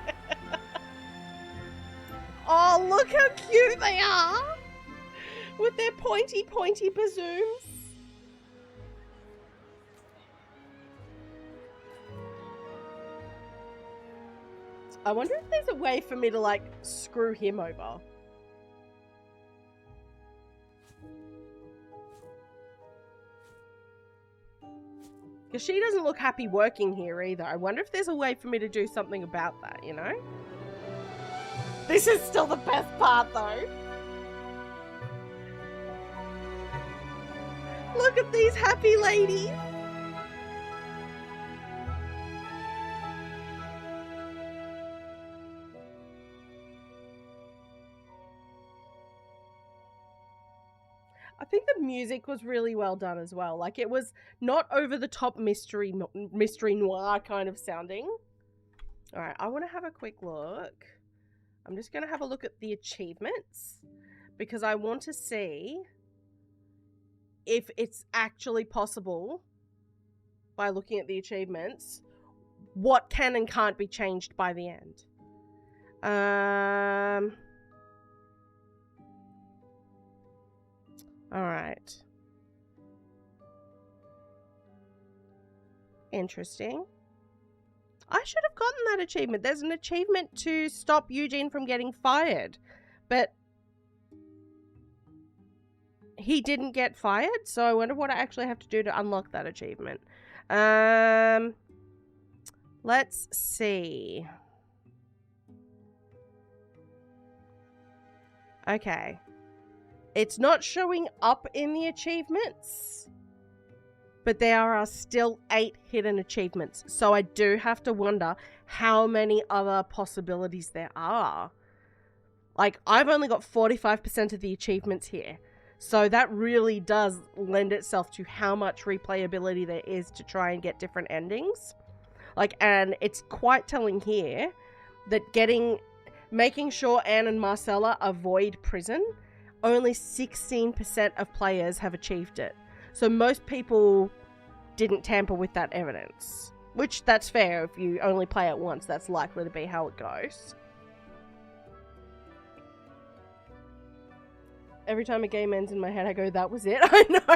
Oh, look how cute they are. With their pointy bazooms. I wonder if there's a way for me to, like, screw him over. Because she doesn't look happy working here either. I wonder if there's a way for me to do something about that, you know? This is still the best part, though. Look at these happy ladies. I think the music was really well done as well. Like, it was not over the top mystery noir kind of sounding. All right, I want to have a quick look. I'm just going to have a look at the achievements because I want to see if it's actually possible by looking at the achievements what can and can't be changed by the end. Alright. Interesting. I should have gotten that achievement. There's an achievement to stop Eugene from getting fired. But he didn't get fired, so I wonder what I actually have to do to unlock that achievement. Let's see. Okay. It's not showing up in the achievements, but there are still 8 hidden achievements. So I do have to wonder how many other possibilities there are. Like, I've only got 45% of the achievements here. So that really does lend itself to how much replayability there is to try and get different endings. Like, and it's quite telling here that making sure Anne and Marcella avoid prison, only 16% of players have achieved it. So most people didn't tamper with that evidence. Which, that's fair. If you only play it once, that's likely to be how it goes. Every time a game ends in my head, I go, that was it? I know.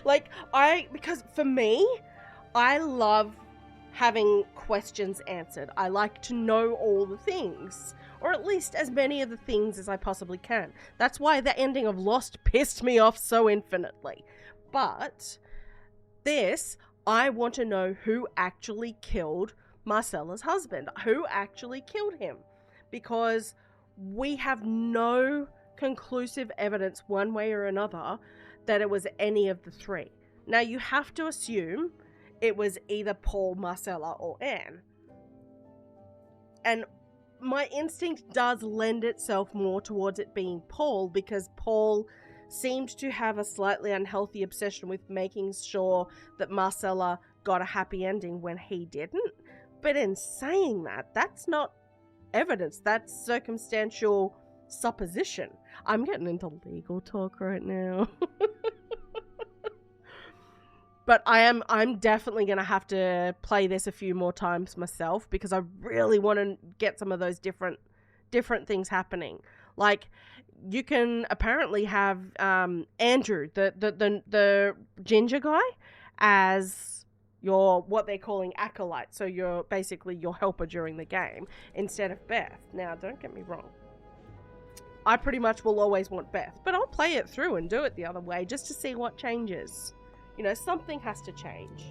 Like, because for me, I love having questions answered. I like to know all the things. Or at least as many of the things as I possibly can. That's why the ending of Lost pissed me off so infinitely. But this, I want to know who actually killed Marcella's husband. Who actually killed him. Because we have no conclusive evidence one way or another that it was any of the 3. Now you have to assume it was either Paul, Marcella, or Anne. And my instinct does lend itself more towards it being Paul, because Paul seemed to have a slightly unhealthy obsession with making sure that Marcella got a happy ending when he didn't. But in saying that, that's not evidence. That's circumstantial supposition. I'm getting into legal talk right now. But I'm definitely going to have to play this a few more times myself, because I really want to get some of those different things happening. You can apparently have Andrew, the ginger guy, as your, what they're calling, acolyte. So you're basically your helper during the game instead of Beth. Now, don't get me wrong, I pretty much will always want Beth, but I'll play it through and do it the other way just to see what changes. You know, something has to change.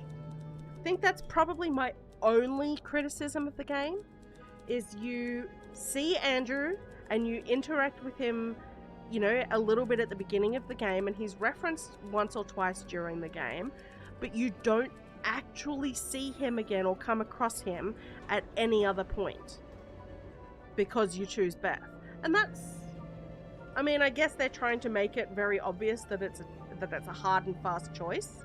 I think that's probably my only criticism of the game, is you see Andrew and you interact with him, you know, a little bit at the beginning of the game, and he's referenced once or twice during the game, but you don't actually see him again or come across him at any other point because you choose Beth. And that's, I mean, I guess they're trying to make it very obvious that it's a hard and fast choice.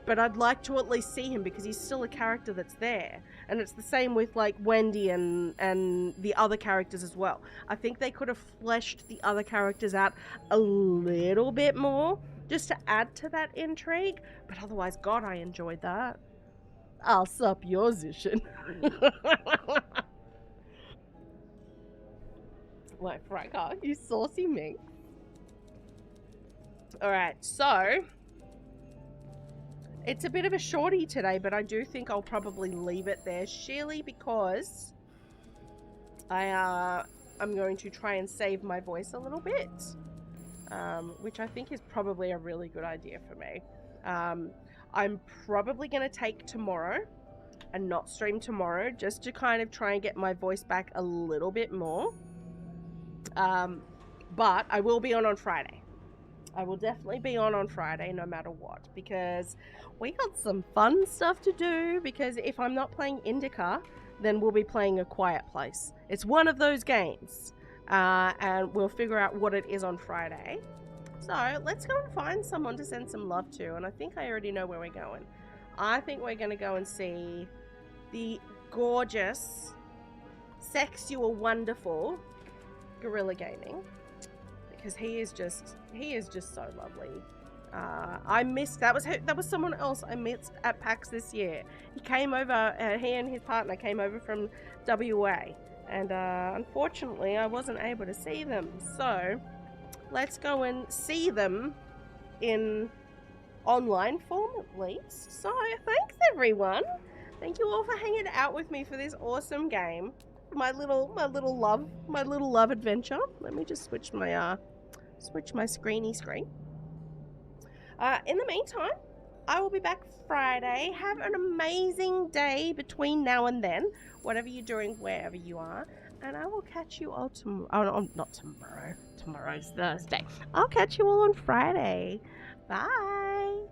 But I'd like to at least see him, because he's still a character that's there. And it's the same with, like, Wendy and the other characters as well. I think they could have fleshed the other characters out a little bit more, just to add to that intrigue. But otherwise, God, I enjoyed that. I'll sup your position. My fracker, you saucy mink. Alright, so it's a bit of a shorty today, but I do think I'll probably leave it there, sheerly because I'm going to try and save my voice a little bit, which I think is probably a really good idea for me. I'm probably going to take tomorrow and not stream tomorrow, just to kind of try and get my voice back a little bit more. But I will be on Friday. I will definitely be on Friday no matter what, because we got some fun stuff to do. Because if I'm not playing Indica, then we'll be playing A Quiet Place. It's one of those games, and we'll figure out what it is on Friday. So let's go and find someone to send some love to, and I think I already know where we're going. I think we're going to go and see the gorgeous, sexual, wonderful Gorilla Gaming, because he is just so lovely. I missed, that was someone else I missed at PAX this year. He came over, he and his partner came over from WA, and unfortunately I wasn't able to see them. So let's go and see them in online form at least. So thanks everyone. Thank you all for hanging out with me for this awesome game. My little love adventure. Let me just switch my screen. In the meantime, I will be back Friday. Have an amazing day between now and then, whatever you're doing, wherever you are, and I will catch you all tomorrow. Oh, not tomorrow. Tomorrow's Thursday. I'll catch you all on Friday. Bye.